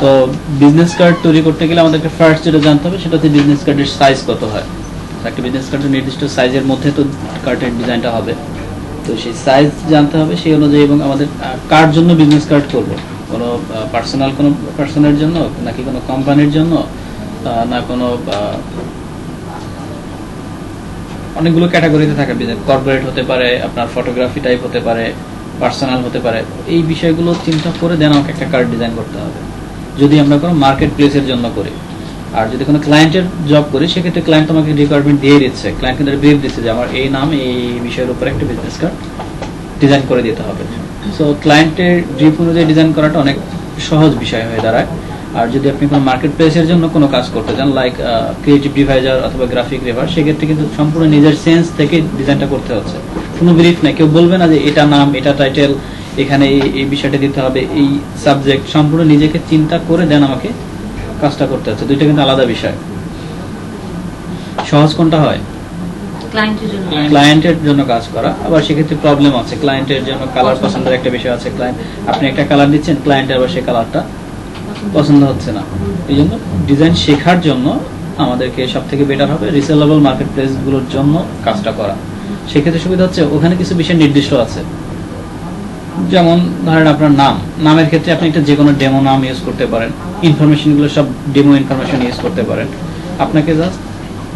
তো business card তৈরি করতে গেলে আমাদেরকে ফার্স্ট যেটা জানতে হবে সেটা হচ্ছে বিজনেস কার্ডের সাইজ কত হয়। একটা বিজনেস কার্ডের নির্দিষ্ট সাইজের মধ্যে তো কার্ডের ডিজাইনটা হবে, তো সেই সাইজ জানতে হবে সেই অনুযায়ী। এবং আমাদের কার জন্য বিজনেস কার্ড করব, কোনো পার্সোনাল কোনো পার্সনের জন্য নাকি কোনো কোম্পানির জন্য, না কোনো অনেকগুলো ক্যাটাগরিতে থাকে। কর্পোরেট হতে পারে, আপনার ফটোগ্রাফি টাইপ হতে পারে, পার্সোনাল হতে পারে। এই বিষয়গুলো চিন্তা করে দেন আমাকে একটা কার্ড ডিজাইন করতে হবে যদি আমরা কোনো মার্কেট প্লেসের জন্য করি। আর যদি কোনো ক্লায়েন্টের জব করি সেক্ষেত্রে ক্লায়েন্ট আমাকে রিকোয়ারমেন্ট দিয়ে দিচ্ছে, ক্লায়েন্ট কিন্তু ব্রিফ দিচ্ছে যে আমার এই নাম এই বিষয়ের উপর একটা বিজনেস কার্ড ডিজাইন করে দিতে হবে। সো ক্লায়েন্টের ব্রিফ অনুযায়ী ডিজাইন করাটা অনেক সহজ বিষয় হয়ে দাঁড়ায়। আর যদি আপনি কোনো মার্কেট প্লেসের জন্য কোনো কাজ করতে চান, লাইক ক্রিয়েটিভ ডিভাইজার অথবা গ্রাফিক রিভার, সেক্ষেত্রে কিন্তু সম্পূর্ণ নিজের সেন্স থেকে ডিজাইনটা করতে হচ্ছে। কোনো ব্রিফ নাই, কেউ বলবে না যে এটা নাম, এটা টাইটেল, এখানে এই বিষয়টা দিতে হবে, এই সাবজেক্ট, সম্পূর্ণ নিজেকে চিন্তা করে দেন আমাকে কাজটা করতে হচ্ছে। দুইটা কিন্তু আলাদা বিষয়। সহজ কোনটা হয়? ক্লায়েন্টের জন্য কাজ করা। আবার সেক্ষেত্রে প্রবলেম আছে, ক্লায়েন্টের জন্য কালার পছন্দের একটা বিষয় আছে। ক্লায়েন্ট আপনি একটা কালার দিচ্ছেন, ক্লায়েন্টের আবার সেই কালারটা পছন্দ হচ্ছে না। এই জন্য ডিজাইন শেখার জন্য আমাদেরকে সব থেকে বেটার হবে রিসেলেবল মার্কেট প্লেস গুলোর জন্য কাজটা করা। সেক্ষেত্রে সুবিধা হচ্ছে ওখানে কিছু বিষয় নির্দিষ্ট আছে, যেমন ধরেন আপনার নামের ক্ষেত্রে আপনি একটা যে কোনো ডেমো নাম ইউজ করতে পারেন, ইনফরমেশনগুলো সব ডেমো ইনফরমেশন ইউজ করতে পারেন। আপনাকে জাস্ট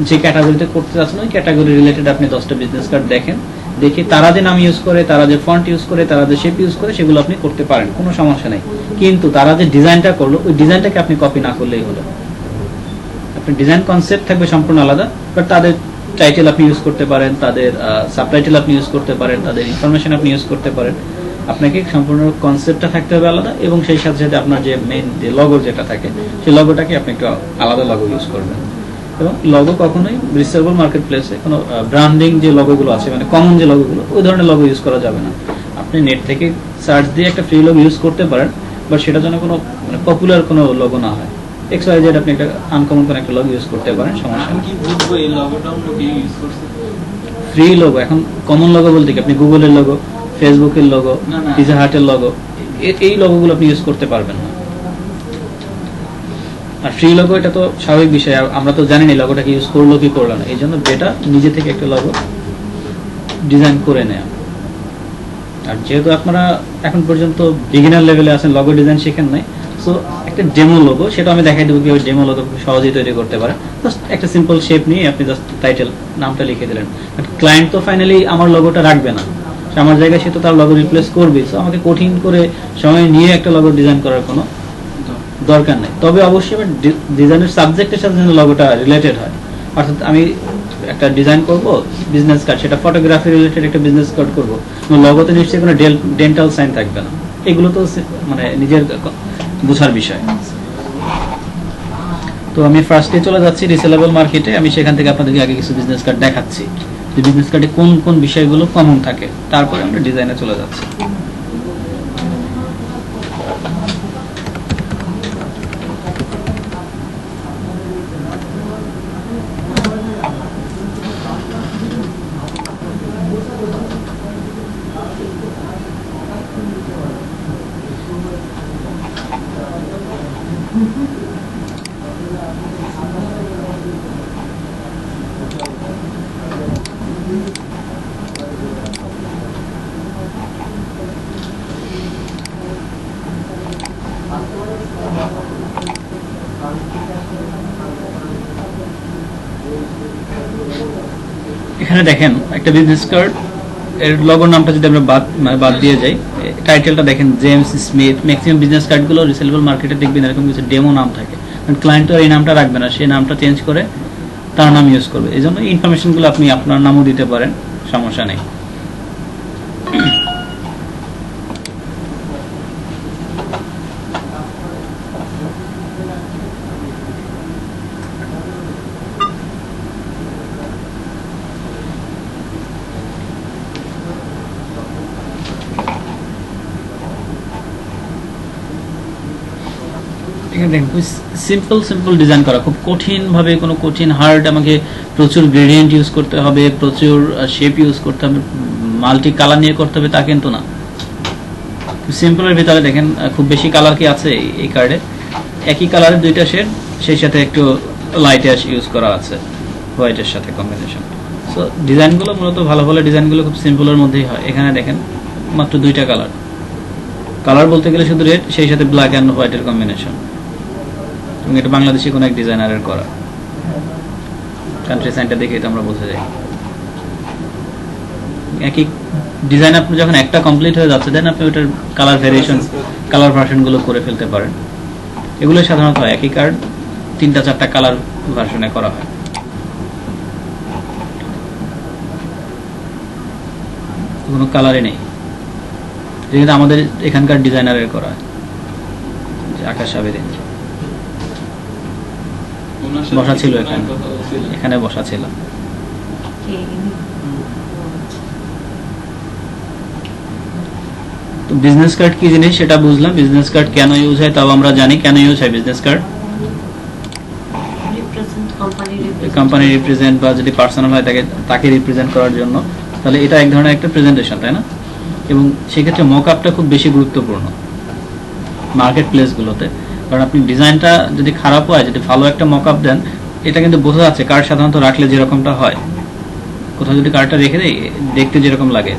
যে ক্যাটাগরিতে করতে যাচ্ছেন ওই ক্যাটাগরি রিলেটেড আপনি 10টা বিজনেস কার্ড দেখে তারা যে নাম ইউজ করে, তারা যে ফন্ট ইউজ করে, তারা যে শেপ ইউজ করে, সেগুলো আপনি করতে পারেন, কোনো সমস্যা নেই। কিন্তু তারা যে ডিজাইনটা করলো ওই ডিজাইনটাকে আপনি কপি না করলেই হলো। আপনার ডিজাইন কনসেপ্ট থাকবে সম্পূর্ণ আলাদা, বাট তাদের টাইটেল আপনি ইউজ করতে পারেন, তাদের সাবটাইটেল আপনি ইউজ করতে পারেন, তাদের ইনফরমেশন আপনি ইউজ করতে পারেন। আপনাকে সম্পূর্ণ কনসেপ্টটা থাকতে হবে আলাদা, এবং সেই সাথে সাথে আপনার যে মেইন যে লগো যেটা থাকে সেই লগোটাকে আপনি একটু আলাদা লগো ইউজ করবেন। এবং লগো কখনোই রিসেলেবল মার্কেট প্লেসে কোনো ব্র্যান্ডিং যে লগোগুলো আছে, মানে কমন যে লগোগুলো, ওই ধরনের লগো ইউজ করা যাবে না। আপনি নেট থেকে সার্চ দিয়ে একটা ফ্রি লগো ইউজ করতে পারেন, বাট সেটা যেন কোনো মানে পপুলার কোনো লগো না হয়। XYZ আপনি একটা আনকমন কোনো একটা লগো ইউজ করতে পারেন, সমস্যা নেই। ফ্রি লগো এখন কমন লগো বলতে কি, আপনি গুগলের লগো, ফেসবুকের লগো, পিজা হাটের লগো, এই লগোগুলো আপনি ইউজ করতে পারবেন না। আর ফ্রি লগো এটা তো স্বাভাবিক বিষয়, আমরা তো জানি না লগোটাকে ইউজ করলো কি করলো না। এই জন্য বেটার নিজে থেকে একটা লগো ডিজাইন করে নেয়া। আর যেহেতু আপনারা এখন পর্যন্ত বিগিনার লেভেলে আছেন, লগো ডিজাইন শেখেন নাই, সো একটা ডেমো লগো সেটা আমি দেখাই দেবো কিভাবে ডেমো লগো সহজেই তৈরি করতে পারে। জাস্ট একটা সিম্পল শেপ নিয়ে আপনি জাস্ট টাইটেল নামটা লিখে দিলেন। ক্লায়েন্ট তো ফাইনালি আমার লগোটা রাখবে না, আমার জায়গায় সে তো তার লগো রিপ্লেস করবে। সো আমাকে কঠিন করে সময় নিয়ে একটা লগো ডিজাইন করার কোনো দরকার নেই। তবে অবশ্যই আমার ডিজাইনের সাবজেক্টের সাথে যেন লগোটা রিলেটেড হয়। অর্থাৎ আমি একটা ডিজাইন করব বিজনেস কার্ড, সেটা ফটোগ্রাফি রিলেটেড একটা বিজনেস কার্ড করবো, লগোতে নিশ্চয়ই কোনো ডেন্টাল সাইন থাকবে না। এগুলো তো মানে নিজের বোঝার বিষয়। তো আমি ফার্স্টে চলে যাচ্ছি রিসেলেবল মার্কেটে। আমি সেখান থেকে আপনাদেরকে আগে কিছু বিজনেস কার্ড দেখাচ্ছি যে বিজনেস কার্ডে কোন কোন বিষয়গুলো কমন থাকে, তারপরে আমরা ডিজাইনে চলে যাচ্ছি। এখানে দেখেন একটা বিজনেস কার্ড এর লগোর নামটা যদি আমরা বাদ দিয়ে যাই, টাইটেলটা দেখেন জেমস স্মিথ। ম্যাক্সিমাম বিজনেস কার্ডগুলো রিসেলেবল মার্কেটে দেখবেন এরকম কিছু ডেমো নাম থাকে, ক্লায়েন্ট তো এই নামটা রাখবে না, সেই নামটা চেঞ্জ করে তার নাম ইউজ করবে। এই জন্য ইনফরমেশনগুলো আপনি আপনার নামও দিতে পারেন, সমস্যা নেই। সিম্পল ডিজাইন করা, খুব কঠিন ভাবে কোনো কঠিন হার্ড আমাকে প্রচুর গ্রেডিয়েন্ট ইউজ করতে হবে, প্রচুর শেপ ইউজ করতে হবে, মাল্টি কালার নিয়ে করতে হবে তা কিন্তু না। সিম্পলের ভিতরে দেখেন খুব বেশি কালার কি আছে এই কার্ডে, একই কালারের দুইটা শেড, সেই সাথে একটু লাইট অ্যাশ ইউজ করা আছে হোয়াইটের সাথে কম্বিনেশন। সো ডিজাইনগুলো মূলত ভালো ভালো ডিজাইনগুলো খুব সিম্পলের মধ্যেই হয়। এখানে দেখেন মাত্র দুইটা কালার, কালার বলতে গেলে শুধু রেড, সেই সাথে ব্ল্যাক অ্যান্ড হোয়াইটের কম্বিনেশন, এবং এটা বাংলাদেশি কোনো এক ডিজাইনারের করা। কান্ট্রি সাইনটা দেখে এটা আমরা বোঝা যায়। একই ডিজাইন আপনি যখন একটা কমপ্লিট হয়ে যাচ্ছে, দেন আপনি ওটার কালার ভেরিয়েশন, কালার ভার্সনগুলো করে ফেলতে পারেন। এগুলো সাধারণত হয় একই কার্ড 3-4টা কালার ভার্সনে করা হয়। কোনো কালারই নেই, যেটা আমাদের এখানকার ডিজাইনারের করা, আকাশ আবেদিন বসা ছিল এখানে, এখানে বসা ছিল। তো বিজনেস কার্ড কি জিনিস সেটা বুঝলাম। বিজনেস কার্ড কেন ইউজ হয় তাও আমরা জানি। কেন ইউজ হয় বিজনেস কার্ড? কোম্পানি রিপ্রেজেন্ট, বা যদি পার্সোনাল হয় তাকে রিপ্রেজেন্ট করার জন্য। তাহলে এটা এক ধরনের একটা প্রেজেন্টেশন, তাই না? এবং সেক্ষেত্রে মক আপটা খুব বেশি গুরুত্বপূর্ণ মার্কেট প্লেসগুলোতে, কারণ আপনি ডিজাইনটা যদি খারাপ হয়, যদি ভালো একটা মক আপ দেন, এটা কিন্তু বোঝা যাচ্ছে কার্ড সাধারণত রাখলে যেরকমটা হয়। কোথাও যদি কার্ডটা রেখে দেয় দেখতে যেরকম লাগে,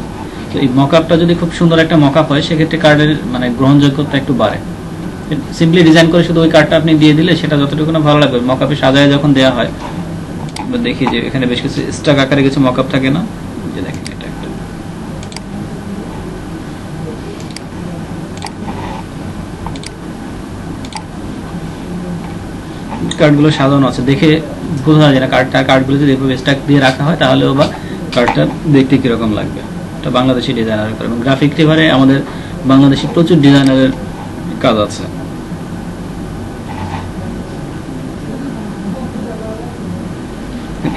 তো এই মক আপটা যদি খুব সুন্দর একটা মক আপ হয়, সেক্ষেত্রে কার্ডের মানে গ্রহণযোগ্যতা একটু বাড়ে। সিম্পলি ডিজাইন করে শুধু ওই কার্ডটা আপনি দিয়ে দিলে সেটা যতটুকু না ভালো লাগবে, মক আপে সাজায় যখন দেওয়া হয়, দেখি যে এখানে বেশ কিছু স্টক আকারে কিছু মক আপ থাকে না, যে দেখেন এটা একটা কার্ডগুলো সাজানো আছে, দেখে বোঝা যায় না কার্ডগুলো যদি স্টক দিয়ে রাখা হয় তাহলেও বা কার্ডটা দেখতে কিরকম লাগবে। এটা বাংলাদেশি ডিজাইনার করে, এবং গ্রাফিক টিভারে আমাদের বাংলাদেশি প্রচুর ডিজাইনারের কাজ আছে।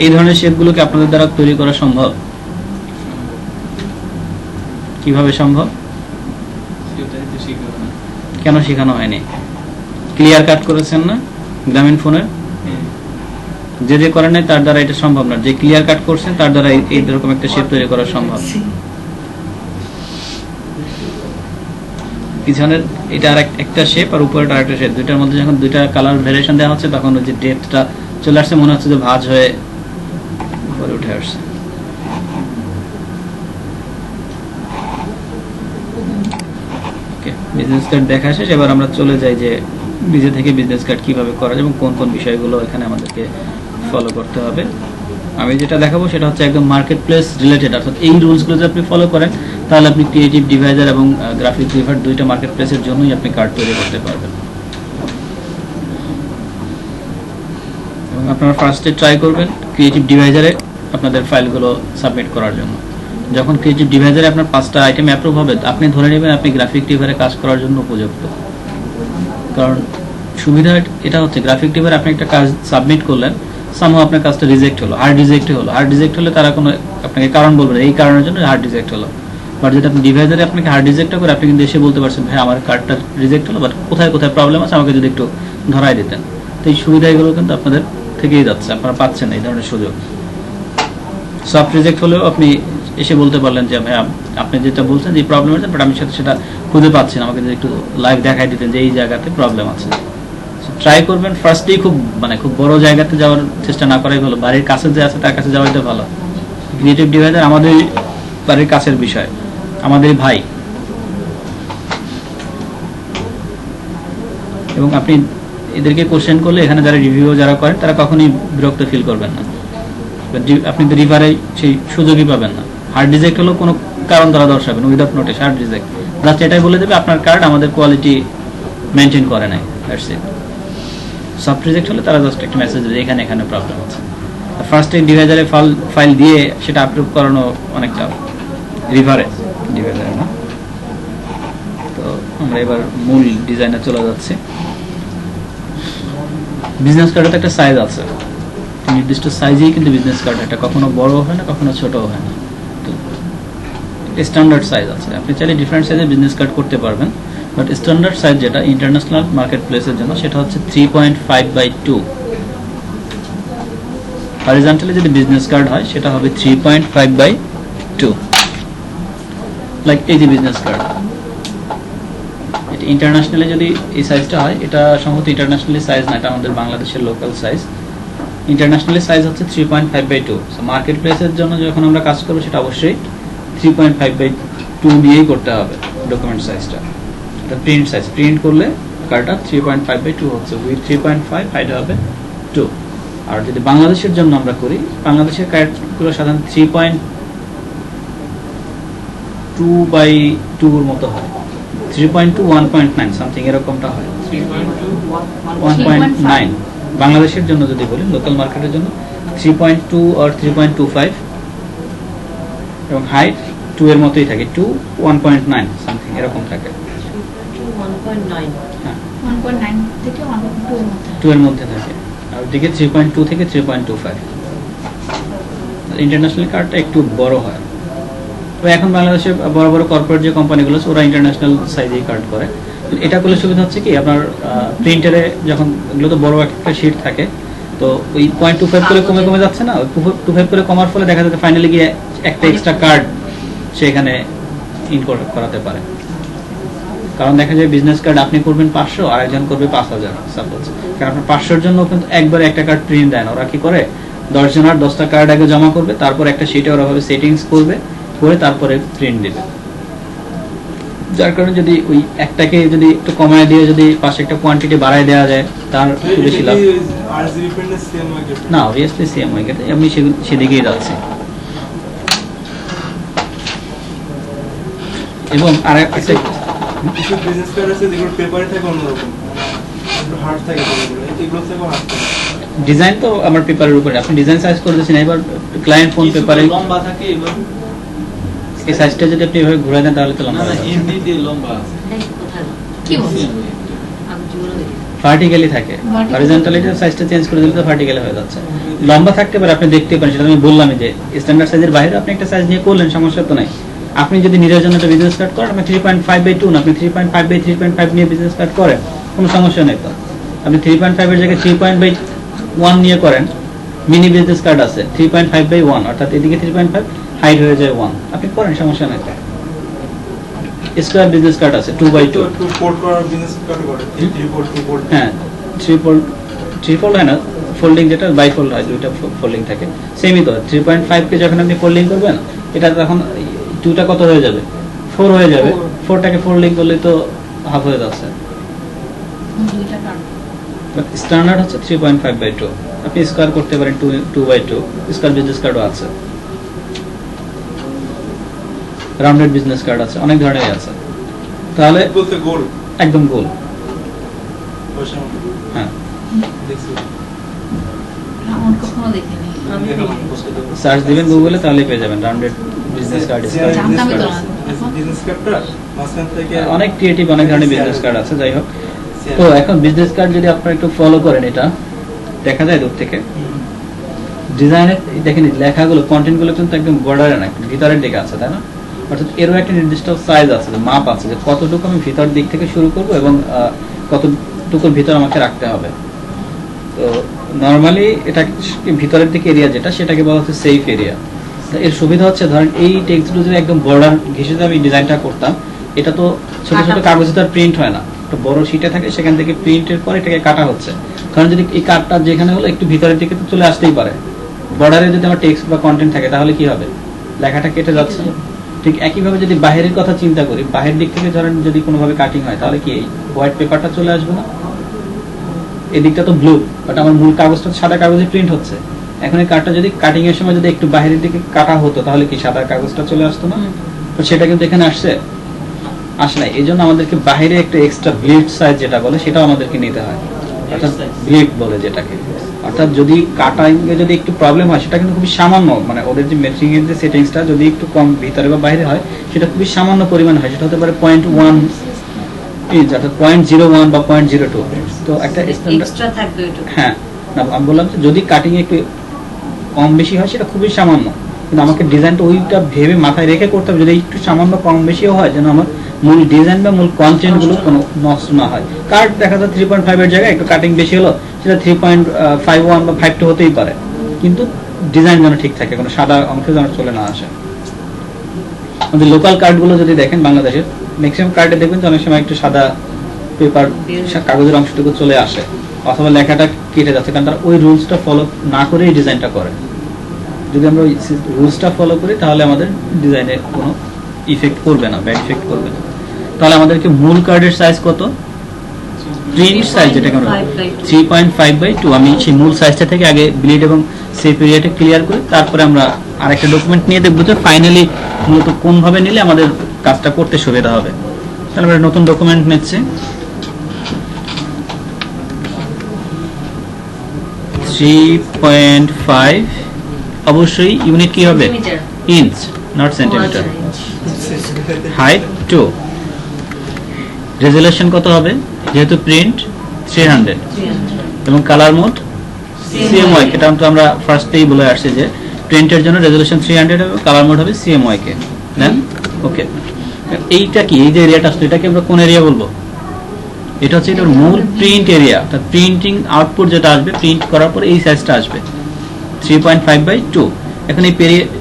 এই ধরনের শেপগুলোকে আপনাদের দ্বারা তৈরি করা সম্ভব? কিভাবে সম্ভব? কেন শেখানো হয়নি? ক্লিয়ার কাট করেছেন না গ্রামীণ ফোনের? যে করেন নাই তার দ্বারা এটা সম্ভব না। যে ক্লিয়ার কাট করছেন তার দ্বারা এইরকম একটা শেপ তৈরি করা সম্ভব। পিছনের এটা আর একটা শেপ, আর উপরের আরেকটা শেপ, দুইটার মধ্যে যখন দুইটা কালার ভেরিয়েশন দেওয়া হচ্ছে, তখন ওই যে ডেপথটা চলে আসছে, মনে হচ্ছে যে ভাঁজ হয়ে উপরে উঠে আসছে। ওকে, বিজনেস কার্ড দেখা শেষ। এবার আমরা চলে যাই যে নিজে থেকে বিজনেস কার্ড কিভাবে করা যায় এবং কোন কোন বিষয়গুলো এখানে আমাদেরকে ফলো করতে হবে। আমি যেটা দেখাবো সেটা হচ্ছে একদম মার্কেট প্লেস রিলেটেড, অর্থাৎ এই রুলসগুলো যদি আপনি ফলো করেন তাহলে আপনি ক্রিয়েটিভ ডিভাইজার এবং গ্রাফিক রিভার দুইটা মার্কেট প্লেসের জন্যই আপনি কার্ড তৈরি করতে পারবেন। এবং আপনারা ফার্স্টে ট্রাই করবেন ক্রিয়েটিভ ডিভাইজারে আপনাদের ফাইলগুলো সাবমিট করার জন্য। যখন ক্রিয়েটিভ ডিভাইজারে আপনার 5টা আইটেম অ্যাপ্রুভ হবে, আপনি ধরে নেবেন আপনি গ্রাফিক রিভারে কাজ করার জন্য উপযুক্ত। কারণ সুবিধা এটা হচ্ছে গ্রাফিক টিভারে আপনি একটা কাজ সাবমিট করলেন, সামহাও আপনার কাজটা রিজেক্ট হলো, হার্ড রিজেক্ট হলে তারা কোনো আপনাকে কারণ বলবে না, এই কারণের জন্য হার্ড রিজেক্ট হলো। বাট যেটা আপনি ডিভাইজারে আপনাকে হার্ড রিজেক্ট করে আপনি কিন্তু এসে বলতে পারছেন, ভাই আমার কার্ডটা রিজেক্ট হলো, বাট কোথায় কোথায় প্রবলেম আছে আমাকে যদি একটু ধরাই দিতেন। তো এই সুবিধাগুলো কিন্তু আপনাদের থেকেই যাচ্ছে, আপনারা পাচ্ছেন এই ধরনের সুযোগ। সফট রিজেক্ট হলেও আপনি এসে বলতে পারলেন যে ভাই আপনি যেটা বলছেন যে প্রবলেম আছে, বাট আমি সেটা খুঁজে পাচ্ছি না, আমাকে যদি একটু লাইভ দেখাই দিতেন যে এই জায়গাতে প্রবলেম আছে। ট্রাই করবেন ফার্স্টেই খুব বড় জায়গাতে যাওয়ার চেষ্টা না করাই ভালো, বাড়ির কাছে যে আছে তার কাছে যাওয়াই তো ভালো। ক্রিয়েটিভ ডিভাইজার আমাদের বাড়ির কাছের বিষয়, আমাদের ভাই, এবং আপনি এদেরকে কোশ্চেন করলে এখানে যারা রিভিউ যারা করেন তারা কখনোই বিরক্ত ফিল করবেন না। আপনি তো রিভারে সেই সুযোগই পাবেন না। হার্ড রিজেক্ট হলেও কোনো কারণ দ্বারা দর্শাবেন, without notice hard reject, just এটাই বলে দেবে আপনার কার্ড আমাদের কোয়ালিটি মেনটেন করে নাই, দ্যাটস ইট। সফট রিজেক্ট হলে তারা জাস্ট একটা মেসেজ দেবে এখানে এখানে প্রবলেম আছে। ফার্স্টে ডিভাইজারে ফাইল দিয়ে সেটা আপলোড করানো অনেকটা রিভারে ডিভাইজারে না। তো আমরা এবার মূল ডিজাইনে চলে যাচ্ছি। বিজনেস কার্ডের তো একটা সাইজ আছে, নির্দিষ্ট সাইজেই কিন্তু বিজনেস কার্ড, এটা কখনো বড় হয় না কখনো ছোট হয় না, তো স্ট্যান্ডার্ড সাইজ আছে। আপনি চাইলে ডিফারেন্ট সাইজের বিজনেস কার্ড করতে পারবেন, বাট স্ট্যান্ডার্ড সাইজ যেটা ইন্টারন্যাশনাল মার্কেট প্লেসের জন্য সেটা হচ্ছে 3.5/2। হরিজন্টালি যদি বিজনেস কার্ড হয় সেটা হবে 3.5/2। লাইক এই যে বিজনেস কার্ড, ইন্টারন্যাশনালি যদি এই সাইজটা হয়, এটা সম্ভবত ইন্টারন্যাশনালি সাইজ না, এটা আমাদের বাংলাদেশের লোকাল সাইজ। ইন্টারন্যাশনালি সাইজ হচ্ছে 3.5/2। মার্কেট প্লেসের জন্য যখন আমরা কাজ করবো সেটা অবশ্যই 3.5/2 দিয়েই করতে হবে ডকুমেন্ট সাইজটা। এটা প্রিন্ট সাইজ, প্রিন্ট করলে কার্ডটা 3.5/2 হচ্ছে, উইথ 3.5, হাইট হবে 2। আর যদি বাংলাদেশের জন্য আমরা করি, বাংলাদেশের কার্ডগুলো সাধারণত 3.2/2 এর মতো হয়, 3.2, 1.9 সামথিং এরকমটা হয়। 1.9 বাংলাদেশের জন্য যদি বলি, লোকাল মার্কেটের জন্য 3.2 আর 3.25, এবং হাইট 2 এর মতোই থাকে, 2, 1.9 সামথিং এরকম থাকে। 1.9 থেকে 1.2 এর মধ্যে। 2 এর মধ্যে থাকে, আর ওদিকে 3.2 থেকে 3.25। ইন্টারন্যাশনাল কার্ডটা একটু বড় হয়। তো এখন বাংলাদেশে বড় বড় কর্পোরেট যে কোম্পানিগুলো আছে ওরা ইন্টারন্যাশনাল সাইজেই কার্ড করে। এটা করলে সুবিধা হচ্ছে কি, আপনার প্রিন্টারে যখন এগুলো তো বড় একটা শিট থাকে, তো ওই 0.25 করে কমে কমে যাচ্ছে না, ওই 0.25 করে কমার ফলে দেখা যাচ্ছে ফাইনালি গিয়ে একটা এক্সট্রা কার্ড সেখানে ইনকোড করাতে পারে। কারণ দেখা যায় বিজনেস কার্ড আপনি করবেন 500 আর একজন করবে 5000 সাপোজ, কারণ আপনার 500 জন্য কিন্তু একবারে একটা কার্ড প্রিন্ট দেয় না। ওরা কি করে, 10 জনের 10টা কার্ড আগে জমা করবে, তারপর একটা শিটে ওরা ভাবে সেটিংস করবে, করে তারপরে প্রিন্ট দিবে। যার কারণে যদি ওই একটাকে যদি একটু কমায় দিয়ে যদি পাশে একটা কোয়ান্টিটি বাড়ায় দেওয়া যায়, তার বেশি লাভ। না, অবভিয়াসলি সেম হয়ে গেছে, আমি সেদিকেই যাচ্ছি। এবং আর একটা কিছু বিজনেস কার্ড আছে যেগুলো পেপারে থাকে অন্যরকম, একটু হার্ড থাকে, এগুলো থেকেও হার্ড থাকে। ডিজাইন তো আমার পেপারের উপরে, আপনি ডিজাইন সাইজ করে দিচ্ছেন, এবার ক্লায়েন্ট ফোন পেপারে লম্বা থাকে, এবং এই সাইজটা যদি আপনি এভাবে ঘুরে দেন তাহলে তো লম্বা হবে। এমনি দিয়ে লম্বা আছে। কি বলছেন? ভার্টিক্যালি থাকে, হরিজন্টালিটি সাইজটা চেঞ্জ করে দিলে তো ভার্টিক্যালি হয়ে যাচ্ছে। লম্বা থাকতে পারে, আপনি দেখতে পারেন, সেটা আমি বললামই যে স্ট্যান্ডার্ড সাইজের বাইরে আপনি একটা সাইজ নিয়ে করলেন, সমস্যা তো নাই। আপনি যদি নিজের জন্য একটা বিজনেস কার্ড করেন, আপনি 3.5/2 না, আপনি 3.5/3.5 নিয়ে বিজনেস কার্ড করেন, কোনো সমস্যা নেই। তো আপনি 3.5 এর জায়গায় 3.1 নিয়ে করেন, মিনি বিজনেস কার্ড আছে 3.5/1, অর্থাৎ এদিকে 3.5, হাইট হয়ে যায় 1, আপনি করেন, সমস্যা নেই। স্কয়ার বিজনেস কার্ড আছে 2/2, টু ফোল্ড করার বিজনেস কার্ড করে 3/4 2 ফোল্ড। হ্যাঁ 3 ফোল্ড হয় না, ফোল্ডিং যেটা বাইফোল্ড হয়, দুইটা ফোল্ডিং থাকে, সেমই তো। 3.5 কে যখন আপনি ফোল্ডিং করবেন, এটা তখন 2টা কত হয়ে যাবে, 4 হয়ে যাবে। 4টাকে ফোল্ডিং করলে তো হাফ হয়ে যাচ্ছে। দুইটা কার্ড। বাট স্ট্যান্ডার্ড হচ্ছে 3.5/2। আপনি স্কয়ার করতে পারেন 2/2, স্কয়ার বিজনেস কার্ডও আছে, রাউন্ডেড বিজনেস কার্ড আছে, অনেক ধরনের আছে। তাহলে বলতে গোল একদম গোল, পয়সা মতো। হ্যাঁ। দেখছি আমি কখনো দেখিনি। আমি দেখলাম পোস্টে দেব। সার্চ দিবেন গুগলে, তাহলেই পেয়ে যাবেন রাউন্ডেড বিজনেস কার্ড। জানতামই তো না। বিজনেস কার্ডটা মাঝখান থেকে অনেক ক্রিয়েটিভ, অনেক ধরনের বিজনেস কার্ড আছে। যাই হোক, তো এখন বিজনেস কার্ড যদি আপনারা একটু ফলো করেন, এটা দেখা যায় দূর থেকে ডিজাইনের, দেখেন লেখাগুলো, কন্টেন্ট গুলো কিন্তু একদম বর্ডারে না, ভিতরের দিকে আছে, তাই না? অর্থাৎ এরও একটা নির্দিষ্ট সাইজ আছে, মাপ আছে, যে কতটুকু আমি ভিতর দিক থেকে শুরু করব এবং কতটুকুর ভিতর আমাকে রাখতে হবে। তো নরমালি এটা ভিতরের দিকে এরিয়া যেটা, সেটাকে বলা হচ্ছে সেফ এরিয়া। এর সুবিধা হচ্ছে, ধরেন এই টেক্সটগুলো যদি একদম বর্ডার ঘেঁষে আমি ডিজাইনটা করতাম, এটা তো ছোট ছোট কাগজে তো আর প্রিন্ট হয় না, একটা বড় শিটে থাকে, সেখান থেকে প্রিন্টের পর এটাকে কাটা হচ্ছে। কারণ যদি এই কাটটা যেখানে হলো একটু ভিতরের দিকে তো চলে আসতেই পারে, বর্ডারে যদি আমার টেক্সট বা কন্টেন্ট থাকে তাহলে কি হবে, লেখাটা কেটে যাচ্ছে। ঠিক একইভাবে যদি বাহিরের কথা চিন্তা করি, বাহির দিক থেকে ধরেন যদি কোনোভাবে কাটিং হয়, তাহলে কি এই হোয়াইট পেপারটা চলে আসবে না? এদিকটা তো ব্লু, বাট আমার মূল কাগজটা সাদা কাগজে প্রিন্ট হচ্ছে। এখন এই কার্ডটা যদি কাটিং এর সময় যদি একটু বাহিরের দিকে কাটা হতো, তাহলে কি সাদা কাগজটা চলে আসতো না? তো সেটা কিন্তু এখানে আসছে, আসে না। এই জন্য আমাদেরকে বাহিরে একটা এক্সট্রা ব্লিড সাইজ যেটা বলে, সেটাও আমাদেরকে নিতে হয়, অর্থাৎ ব্লিড বলে যেটাকে। অর্থাৎ যদি কাটাইংয়ে যদি একটু প্রবলেম হয়, সেটা কিন্তু খুবই সামান্য, মানে ওদের যে ম্যাচিং এর যে সেটিংসটা যদি একটু কম ভিতরে বা বাইরে হয়, সেটা খুবই সামান্য পরিমাণ হয়, সেটা হতে পারে 0.1 ইঞ্চ, অর্থাৎ 0.01 বা 0.02। তো একটা এক্সট্রা থাকবে ওটা। হ্যাঁ, না আমি বললাম যে যদি কাটিং একটু কম বেশি হয়, সেটা খুবই সামান্য, কিন্তু আমাকে ডিজাইনটা ওইটা ভেবে মাথায় রেখে করতে হবে, যদি একটু সামান্য কম বেশিও হয়, যেন আমার মূল ডিজাইন বা মূল কন্টেন্ট গুলো কোনো নষ্ট না হয়। কার্ড দেখা যায় 3.5 এর জায়গায় একটু কাটিং বেশি হলো, সেটা 3.51 বা 52 হতেই পারে, কিন্তু ডিজাইন যেন ঠিক থাকে, কোনো সাদা অংশ যেন চলে না আসে। আমাদের লোকাল কার্ডগুলো যদি দেখেন বাংলাদেশের ম্যাক্সিমাম কার্ডে দেখবেন যে অনেক সময় একটু সাদা পেপার কাগজের অংশটুকু চলে আসে, অথবা লেখাটা কেটে যাচ্ছে, কারণ তারা ওই রুলসটা ফলো না করেই ডিজাইনটা করে। যদি আমরা ওই রুলসটা ফলো করি তাহলে আমাদের ডিজাইনে কোনো ইফেক্ট করবে না, ব্যাড ইফেক্ট করবে না। তাহলে আমাদেরকে মূল কার্ডের সাইজ কত? প্রিন্ট সাইজ যেটাকে আমরা 3.5/2, আমি সেই মূল সাইজটা থেকে আগে ব্লিড এবং সেপ এরিয়াটা ক্লিয়ার করি, তারপরে আমরা আরেকটা ডকুমেন্ট নিয়ে দেখবো যে ফাইনালি মূলত কোনভাবে নিলে আমাদের কাজটা করতে সুবিধা হবে। তাহলে আমরা নতুন ডকুমেন্ট নিচ্ছি, 3.5, অবশ্যই ইউনিট কি হবে? Centimetre. Inch, not centimetre. Height 2, resolution কত হবে? যেহেতু প্রিন্ট 300, এবং কালার মোড CMYK, এটা তো আমরা ফার্স্টেই বলে আসছি যে প্রিন্টের জন্য রেজোলিউশন 300 হবে, কালার মোড হবে CMYK। দেন ওকে। এইটা কি, এই যে এরিয়াটা আসলে এটাকে আমরা কোন এরিয়া বলবো? এটা হচ্ছে এটার মূল প্রিন্ট এরিয়া, অর্থাৎ প্রিন্টিং আউটপুট যেটা আসবে প্রিন্ট করার পর এই সাইজটা আসবে 3.5/2। এখন এই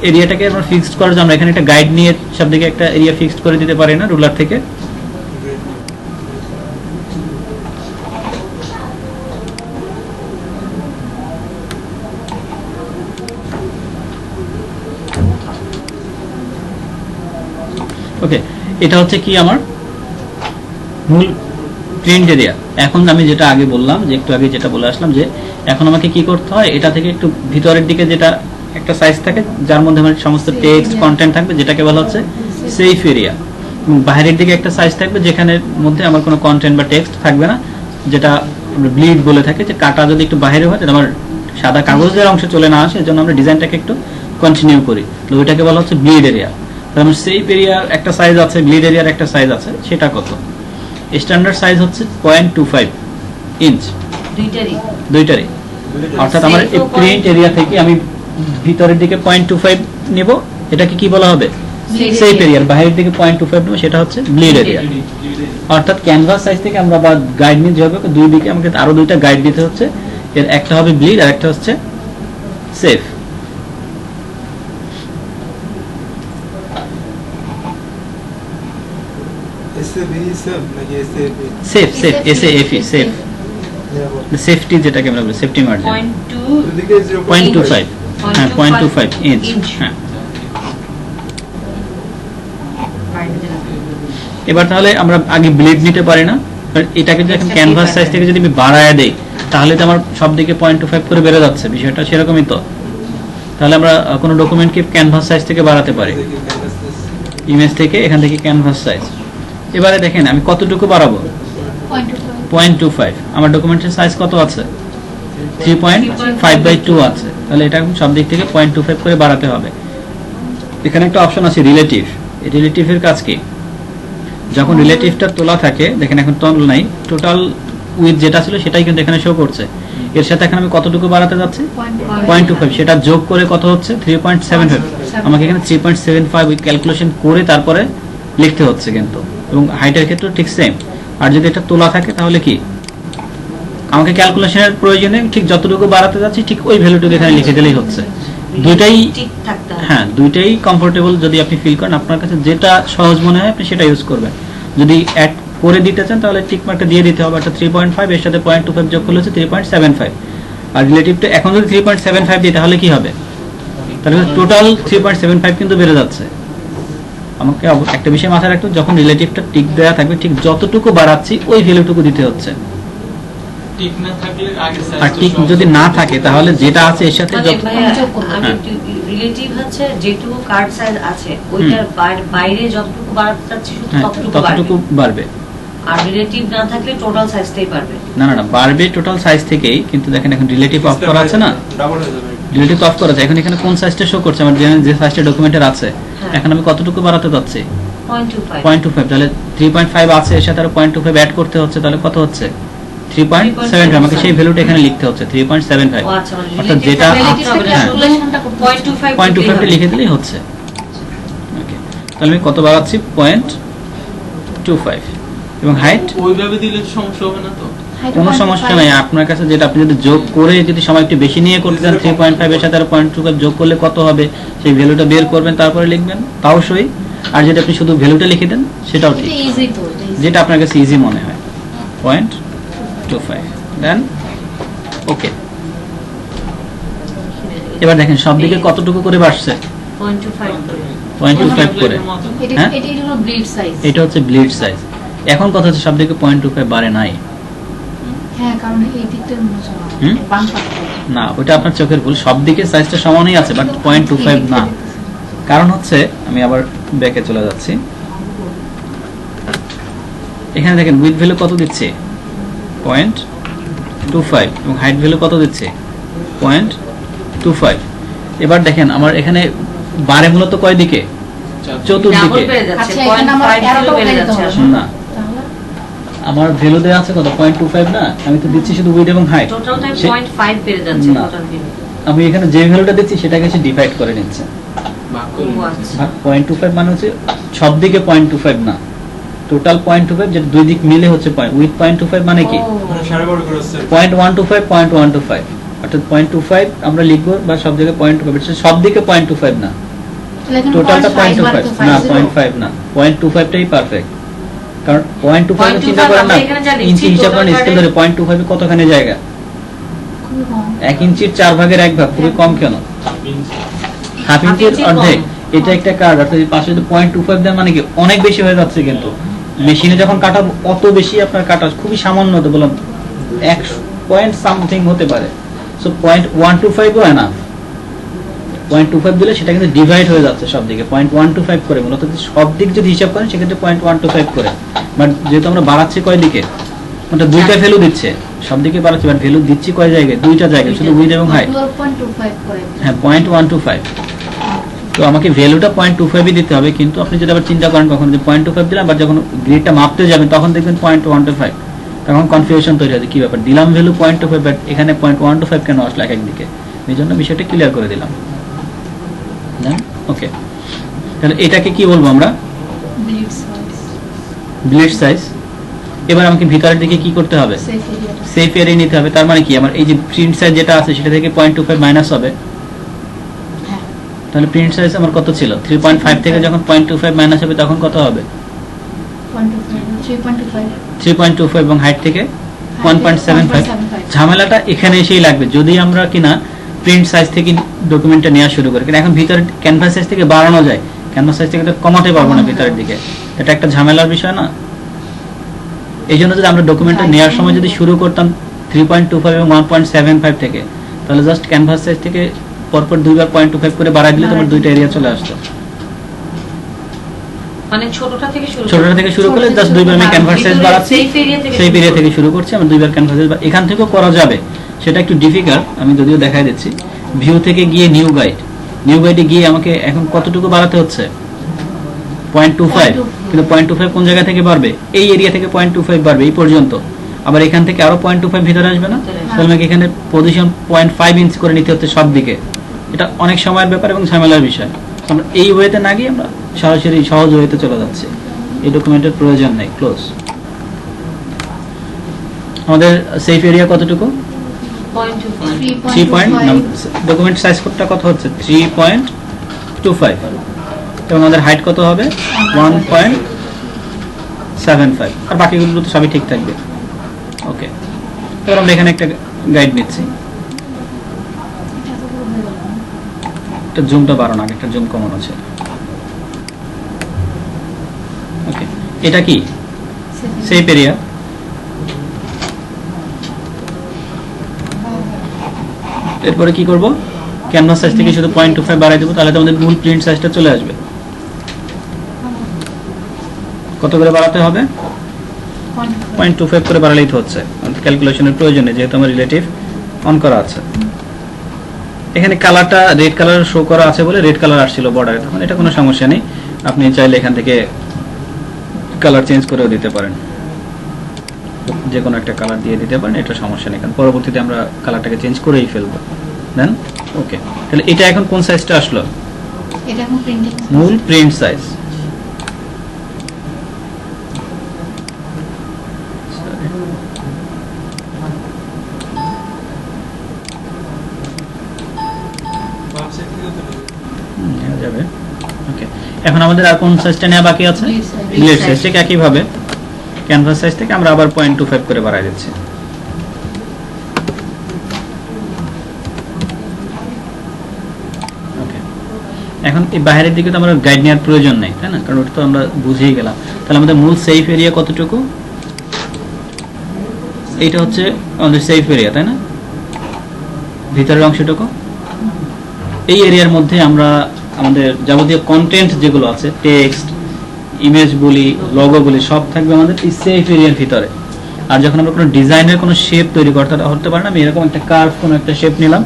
এরিয়াটাকে আমরা ফিক্সড করার জন্য আমরা এখানে একটা গাইড নিয়ে সব দিকে একটা এরিয়া ফিক্সড করে দিতে পারি না রুলার থেকে? ওকে, এটা হচ্ছে কি আমার মূল প্রিন্ট এরিয়া। এখন আমি যেটা আগে বললাম, যে একটু আগে যেটা বলে আসলাম, যে এখন আমাকে কি করতে হয়, এটা থেকে একটু ভিতরের দিকে যেটা একটা সাইজ থাকে যার মধ্যে আমার সমস্ত টেক্সট কন্টেন্ট থাকবে, যেটাকে বলা হচ্ছে সেফ এরিয়া। বাইরের দিকে একটা সাইজ থাকবে যেখানের মধ্যে আমার কোনো কন্টেন্ট বা টেক্সট থাকবে না, যেটা ব্লিড বলে থাকে, যে কাটা যদি একটু বাইরে হয় তাহলে আমার সাদা কাগজের অংশে চলে না আসে, এজন্য আমরা ডিজাইনটাকে একটু কন্টিনিউ করি, তো ওইটাকে বলা হচ্ছে ব্লিড এরিয়া। তাহলে সেফ এরিয়ার একটা সাইজ আছে, ব্লিড এরিয়ার একটা সাইজ আছে, সেটা কত? স্ট্যান্ডার্ড সাইজ হচ্ছে 0.25 ইঞ্চ, দুইটারই। অর্থাৎ আমার এই প্রিন্ট এরিয়া থেকে আমি ভিতরের দিকে 0.25 নেব, এটাকে কি বলা হবে? সেফ এরিয়ার। বাইরের দিকে 0.25 নেব, সেটা হচ্ছে ব্লিড এরিয়া। অর্থাৎ ক্যানভাস সাইজ থেকে আমরা বা গাইড নিয়ে যাবে, দুই দিকে আমাকে আরো দুইটা গাইড দিতে হচ্ছে, এর একটা হবে ব্লিড আর একটা হচ্ছে safe. Safe, safe, SAFE, safe, safety যেটাকে আমরা বলি, সেফটি মার্জিন 0.25, হ্যাঁ 0.25 ইঞ্চ। হ্যাঁ, এবার তাহলে আমরা আগে ব্লিড নিতে পারি না, এটাকে যখন ক্যানভাস সাইজ থেকে যদি আমি বাড়ায় দেই তাহলে তো আমার সব দিকে 0.25 করে বেড়ে যাচ্ছে, বিষয়টা সেরকমই তো। তাহলে আমরা কোনো ডকুমেন্টকে ক্যানভাস সাইজ থেকে বাড়াতে পারি, ইমেজ থেকে, এখান থেকে ক্যানভাস সাইজ। এবারে দেখেন আমি কতটুকু বাড়াবো? 0.25। আমার ডকুমেন্টের সাইজ কত আছে? 3.5/2 আছে, তাহলে এটা সব দিক থেকে 0.25 করে বাড়াতে হবে। এখানে একটা অপশন আছে রিলেটিভ। এই রিলেটিভের কাজ কি? যখন রিলেটিভটা তোলা থাকে, দেখেন এখন তোলা নাই, টোটাল উইথ যেটা ছিল সেটাই কিন্তু এখানে শো করছে, এর সাথে এখন আমি কতটুকু বাড়াতে যাচ্ছি? 0.25, সেটা যোগ করে কত হচ্ছে? 3.75। আমাকে এখানে 3.75 ক্যালকুলেশন করে তারপরে লিখতে হচ্ছে কিন্তু, এবং হাইটের ক্ষেত্রে ঠিক সেম। আর যদি এটা তোলা থাকে তাহলে কি আমাকে ক্যালকুলেশনের প্রয়োজনে ঠিক যতটুকু বাড়াতে যাচ্ছি ঠিক ওই ভ্যালুটুকু এখানে লিখে দিলেই হচ্ছে। দুইটাই, হ্যাঁ দুইটাই কমফোর্টেবল। যদি আপনি ফিল করেন আপনার কাছে যেটা সহজ মনে হয় আপনি সেটা ইউজ করবেন। যদি অ্যাড করে দিতে চান তাহলে টিক মার্কটা দিয়ে দিতে হবে, একটা 3.5 এর সাথে 0.25 যোগ করলে হচ্ছে 3.75। আর রিলেটিভটা এখন যদি 3.75 দিই তাহলে কি হবে? তাহলে টোটাল 3.75 কিন্তু বেড়ে যাচ্ছে। আমাকে একটা বিষয় মাথায় রাখতে, যখন রিলেটিভটা টিক দেওয়া থাকবে ঠিক যতটুকু বাড়াচ্ছি ওই ভ্যালুটুকু দিতে হচ্ছে। টিক না থাকলে আগে আর টিক যদি না থাকে তাহলে যেটা আছে এর সাথে রিলেটিভ হচ্ছে যেটুকু কার্ড সাইজ আছে ওইটার বাইরে যতটুকু বাড়াতে চাচ্ছি ততটুকু বাড়বে। আর রিলেটিভ না থাকলে টোটাল সাইজটাই বাড়বে। না না না, বাড়বে টোটাল সাইজ থেকেই, কিন্তু দেখেন এখন রিলেটিভ অফ করা আছে না, ডাবল হয়ে যাবে। রিলেটিভ অফ করা আছে। এখন এখানে কোন সাইজটা শো করছে? আমার যে সাইজটা ডকুমেন্টের আছে, এখন আমি কতটুকু বাড়াতে যাচ্ছি? 0.25। তাহলে 3.5 আছে, এর সাথে আরো 0.25 অ্যাড করতে হচ্ছে, তাহলে কত হচ্ছে? 3.75। আমাকে সেই ভ্যালুটা এখানে লিখতে হচ্ছে 3.75। অর্থাৎ যেটা 0.25 লিখে দিলেই হচ্ছে। ওকে, তাহলে আমি কত বাড়াচ্ছি? 0.25। এবং হাইট ওইভাবে দিলে সমস্যা হবে না তো? কোনো সমস্যা নাই। আপনার কাছে যেটা, আপনি যদি যোগ করে যদি সময় একটু বেশি নিয়ে করতে চান, 3.5 এর সাথে আর 0.25 যোগ করলে কত হবে সেই ভ্যালুটা বের করবেন, তারপরে লিখবেন, তাও সই। আর যদি আপনি শুধু ভ্যালুটা লিখে দেন সেটাও ঠিক, যেটা আপনার কাছে ইজি মনে হয়। 0.25 দেন ওকে। এবার দেখেন সব দিকে কতটুকু করে বাড়ছে, 0.25 করে। 0.25 করে। হ্যাঁ? এটা হলো ব্লিড সাইজ। এটা হচ্ছে ব্লিড সাইজ। এখন কথা হচ্ছে সব দিকে 0.25 বাড়ে নাই। হ্যাঁ, কারণ এই দিকটার মোচা হুম? বাম পাশে। না, ওটা আপনার চোখের ভুল। সব দিকে সাইজটা সমানই আছে, বাট 0.25 না। কারণ হচ্ছে, আমি আবার ব্যাকে চলে যাচ্ছি। এখানে দেখেন উইথ ভ্যালু কত দিচ্ছে, 0.25, এবং হাইট ভ্যালু কত দিচ্ছে, 0.25। এবার দেখেন আমার এখানে বারে মূলত কয় দিকে, চতুর্দিকে। ডাবল বেড়ে যাচ্ছে, আচ্ছা, এখানে আমার 0.5 এরোটাও বেড়ে বেড়ে যাচ্ছে যাচ্ছে। আসলে। না, তাহলে আমার ভ্যালু দেওয়া আছে কত, 0.25 না, আমি তো দিচ্ছি শুধু উইথ এবং হাইট। টোটালটাই 0.5 বেড়ে যাচ্ছে না। Total value. আমি এখানে যে ভ্যালুটা দিচ্ছি সেটাকে সে ডিভাইড করে নিচ্ছে। ও আচ্ছা। 0.25 মানে হচ্ছে সব দিকে 0.25 না, টোটাল 0.25, যেটা দুই দিক মিলে হচ্ছে উইথ 0.25 মানে কি, ও, মানে 12.5 করে হচ্ছে 0.125, 0.125, অর্থাৎ 0.25 আমরা লিখবো, বা সব জায়গায় 0.25, সব দিকে 0.25 না, তাহলে এখানে টোটালটা 0.5 বার 0.25 তো না, 50 0.5 না, 0.25টাই পারফেক্ট। কারণ 0.25 চিন্তা করেন না, আমরা এখানে যা লিখছি, ইঞ্চি হিসাব করেন total স্কেল ধরে 0.25 কতখানি জায়গা, খুবই কম। 1 ইঞ্চির 4 ভাগের 1 ভাগ, খুবই কম কেন, হাফ ইঞ্চির ইঞ্চির অর্ধেক। কম। এটা একটা কার্ড, অর্থাৎ এই পাশে যদি 0.25 দেন মানে কি অনেক বেশি হয়ে যাচ্ছে, কিন্তু মেশিনে যখন কাটাবো অত বেশি আপনার কাটা খুবই সামান্য, তো বললাম 1 পয়েন্ট সামথিং হতে পারে। সো 0.125 ও এনাফ। 0.25 দিলে সেটা কিন্তু ডিভাইড হয়ে যাচ্ছে সব দিকে 0.125 করে, মূলত যদি সব দিক যদি হিসাব করেন সেক্ষেত্রে 0.125 করে। বাট যেহেতু আমরা বাড়াচ্ছি কয় দিকে, ওটা দুইটা ভ্যালু দিচ্ছে, সব দিকে বাড়াচ্ছি, বাট ভ্যালু দিচ্ছি কয় জায়গায়, দুইটা জায়গায়, শুধু উইথ এবং হাইট। 12.25 করে। হ্যাঁ, 0.125। তো আমাকে ভ্যালুটা 0.25 দিতে হবে, কিন্তু আপনি যদি আবার চিন্তা করেন কখন যে 0.25 দিলাম, বা যখন গ্রেডটা মাপতে যাবেন তখন দেখবেন 0.125, তখন কনফিউশন তৈরি হয় কি ব্যাপার, দিলাম ভ্যালু 0.25, বাট এখানে 0.125 কেন আসলো এক দিকে। এই জন্য বিষয়টা ক্লিয়ার করে দিলাম। ওকে, তাহলে এটাকে কি বলবো আমরা, ব্লিড সাইজ। Blade size. এবার আমাকে ভিতরের দিকে কি করতে হবে, সেফ এরিয়াটা। সেফ এরিয়া নিতে হবে। তার মানে কি, আমার এই যে প্রিন্ট সাইজ যেটা আছে সেটা থেকে 0.25 মাইনাস হবে। হ্যাঁ। তাহলে প্রিন্ট সাইজ আমার কত ছিল, 3.5 থেকে যখন 0.25 মাইনাস হবে তখন কত হবে, 3.25। 3.25, এবং হাইট থেকে 1.75। ঝামেলাটা এখানে এসেই লাগবে যদি আমরা কিনা প্রিন্ট সাইজ থেকে ডকুমেন্টটা নেওয়া শুরু করি, কিন্তু এখন ভিতরে ক্যানভাস সাইজ থেকে বাড়ানো যায়, ক্যানভাস সাইজ থেকে তো কমাতে পারবো না ভিতরের দিকে, এটা একটা ঝামেলার বিষয় না। এই জন্য যদি আমরা ডকুমেন্টটা নেওয়ার সময় যদি শুরু করতাম 3.25 এবং 1.75 থেকে, তাহলে জাস্ট ক্যানভাস সাইজ থেকে পরপর দুইবার 0.25 করে বাড়াই দিলে তোমার দুইটা এরিয়া চলে আসতো। মানে ছোটটা থেকে শুরু করলে জাস্ট দুইবার আমি ক্যানভাস সাইজ বাড়াচ্ছি, সেই এরিয়া থেকে শুরু করছি, আমি দুইবার ক্যানভাস সাইজ, এখান থেকেও করা যাবে, সেটা একটু ডিফিকাল্ট, আমি যদিও দেখাই দিচ্ছি। ভিউ থেকে গিয়ে নিউ গাইডে গিয়ে আমাকে এখন কতটুকু বাড়াতে হচ্ছে, 0.25, কিন্তু 0.25 কোন জায়গা থেকে বাড়বে, এই এরিয়া থেকে 0.25 বাড়বে এই পর্যন্ত, আবার এখান থেকে আরো 0.25 ভিতরে আসবে না, তাহলে আমাকে এখানে পজিশন 0.5 ইঞ্চ করে নিতে হচ্ছে সব দিকে। এটা অনেক সময়ের ব্যাপার এবং ঝামেলার বিষয়। আমরা এই ওয়েতে না গিয়ে আমরা সরাসরি সহজ ওয়েতে চলে যাচ্ছি, এই ডকুমেন্টের প্রয়োজন নেই। ক্লোজ। আমাদের সেফ এরিয়া কতটুকু, 0.25। ডকুমেন্ট সাইজ কোডটা কত হচ্ছে, 3.25, এবং আমাদের হাইট কত হবে, 1.75, আর বাকিগুলো তো সবই ঠিক থাকবে। ওকে, এবার আমরা এখানে একটা গাইড নিচ্ছি, একটা জুমটা বাড়ানো, আগে একটা জুম কমানো আছে। ওকে, এটা কি সেফ এরিয়া। এরপরে কি করব, ক্যানভাস সাইজ থেকে শুধু 0.25 বাড়াই দেবো, তাহলে তো আমাদের মূল প্রিন্ট সাইজটা চলে আসবে। কত করে বাড়াতে হবে, 0.25 করে বাড়ালেই তো হচ্ছে, ক্যালকুলেশনের প্রয়োজন নেই যেহেতু আমার রিলেটিভ অন করা আছে। এখানে কালারটা রেড কালার শো করা আছে বলে রেড কালার আসছিল বর্ডারে, তখন এটা কোনো সমস্যা নেই, আপনি চাইলে এখান থেকে কালার চেঞ্জ করেও দিতে পারেন, যে কোনো একটা কালার দিয়ে দিতে পারেন, এটা সমস্যা নেই, কারণ পরবর্তীতে আমরা কালারটাকে চেঞ্জ করেই ফেলবো। দেন ওকে, তাহলে এটা এখন কোন সাইজটা আসলো, এটা এখন প্রিন্টিং মূল প্রিন্ট সাইজ। বাম সাইড থেকে তো নেওয়া যাবে। ওকে, এখন আমাদের আর কোন সাইজটা নেওয়া বাকি আছে, Blade size. Blade size. ঠিক একইভাবে ক্যানভাস সাইজ থেকে আমরা আবার 0.25 করে বাড়াই দিচ্ছি। ওকে, এখন এই বাইরের দিকে তো আমরা গাইড নেওয়ার প্রয়োজন নেই, তাই না? কারণ ওটা তো আমরা বুঝেই গেলাম। তাহলে আমাদের মূল সেফ এরিয়া কতটুকু? এইটা হচ্ছে আমাদের সেফ এরিয়া, তাই না? ভিতরের অংশটুকু, এই এরিয়ার মধ্যে আমরা আমাদের যাবতীয় কন্টেন্ট যেগুলো আছে, টেক্সট, ইমেজ বলি, লোগো বলি, সব থাকবে আমাদের এই সেফ এরিয়ার ভিতরে। আর যখন আমরা কোনো ডিজাইনের কোনো শেপ তৈরি করতে হতে পারে না, আমি এরকম একটা কার্ভ কোনো একটা শেপ নিলাম,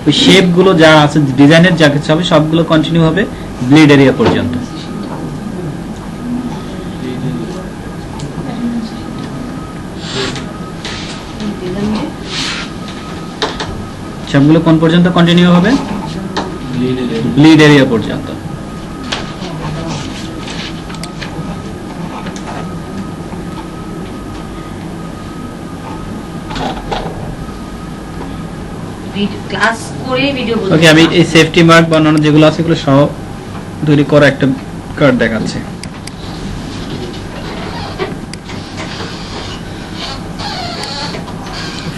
ওই শেপগুলো যা আছে ডিজাইনের যা কিছু হবে সবগুলো কন্টিনিউ হবে ব্লিড এরিয়া পর্যন্ত। সবগুলো কোন পর্যন্ত কন্টিনিউ হবে? ব্লিড এরিয়া পর্যন্ত। ক্লাস করে ভিডিও বলতে ওকে, আমি এই সেফটি মার্ক বানানো যেগুলো আছে এগুলো সহ তৈরি করা একটা কার্ড দেখাচ্ছি।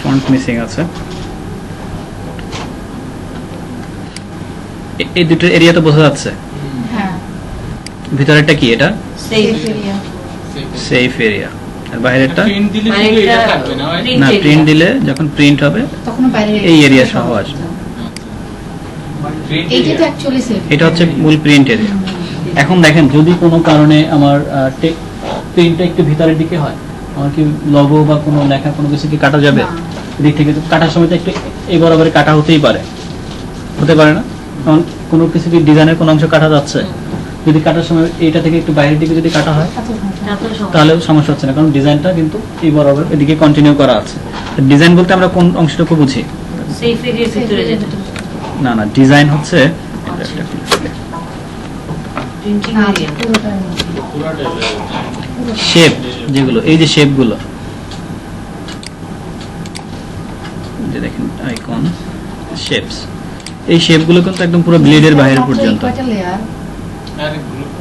ফন্ট মিসিং আছে। এই দুটো এরিয়া তো বোঝা যাচ্ছে। হ্যাঁ, ভিতরেরটা কি? এটা safe safe area। Safe area, আর বাইরেরটা প্রিন্ট দিলে মানে শুধু এটা এটা থাকবে না ভাই? print না, area। প্রিন্ট দিলে যখন প্রিন্ট হবে তখন বাইরে এই area সহ আসবে। প্রিন্ট এইটা তো অ্যাকচুয়ালি সেফ। এটা হচ্ছে মূল প্রিন্ট এরিয়া। এখন দেখেন, যদি কোনো কারণে আমার প্রিন্টটা একটু ভিতরের দিকে হয়, আমার কি লোগো বা কোনো লেখা কোনো কিছু কি কাটা যাবে? না। এদিক থেকে তো কাটার সময় তো একটু এই বরাবরে কাটা হতেই পারে, হতে পারে না? কারণ কোনো কিছু কি ডিজাইনের কোনো অংশ কাটা যাচ্ছে, যদি কাটার সময় এইটা থেকে একটু বাইরের দিকে যদি কাটা হয় তাহলে সমস্যা হচ্ছে না, কারণ ডিজাইনটা কিন্তু এই বরাবর এদিকে কন্টিনিউ করা আছে। ডিজাইন বলতে আমরা কোন অংশটুকু বুঝি? সেফ এরিয়ার ভিতরে যেটা না না, ডিজাইন হচ্ছে প্রিন্টিং এরিয়া। শেপ, যেগুলো এই যে শেপগুলো, যে দেখেন আইকন শেপস, এই শেপগুলো কিন্তু একদম পুরো ব্লেডের বাইরে পর্যন্ত। লেয়ার আরে গ্রুপ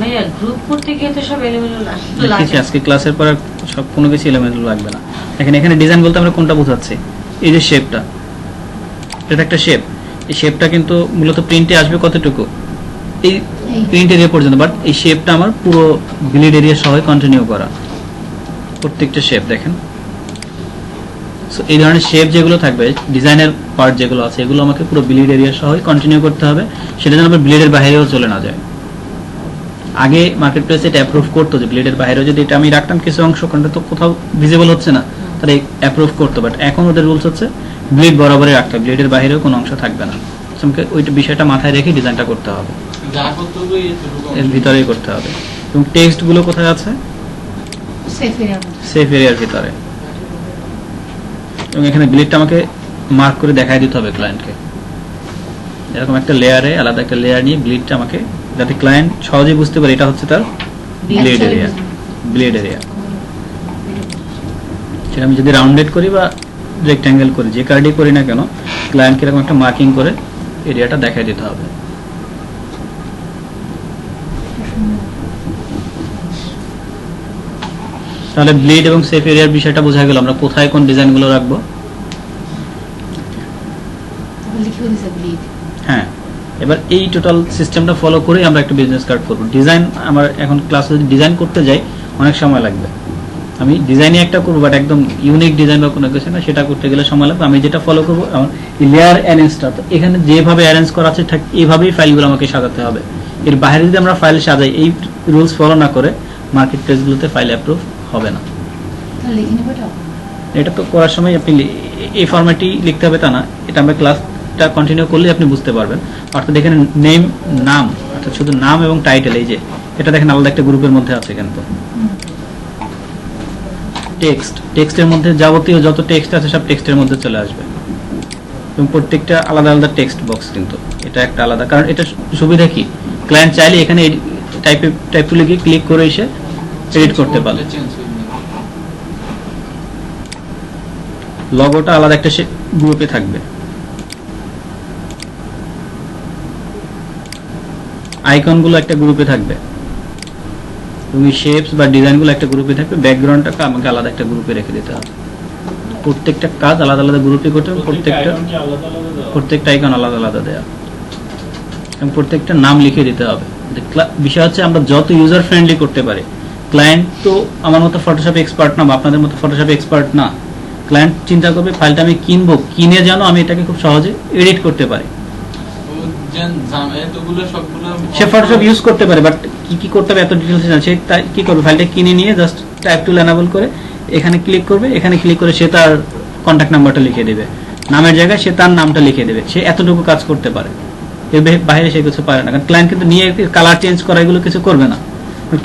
ভাইয়া গ্রুপ করতে গিয়ে তো সব এলোমেলো দেখেছি লাগে। আজকে ক্লাসের পর আর সব কোনো কিছু এলিমেন্ট লাগবে না। দেখেন এখানে ডিজাইন বলতে আমরা কোনটা বোঝাচ্ছি? এই যে শেপটা, এটা একটা শেপ। এই শেপটা কিন্তু মূলত প্রিন্টে আসবে কতটুকু? এই প্রিন্ট এরিয়া পর্যন্ত, বাট এই শেপটা আমার পুরো ব্লিড এরিয়া সহ কন্টিনিউ করা প্রত্যেকটা শেপ। দেখেন, সো এই ধরনের শেপ যেগুলো থাকবে, ডিজাইনের পার্ট যেগুলো আছে, এগুলো আমাকে পুরো ব্লিড এরিয়া সহ কন্টিনিউ করতে হবে, সেটা যেন আমার ব্লিডের বাইরেও চলে না যায়। আগে মার্কেট প্লেসে এটা অ্যাপ্রুভ করতো যে ব্লেডের বাইরেও যদি এটা আমি রাখতাম কিছু অংশ, কারণ তো কোথাও ভিজিবল হচ্ছে না, তাহলে অ্যাপ্রুভ করতো। বাট এখন ওদের রুলস হচ্ছে ব্লেড বরাবরই রাখতে হবে, ব্লেডের বাইরেও কোনো অংশ থাকবে না। তোমাকে ওইটা বিষয়টা মাথায় রেখে ডিজাইনটা করতে হবে, যা করতে হবে এতটুকু এর ভিতরেই করতে হবে। এবং টেক্সট গুলো কোথায় আছে? Safe area. সেফ এরিয়ার ভিতরে। এবং এখানে ব্লেডটা আমাকে মার্ক করে দেখাই দিতে হবে ক্লায়েন্টকে, এরকম একটা লেয়ারে, আলাদা একটা লেয়ার নিয়ে ব্লেডটা আমাকে, যাতে ক্লায়েন্ট সহজেই বুঝতে পারে এটা হচ্ছে তার ব্লেড এরিয়া। ব্লেড এরিয়া সেটা আমি যদি রাউন্ডেড করি বা রেক্ট্যাঙ্গেল করি, যে কার্ডই করি না কেন, ক্লায়েন্টকে এরকম একটা মার্কিং করে এরিয়াটা দেখাই দিতে হবে। তাহলে ব্লেড এবং সেফ এরিয়ার বিষয়টা বোঝা গেল, আমরা কোথায় কোন ডিজাইনগুলো রাখবো। লিখে দিছে ব্লিড। হ্যাঁ, এবার এই টোটাল সিস্টেমটা ফলো করে আমরা একটা বিজনেস কার্ড করব। ডিজাইন আমার এখন ক্লাসে যদি ডিজাইন করতে যাই অনেক সময় লাগবে, আমি ডিজাইনে একটা করবো, বাট একদম ইউনিক ডিজাইন বা কোনো কিছু না, সেটা করতে গেলে সময় লাগবে। আমি যেটা ফলো করবো, আমার লেয়ার অ্যারেঞ্জটা, তো এখানে যেভাবে অ্যারেঞ্জ করা আছে ঠিক এইভাবেই ফাইলগুলো আমাকে সাজাতে হবে। এর বাইরে যদি আমরা ফাইল সাজাই, এই রুলস ফলো না করে, মার্কেট প্লেসগুলোতে ফাইল অ্যাপ্রুভ হবে না। তাহলে লিখে নেব এটা। এটা তো করার সময় আপনি এই ফরম্যাটই লিখতে হবে তা না, এটা আমরা ক্লাসটা কন্টিনিউ করলে আপনি বুঝতে পারবেন। অর্থাৎ এখানে নেম, নাম, অর্থাৎ শুধু নাম এবং টাইটেল, এই যে এটা দেখেন আলাদা একটা গ্রুপের মধ্যে আছে। কিন্তু টেক্সট, টেক্সটের মধ্যে যাবতীয় যত টেক্সট আছে সব টেক্সটের মধ্যে চলে আসবে, এবং প্রত্যেকটা আলাদা আলাদা টেক্সট বক্স। কিন্তু এটা একটা আলাদা, কারণ এটা সুবিধা কি, ক্লায়েন্ট চাইলে এখানে টাইপ টুলে গিয়ে ক্লিক করে এসে এডিট করতে পারবে। লগোটা আলাদা একটা গ্রুপে থাকবে, আইকনগুলো একটা গ্রুপে থাকবে, এবং এই শেপস বা ডিজাইনগুলো একটা গ্রুপে থাকবে, ব্যাকগ্রাউন্ডটাকে আমাকে আলাদা একটা গ্রুপে রেখে দিতে হবে। প্রত্যেকটা কাজ আলাদা আলাদা গ্রুপে করতে হবে, প্রত্যেকটা আইকন আলাদা আলাদা দেওয়া এবং প্রত্যেকটা নাম লিখে দিতে হবে। বিষয় হচ্ছে আমরা যত ইউজার ফ্রেন্ডলি করতে পারি। ক্লায়েন্ট তো আমার মতো ফটোশপ এক্সপার্ট না বা আপনাদের মতো ফটোশপ এক্সপার্ট না। ক্লায়েন্ট চিন্তা করবে ফাইলটা আমি কিনবো, কিনে যেন আমি এটাকে খুব সহজে এডিট করতে পারি। সে ফটোশপ ইউজ করতে পারে, বাট কি কি করতে হবে এত ডিটেলস জানে সে। তাই কি করবে, ফাইলটা কিনে নিয়ে জাস্ট টাইপ টুল এনাবল করে এখানে ক্লিক করবে, এখানে ক্লিক করে সে তার কন্ট্যাক্ট নাম্বারটা লিখে দেবে, নামের জায়গায় সে তার নামটা লিখে দেবে। সে এতটুকু কাজ করতে পারে, এর বাইরে সে কিছু পারে না। কারণ ক্লায়েন্ট কিন্তু নিয়ে কালার চেঞ্জ করা এগুলো কিছু করবে না।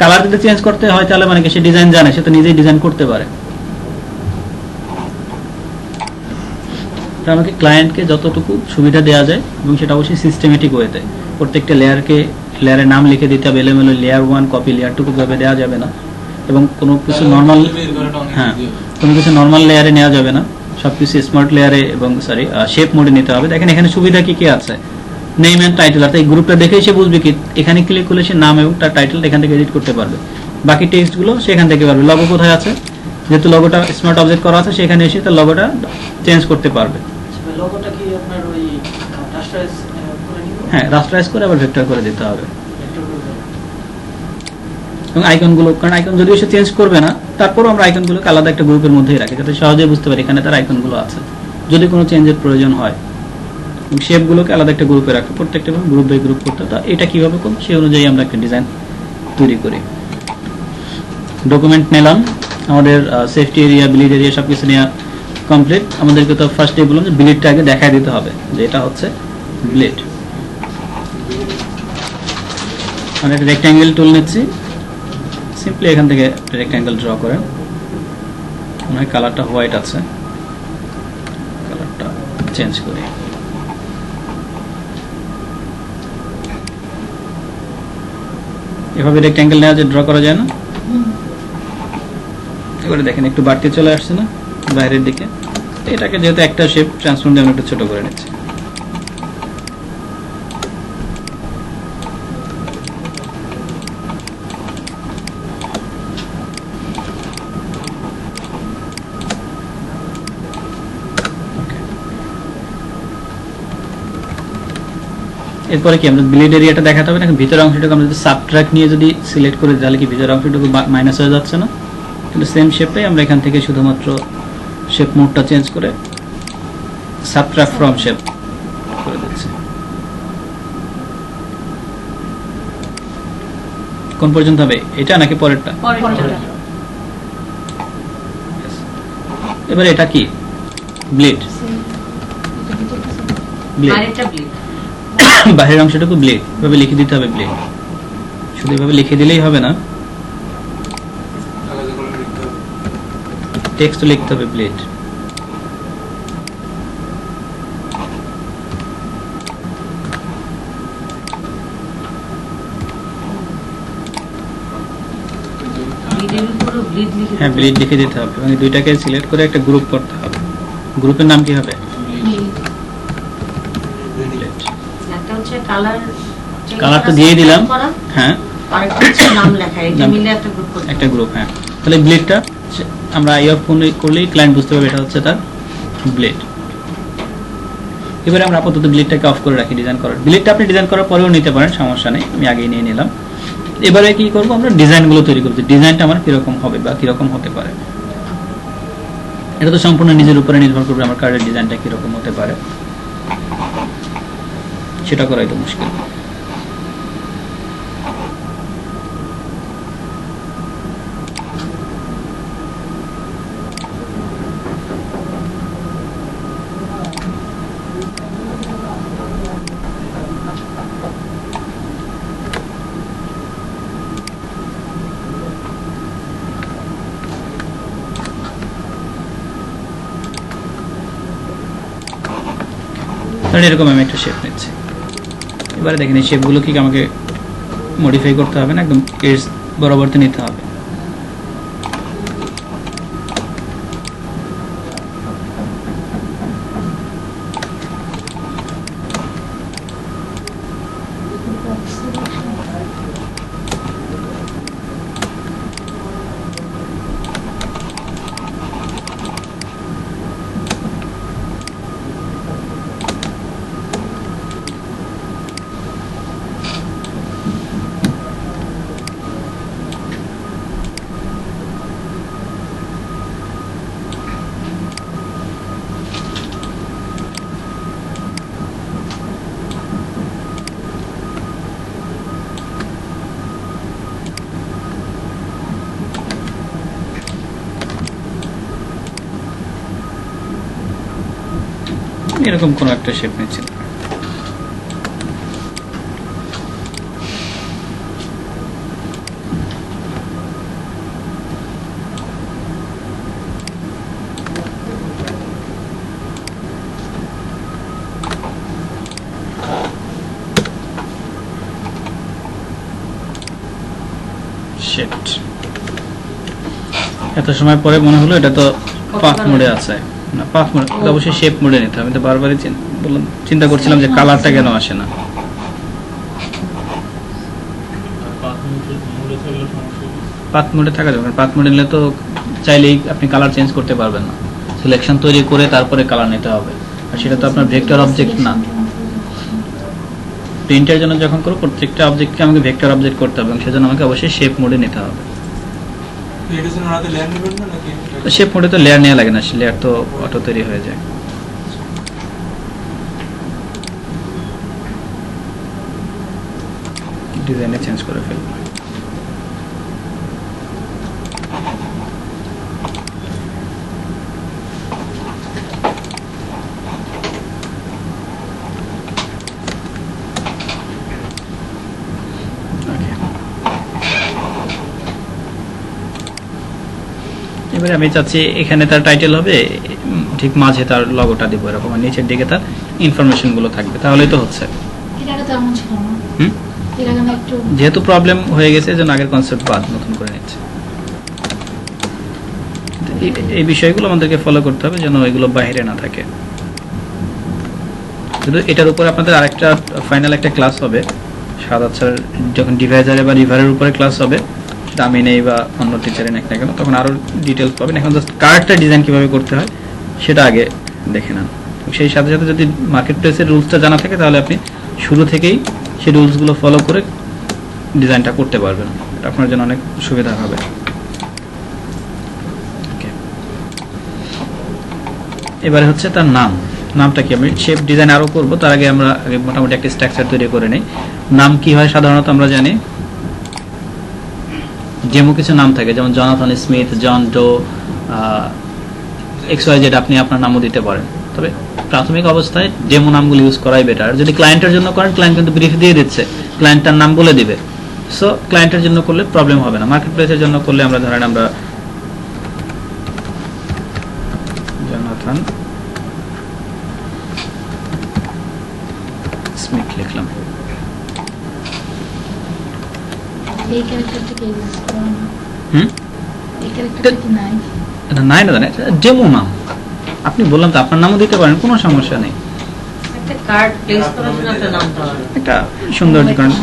কালার যদি চেঞ্জ করতে হয় তাহলে মানে কি সে ডিজাইন জানে, সে তো নিজেই ডিজাইন করতে পারে। আমাকে ক্লায়েন্টকে যতটুকু সুবিধা দেওয়া যায় এবং সেটা অবশ্যই সিস্টেমেটিক ওয়েতে, প্রত্যেকটা লেয়ারের নাম লিখে দিতে হবে। এলোমেলো লেয়ার 1 কপি লেয়ার 2 ভাবে দেওয়া যাবে না এবং কোনো কিছু নর্মাল, হ্যাঁ কোনো কিছু নর্মাল লেয়ারে নেওয়া যাবে না, সবকিছু স্মার্ট লেয়ারে এবং শেপ মোডে নিতে হবে। দেখেন এখানে সুবিধা কি কি আছে, নেম এন্ড টাইটেল, অর্থাৎ এই গ্রুপটা দেখেই সে বুঝবে কি এখানে ক্লিক করলে সে নাম এবং তার টাইটেল এখান থেকে এডিট করতে পারবে। বাকি টেক্সটগুলো সেখান থেকে পারবে। লগো কোথায় আছে, যেহেতু লগোটা স্মার্ট অবজেক্ট করা আছে সেখানে এসে তার লগোটা চেঞ্জ করতে পারবে। লোগোটা কি আপনার ওই রাস্টারাইজ করে নিব? হ্যাঁ, রাস্টারাইজ করে আবার ভেক্টর করে দিতে হবে। এবং আইকনগুলো, কারণ আইকন যদিও সে চেঞ্জ করবে না, তারপরও আমরা আইকনগুলোকে আলাদা একটা গ্রুপের মধ্যেই রাখি যাতে সহজেই বুঝতে পারি এখানে তার আইকনগুলো আছে যদি কোনো চেঞ্জের প্রয়োজন হয়। শেপগুলোকে আলাদা একটা গ্রুপে রাখি, প্রত্যেকটা গ্রুপ বাই গ্রুপ করতে। তো এটা কিভাবে করবো সেই অনুযায়ী আমরা একটা ডিজাইন তৈরি করি। ডকুমেন্ট নিলাম, আমাদের সেফটি এরিয়া, বিলিড এরিয়া সবকিছু নেওয়া কমপ্লিট। আমাদেরকে তো ফার্স্টে বললাম যে বিলিডটা আগে দেখায় দিতে হবে যে এটা হচ্ছে বিলিড। আমরা একটা রেক্ট্যাঙ্গেল টুল নিচ্ছি, সিম্পলি এখান থেকে রেক্ট্যাঙ্গেল ড্র করেন। মনে হয় কালারটা হোয়াইট আছে, কালারটা চেঞ্জ করি। এভাবে রেক্ট্যাঙ্গেল নেওয়া যে ড্র করা যায় না? এবারে দেখেন একটু বাড়তি চলে আসছে না বাইরের দিকে। এটাকে যেহেতু একটা শেপ ট্রান্সফর্ম দিয়ে আমরা একটু ছোট করে নিচ্ছি। এরপরে কি আমরা ব্লেড এরিয়াটা দেখাতে হবে না, ভিতরের অংশটাকে আমরা যদি সাবট্রাক্ট নিয়ে যদি সিলেক্ট করে তাহলে কি ভিতরের অংশটুকু মাইনাস হয়ে যাচ্ছে না? কিন্তু সেম শেপটাই আমরা এখান থেকে শুধুমাত্র শেপ মোডটা চেঞ্জ করে সাবট্রাক্ট ফ্রম শেপ করে দিচ্ছি। কোন পর্যন্ত হবে, এটা নাকি পরেরটা? এবারে এটা কি ব্লেড, বাহিরের অংশটুকু ব্লেড, এভাবে লিখে দিতে হবে ব্লেড। শুধু এভাবে লিখে দিলেই হবে না, টেক্সট লিখতে হবে ব্লেড। হ্যাঁ, ব্লেড লিখে দিতে হবে এবং দুইটাকে সিলেক্ট করে একটা গ্রুপ করতে হবে। গ্রুপের নাম কি হবে? কালারটা দিয়ে দিলাম, হ্যাঁ একটা গ্রুপ। হ্যাঁ, তাহলে ব্লেডটা আমরা আই অফ করলেই ক্লায়েন্ট বুঝতে পারবে এটা হচ্ছে তার ব্লেড। এবারে আমরা আপাতত ব্লেডটাকে অফ করে রাখি ডিজাইন করার। ব্লেডটা আপনি ডিজাইন করার পরেও নিতে পারেন, সমস্যা নেই, আমি আগেই নিয়ে নিলাম। এবারে কি করবো, আমরা ডিজাইনগুলো তৈরি করবো। ডিজাইনটা আমার কিরকম হবে বা কিরকম হতে পারে, এটা তো সম্পূর্ণ নিজের উপরে নির্ভর করবে আমার কার্ডের ডিজাইনটা কিরকম হতে পারে, সেটা করাই তো মুশকিল। এরকম আমি একটা শেপ নিচ্ছি। এবারে দেখেন এই শেপগুলো কি আমাকে মডিফাই করতে হবে না, একদম এজ বরাবরতে নিতে হবে। এরকম কোনো একটা শেপ নিচ্ছি। Shit. এত সময় পরে মনে হলো এটা তো পাথ মোডে আছে। না, পাথ মোড অবশ্যই শেপ মোডে নিতে হবে। আমি তো বারবারই চিন্তা করছিলাম যে কালারটা কেন আসে না। পাথ মোডে থাকা যাবে, পাথ মোডে নিলে তো চাইলেই আপনি কালার চেঞ্জ করতে পারবেন না। সিলেকশন তৈরি করে তারপরে কালার নিতে হবে, আর সেটা তো আপনার ভেক্টর অবজেক্ট না। প্রিন্টের জন্য যখন করব প্রত্যেকটা অবজেক্টকে আমাকে ভেক্টর অবজেক্ট করতে হবে, এবং সেজন্য আমাকে অবশ্যই শেপ মোডে নিতে হবে। শেপ মোডে তো লেয়ার নেওয়া লাগে না, লেয়ার তো অটো তৈরি হয়ে যায়। ডিজাইনে চেঞ্জ করে ফেলব। এবারে আমি চাচ্ছি এখানে তার টাইটেল হবে, ঠিক মাঝে তার লগোটা দিব এরকম, আর নিচের দিকে তার ইনফরমেশন গুলো থাকবে, তাহলেই তো হচ্ছে। যেহেতু প্রবলেম হয়ে গেছে এজন্য আগের কনসেপ্ট বাদ, নতুন করে নিচ্ছে। এই বিষয়গুলো আমাদেরকে ফলো করতে হবে যেন এগুলো বাইরে না থাকে। শুধু এটার উপরে আপনাদের আরেকটা ফাইনাল একটা ক্লাস হবে সাদাত স্যার, যখন ডিভাইজারে বা রিভারের উপরে ক্লাস হবে, সেটা আমি নেই বা অন্য টিচারে নেই না কেন, তখন আরো ডিটেলস পাবেন। এখন জাস্ট কার্ডটা ডিজাইন কিভাবে করতে হয় সেটা আগে দেখে নেন। সেই সাথে সাথে যদি মার্কেট প্লেসের রুলসটা জানা থাকে তাহলে আপনি শুরু থেকেই সেই রুলসগুলো ফলো করে ডিজাইনটা করতে পারবেন, এটা আপনার জন্য অনেক সুবিধা হবে। এবারে হচ্ছে তার নামটা কি, আমি শেপ ডিজাইন আরো করব, তার আগে আমরা মোটামুটি একটা স্ট্রাকচার তৈরি করে নেই। নাম কি হয় সাধারণত আমরা জানি, যেমন কিছু নাম থাকে, যেমন Jonathan Smith, John Doe, XYZ, আপনি আপনার নামও দিতে পারেন। তবে প্রাথমিক অবস্থায় ডেমো নামগুলো ইউজ করাই বেটার। যদি ক্লায়েন্টের জন্য করেন, ক্লায়েন্ট কিন্তু ব্রিফ দিয়ে দিচ্ছে, ক্লায়েন্টটার নাম বলে দিবে, সো ক্লায়েন্টের জন্য করলে প্রবলেম হবে না। মার্কেট প্লেসের জন্য করলে আমরা ধরেন আমরা জনাথন স্মিথ লিখলাম। এই ক্যারেক্টারটা কি ইউজ করা না? এই ক্যারেক্টারটা কি নাই? এটা নাই না, ডেমো নাম আপনি বললাম তো, আপনার নামও দিতে পারেন, কোনো সমস্যা নেই। একটা কার্ড প্লেস করার জন্য একটা নাম দেওয়া হয়। একটা সুন্দর কারণ।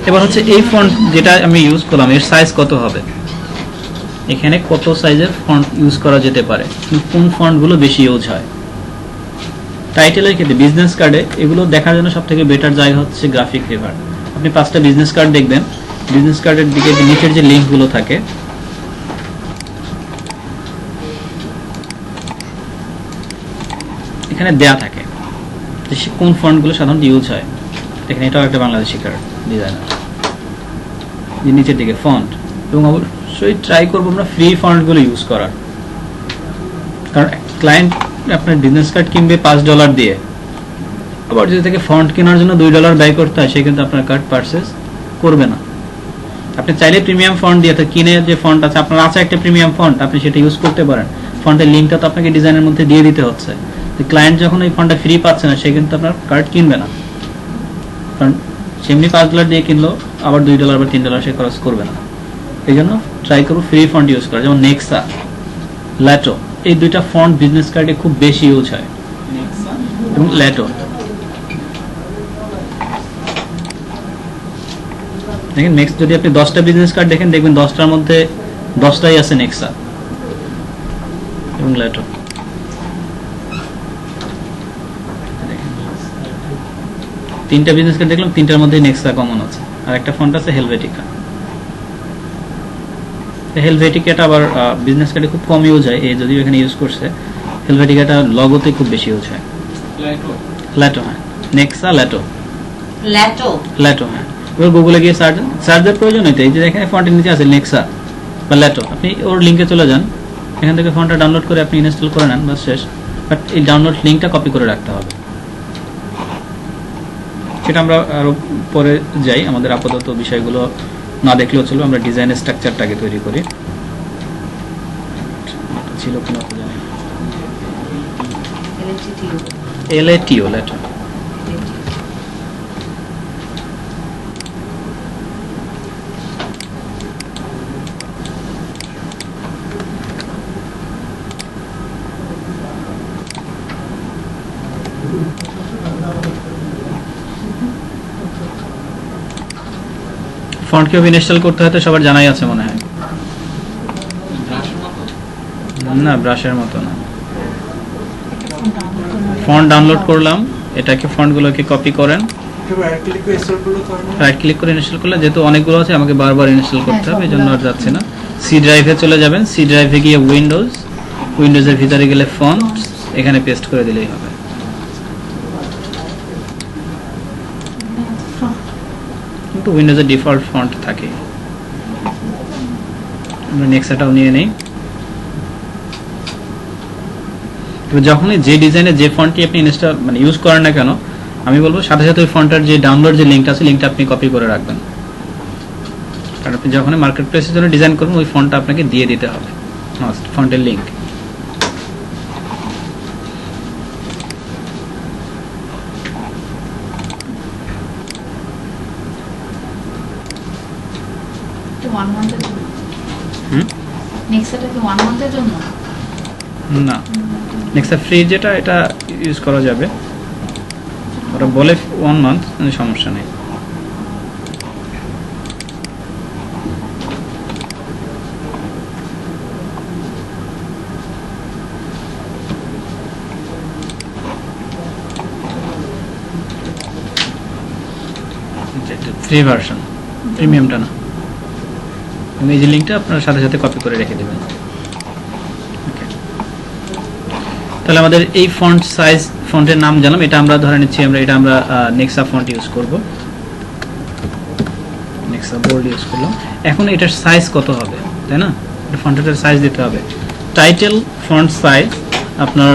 এবার হচ্ছে এই ফন্ট যেটা আমি ইউজ করলাম, এর সাইজ কত হবে, এখানে কত সাইজের ফন্ট ইউজ করা যেতে পারে, কোন ফন্টগুলো বেশি ইউজ হয়। টাইটেলের ক্ষেত্রে বিজনেস কার্ডে এগুলো দেখার জন্য সব থেকে বেটার জায়গা হচ্ছে গ্রাফিক রিভার। আপনি 5টা বিজনেস কার্ড দেখবেন, বিজনেস কার্ডের দিকে নিচের যে লিঙ্কগুলো থাকে, এখানে দেয়া থাকে কোন ফন্টগুলো সাধারণত ইউজ হয়। এখানে এটাও একটা বাংলাদেশি কার্ড ডিজাইনার, নিচের দিকে ফন্ট, এবং অবশ্যই ট্রাই করবো আমরা ফ্রি ফন্টগুলো ইউজ করার, কারণ ক্লায়েন্ট আপনার বিজনেস কার্ড কিনবে $5 দিয়ে, আবার যদি থেকে ফন্ট কেনার জন্য $2 ব্যয় করতে হয়, সে কিন্তু আপনার কার্ড পারচেজ করবে না। আপনি চাইলে প্রিমিয়াম ফন্ট দিয়ে কিনে যে ফন্ট আছে, আপনার আছে একটা প্রিমিয়াম ফন্ট, আপনি সেটা ইউজ করতে পারেন। ফন্টের লিঙ্কটা তো আপনাকে ডিজাইনের মধ্যে দিয়ে দিতে হচ্ছে। ক্লায়েন্ট যখন এই ফন্টটা ফ্রি পাচ্ছে না, সে কিন্তু আপনার কার্ড কিনবে না, কারণ সেমনি $5 দিয়ে কিনলো, আবার $2 বা $3 সে খরচ করবে না। এই জন্য ট্রাই করবো ফ্রি ফন্ট ইউজ করা, যেমন নেক্সা, ল্যাটো, এই দুইটা ফন্ট বিজনেস কার্ডে খুব বেশি ইউজ হয়, এবং ল্যাটো। দেখেন নেক্সট, যদি আপনি 10টা বিজনেস কার্ড দেখেন, দেখবেন 10টার মধ্যে 10টাই আছে নেক্সা এবং ল্যাটো। তিনটা বিজনেস কার্ড দেখলাম, 3টার মধ্যে নেক্সা কমন আছে, আর একটা ফন্ট আছে হেলভেটিকা। হেলভেটিকাটা আবার বিজনেস কার্ডে খুব কম ইউজ হয়, এই যদিও এখানে ইউজ করছে। হেলভেটিকাটা লগোতে খুব বেশি ইউজ হয়। ল্যাটো, হ্যাঁ, নেক্সা ল্যাটো, ল্যাটো, হ্যাঁ। এবার গুগলে গিয়ে সার্চের প্রয়োজন হইতে, এই যে এখানে ফন্টের নিচে আছে নেক্সা বা ল্যাটো, আপনি ওর লিঙ্কে চলে যান, এখান থেকে ফন্টটা ডাউনলোড করে আপনি ইনস্টল করে নেন, বাস শেষ। বাট এই ডাউনলোড লিঙ্কটা কপি করে রাখতে হবে। সেটা আমরা আরো পরে যাই, আমাদের আপাতত বিষয়গুলো না দেখলেও চলবে। আমরা ডিজাইনের স্ট্রাকচারটাকে তৈরি করি। ছিল কিনা তো জানি না। LATO letter. ফন্ট কিভাবে ইনস্টল করতে হয় তো সবার জানাই আছে মনে হয়। না, ব্রাশের মতো না। ফন্ট ডাউনলোড করলাম, এটাকে ফন্টগুলোকে কপি করেন, রাইট ক্লিক করে ইনস্টল করলে তো আর না। রাইট ক্লিক করে ইনস্টল করলে, যেহেতু অনেকগুলো আছে আমাকে বারবার ইনস্টল করতে হবে, এই জন্য আর যাচ্ছে না। সি ড্রাইভে চলে যাবেন, সি ড্রাইভে গিয়ে উইন্ডোজের ভিতরে গেলে ফন্ট, এখানে পেস্ট করে দিলেই হবে। কিন্তু উইন্ডোজের ডিফল্ট ফন্ট থাকে। আমরা নেক্সাটাও নিয়ে নেই। তো যখনই যে ডিজাইনে যে ফন্টটি আপনি ইনস্টল মানে ইউজ করেন না কেন, আমি বলবো সাথে সাথে ওই ফন্টের যে ডাউনলোড যে লিঙ্কটা আছে, লিঙ্কটা আপনি কপি করে রাখবেন। কারণ আপনি যখনই মার্কেট প্লেসের জন্য ডিজাইন করবেন, ওই ফন্টটা আপনাকে দিয়ে দিতে হবে, ফন্টের লিঙ্ক। ওয়ান মান্থের জন্য হুম নেক্সাটা কি 1 মান্থের জন্য? না, নেক্সট ফ্রি যেটা, এটা ইউজ করা যাবে। ওরা বলে 1 মান্থ, কোনো সমস্যা নেই। ফ্রি ভার্সন, প্রিমিয়ামটা না। এই যে লিঙ্কটা আপনার সাথে সাথে কপি করে রেখে দেবেন। ওকে, তাহলে আমাদের এই ফন্ট সাইজ, ফন্টের নাম জানলাম। এটা আমরা ধরে নিচ্ছি, এটা আমরা নেক্সা ফন্ট ইউজ করব, নেক্সা বোল্ড ইউজ করলাম। এখন এটার সাইজ কত হবে, তাই না? এটা ফন্টের সাইজ দিতে হবে। টাইটেল ফন্ট সাইজ আপনার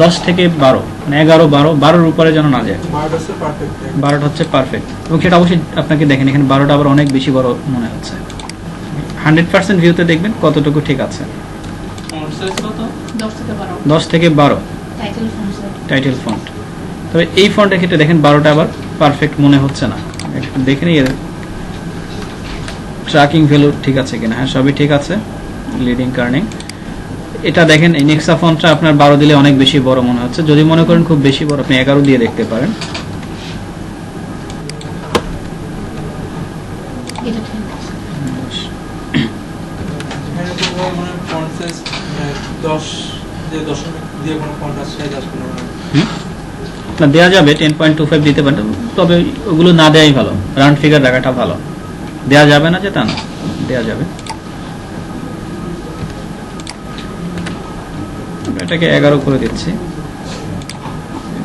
10 থেকে 12, মানে 11, 12 উপরে যেন না যায়। 12টা হচ্ছে পারফেক্ট। 12টা হচ্ছে পারফেক্ট, এবং সেটা অবশ্যই আপনাকে দেখেন, এখানে 12টা আবার অনেক বেশি বড় মনে হচ্ছে। 100% ভিউতে দেখবেন কতটুকু ঠিক আছে। ফন্ট সাইজ কত? 10 থেকে 12 10 থেকে 12 title font size. Title font. তবে এই ফন্টের ক্ষেত্রে দেখেন 12টা আবার পারফেক্ট মনে হচ্ছে না। একটু দেখে নিই ট্র্যাকিং ভ্যালু ঠিক আছে কিনা। হ্যাঁ, সবই ঠিক আছে। লিডিং কার্নিং, এটা দেখেন এই নেক্সা ফন্টটা আপনার 12 দিলে অনেক বেশি বড় মনে হচ্ছে। যদি মনে করেন খুব বেশি বড়, আপনি 11 দিয়ে দেখতে পারেন। এটা ঠিক আছে। এখানে তো ভাই মানে ফন্ট সাইজ 10 যে দশমিক দিয়ে কোনো ফন্ট সাইজ আসবে না। না, দেওয়া যাবে 10.25 দিতে পারেন, তবে ওগুলো না দেওয়াই ভালো। রাউন্ড ফিগার রাখাটা ভালো। দেওয়া যাবে না যে তা না, দেওয়া যাবে। এটাকে 11 করে দিচ্ছি।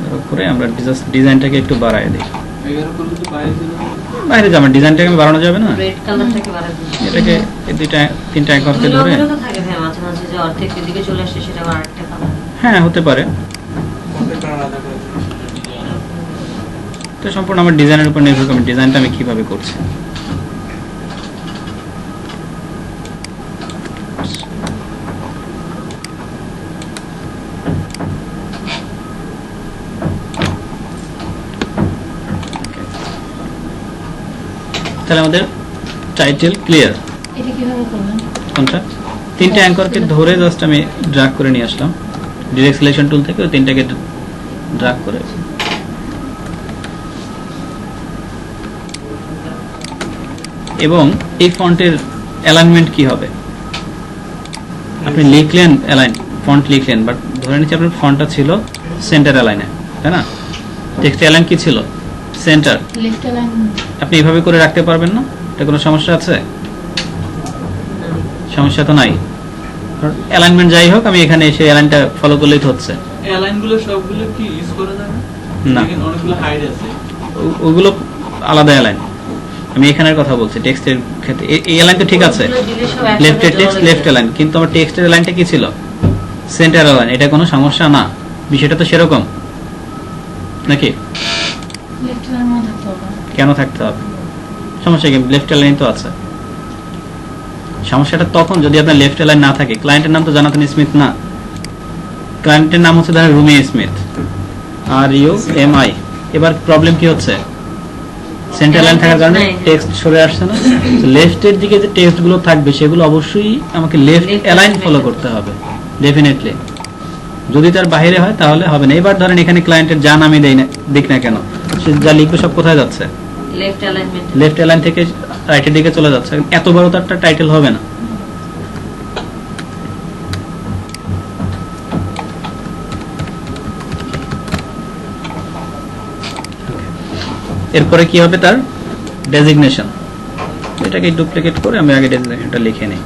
11 করে আমরা জাস্ট ডিজাইনটাকে একটু বাড়ায় দিই। 11 করলে তো বাইরে দিলে বাইরে যাবে, ডিজাইনটাকে বাড়ানো যাবে না। রেড কালারটাকে বাড়াতে হবে। এটাকে এই দুইটা তিনটা একরকে ধরে, ওগুলো তো থাকে ভাই, মাঝে মাঝে যে অর্ধেক দিকে চলে আসছে, সেটা আবার আরেকটা কালার। হ্যাঁ হতে পারে। ফন্টের কালার আলাদা করে দিই। তো সম্পূর্ণ আমার ডিজাইনের উপর নির্ভর করে ডিজাইনটা আমি কিভাবে করছি। তাহলে আমাদের টাইটেল ক্লিয়ার। এটা কিভাবে করবেন? কোনটা? তিনটা অ্যাঙ্করকে ধরে জাস্ট আমি ড্র্যাগ করে নিয়ে আসলাম ডিরেক্ট সিলেকশন টুল থেকে। ওই তিনটাকে ড্র্যাগ করে এবং এই ফন্টের অ্যালাইনমেন্ট কি হবে, আপনি লিখলেন অ্যালাইন, ফন্ট লিখলেন, বাট ধরে নিচ্ছি আপনার ফন্টটা ছিল সেন্টার অ্যালাইনে, তাই না? টেক্সট অ্যালাইন কি ছিল? সেন্টার। লেফট অ্যালাইন আপনি এভাবে করে রাখতে পারবেন না? এটা কোনো সমস্যা আছে? সমস্যা তো নাই। অ্যালাইনমেন্ট যাই হোক, আমি এখানে এসে অ্যালাইনটা ফলো করলেই তো হচ্ছে। এই লাইনগুলো সবগুলো কি ইউজ করা যাবে না, এখানে অনেকগুলো হাইড আছে। ওগুলো আলাদা অ্যালাইন। আমি এখানের কথা বলছি টেক্সটের ক্ষেত্রে। এই অ্যালাইন তো ঠিক আছে, ওগুলো দিলে সব লেফটের একসাথে টেক্সট জড়ো লেফট হয়ে অ্যালাইন, কিন্তু আমার টেক্সটের অ্যালাইনটা কি ছিল? Centre align. এটা কোনো সমস্যা না। বিষয়টা তো সেরকম নাকি? লেফট লাইন মধ্যে থাকতে হবে। কেন থাকতে হবে? সমস্যা কি? লেফট লাইন তো আছে। সমস্যাটা তখন যদি আপনার লেফট লাইন না থাকে। ক্লায়েন্টের নাম তো জনাথন স্মিথ না, ক্লায়েন্টের নাম হচ্ছে ধরেন রুমি স্মিথ, RUMI। এবার প্রবলেম কি হচ্ছে? সেন্টার লাইন থাকার কারণে টেক্সট সরে আসছে না। লেফটের দিকে যে টেক্সট গুলো থাকবে সেগুলো অবশ্যই আমাকে লেফট অ্যালাইন ফলো করতে হবে ডেফিনেটলি। যদি তার বাইরে হয় তাহলে হবে না। এবার ধরেন এখানে ক্লায়েন্টের যা নামই দেই না দিক না কেন, সে যা লিখবে সব কোথায় যাচ্ছে? Left alignment. লেফট অ্যালাইন থেকে রাইটের দিকে চলে যাচ্ছে। এত বড় তো একটা টাইটেল হবে না। এরপরে কি হবে? তার ডেজিগনেশন। এটাকে ডুপ্লিকেট করে আমি আগে ডেজিগনেশনটা লিখে নিই।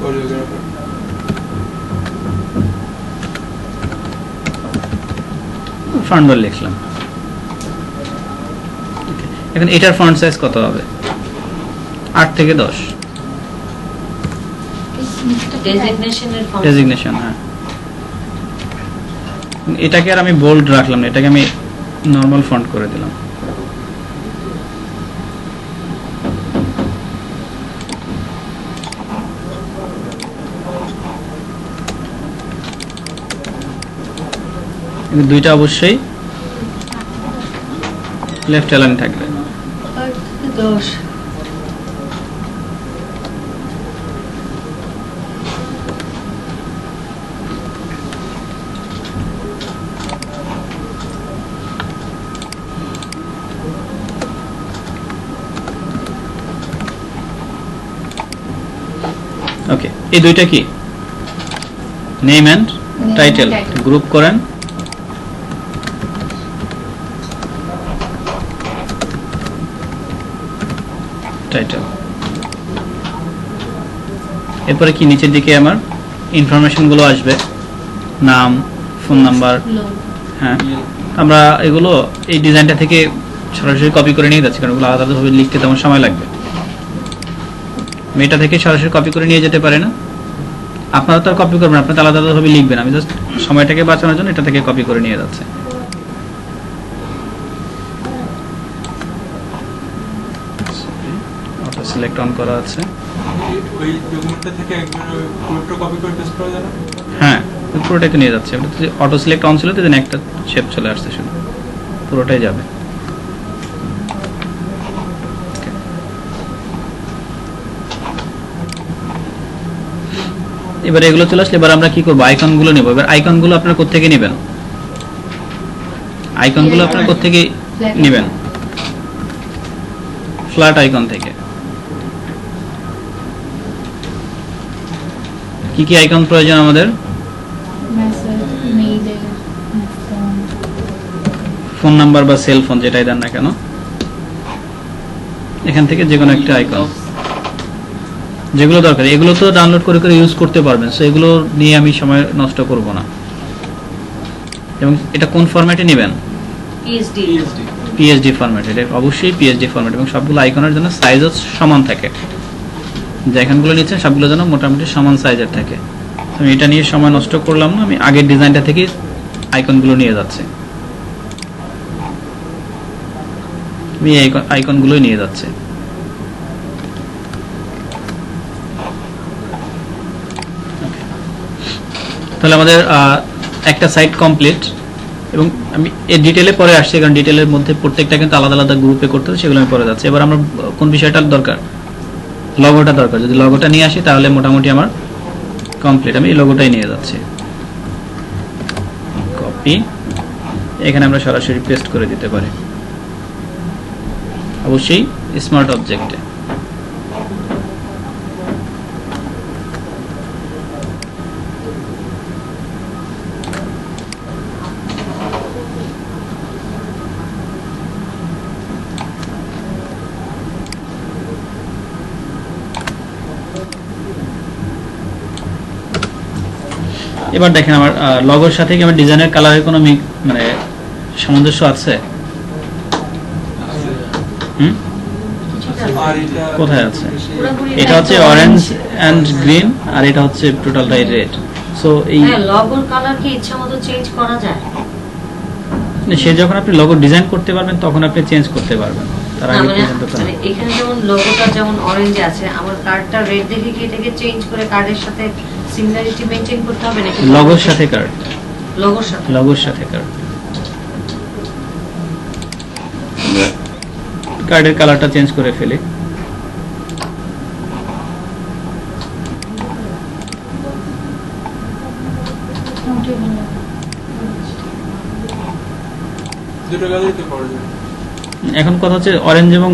কোরিওগ্রাফার। ফন্ট বার লিখলাম। Okay, এখন এটার ফন্ট সাইজ কত হবে? 8 থেকে 10। এই স্মিথটা কি ডেজিগনেশনের ফর্ম। ডেজিগনেশন, হ্যাঁ। এটাকে আর আমি বোল্ড রাখলাম না, এটাকে আমি নরমাল ফন্ট করে দিলাম। কিন্তু দুইটা অবশ্যই লেফট অ্যালাইন থাকবে। 8 থেকে 10। ওকে, এই দুইটা কি? Name and title. গ্রুপ করেন। টাইটেল। এরপরে কি নিচের দিকে আমার ইনফরমেশন গুলো আসবে, নাম, ফোন নাম্বার। low? হ্যাঁ, আমরা এগুলো এই ডিজাইনটা থেকে সরাসরি কপি করে নিয়ে যাচ্ছি, কারণ ওগুলো আলাদাভাবে লিখতে তেমন সময় লাগবে। এটা থেকে সরাসরি কপি করে নিয়ে যেতে পারে না। আপনারা তো আর কপি করবেন, আপনারা আলাদাভাবে লিখবেন। আমি জাস্ট সময়টাকে বাঁচানোর জন্য এটা থেকে কপি করে নিয়ে যাচ্ছে। অটো সিলেক্ট অন করা আছে। ওই ডকুমেন্টটা থেকে একবার পুরোটা কপি করে পেস্ট করা যায় না? হ্যাঁ, পুরোটাই তো নিয়ে যাচ্ছে। ওটা তো অটো সিলেক্ট অন ছিল, তো দেন একটা শেপ চলে আসছে, শুধু পুরোটাই যাবে। এবার এগুলো চলে আসলে এবার আমরা কি করবো? আইকন গুলো নেবো। এবার আইকন গুলো আপনারা কোত্থেকে নেবেন? আইকন গুলো আপনারা কোত্থেকে নেবেন? ফ্ল্যাট আইকন থেকে। কি কি আইকন প্রয়োজন আমাদের? মেসেজ, মেইলে, ফোন। ফোন নাম্বার বা সেল ফোন, যেটাই দেন না কেন, এখান থেকে যে কোনো একটা আইকন যেগুলো দরকার। এগুলো তো ডাউনলোড করে করে ইউজ করতে পারবেন, সো এগুলো নিয়ে আমি সময় নষ্ট করব না। এবং এটা কোন ফরম্যাটে নেবেন? PSD। PSD format. এটা অবশ্যই PSD ফরম্যাট, এবং সবগুলো আইকনের জন্য সাইজও সমান থাকে। যে আইকনগুলো নিচ্ছেন সবগুলো যেন মোটামুটি সমান সাইজের থাকে। আমি এটা নিয়ে সময় নষ্ট করলাম না, আমি আগের ডিজাইনটা থেকে আইকনগুলো নিয়ে যাচ্ছি। আমি এই আইকনগুলোই নিয়ে যাচ্ছি। তাহলে আমাদের একটা সাইট কমপ্লিট, এবং আমি এই ডিটেলে পরে আসছি, কারণ ডিটেলের মধ্যে প্রত্যেকটা কিন্তু আলাদা আলাদা গ্রুপে করতে হবে, সেগুলো আমি পরে যাচ্ছি। এবার আমরা কোন বিষয়টার দরকার? লগোটা দরকার। যদি লগোটা নিয়ে আসি তাহলে মোটামুটি আমার কমপ্লিট। আমি এই লগোটাই নিয়ে যাচ্ছি। কপি, এখানে আমরা সরাসরি পেস্ট করে দিতে পারি, অবশ্যই স্মার্ট অবজেক্টে। এবার দেখেন আমার লগোর সাথে কি আমার ডিজাইনের কালারের কোনো মানে সামঞ্জস্য আছে? ঠিক আছে। আর এটা কোথায় আছে? পুরোপুরি এটা হচ্ছে অরেঞ্জ অ্যান্ড গ্রিন, আর এটা হচ্ছে টোটালটাই রেড। সো এই হ্যাঁ, লগোর কালার কি ইচ্ছা মতো চেঞ্জ করা যায়? সে যখন আপনি লোগো ডিজাইন করতে পারবেন তখন আপনি চেঞ্জ করতে পারবেন, তার না, আগে মানে পর্যন্ত তো না। মানে এখানে যেমন লোগোটা যেমন অরেঞ্জ আছে, আমার কার্ডটা রেড দেখে কি এটাকে চেঞ্জ করে কার্ডের সাথে সিমিলারিটি মেইনটেইন করতে হবে নাকি? লগোর সাথে কার্ড, লোগোর সাথে। লগোর সাথে কার্ড, কার্ডের কালারটা চেঞ্জ করে ফেলি। ওটাই ভালো লাগে। দুটো কালারই তো করা যায়। এখন কথা হচ্ছে অরেঞ্জ এবং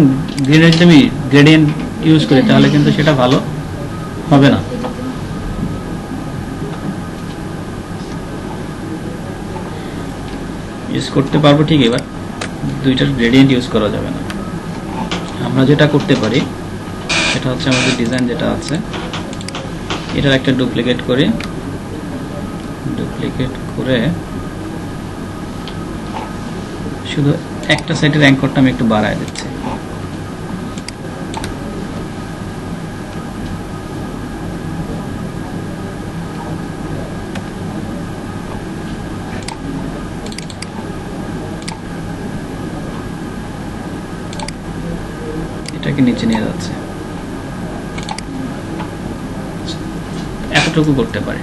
গ্রিনের যদি আমি গ্রেডিয়েন্ট ইউজ করি তাহলে কিন্তু সেটা ভালো হবে না। ইউজ করতে পারবো ঠিক, এবার দুইটার গ্রেডিয়েন্ট ইউজ করা যাবে না। আমরা যেটা করতে পারি সেটা হচ্ছে আমাদের ডিজাইন যেটা আছে এটার একটা ডুপ্লিকেট করি, ডুপ্লিকেট করে শুধু একটা সাইডের অ্যাঙ্করটা আমি একটু বাড়ায় দিচ্ছি। এটাকে নিচে নিয়ে যাচ্ছে, এতটুকু করতে পারে।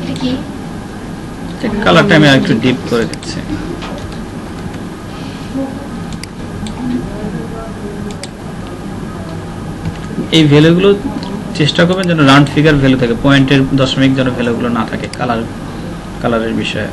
এটা কি? কালারটা আমি একটু ডিপ করে দিচ্ছি। এই ভ্যালুগুলো চেষ্টা করবেন যেন রাউন্ড ফিগার ভ্যালু থাকে, পয়েন্টের দশমিক যেন ভ্যালুগুলো না থাকে কালারের বিষয়ে।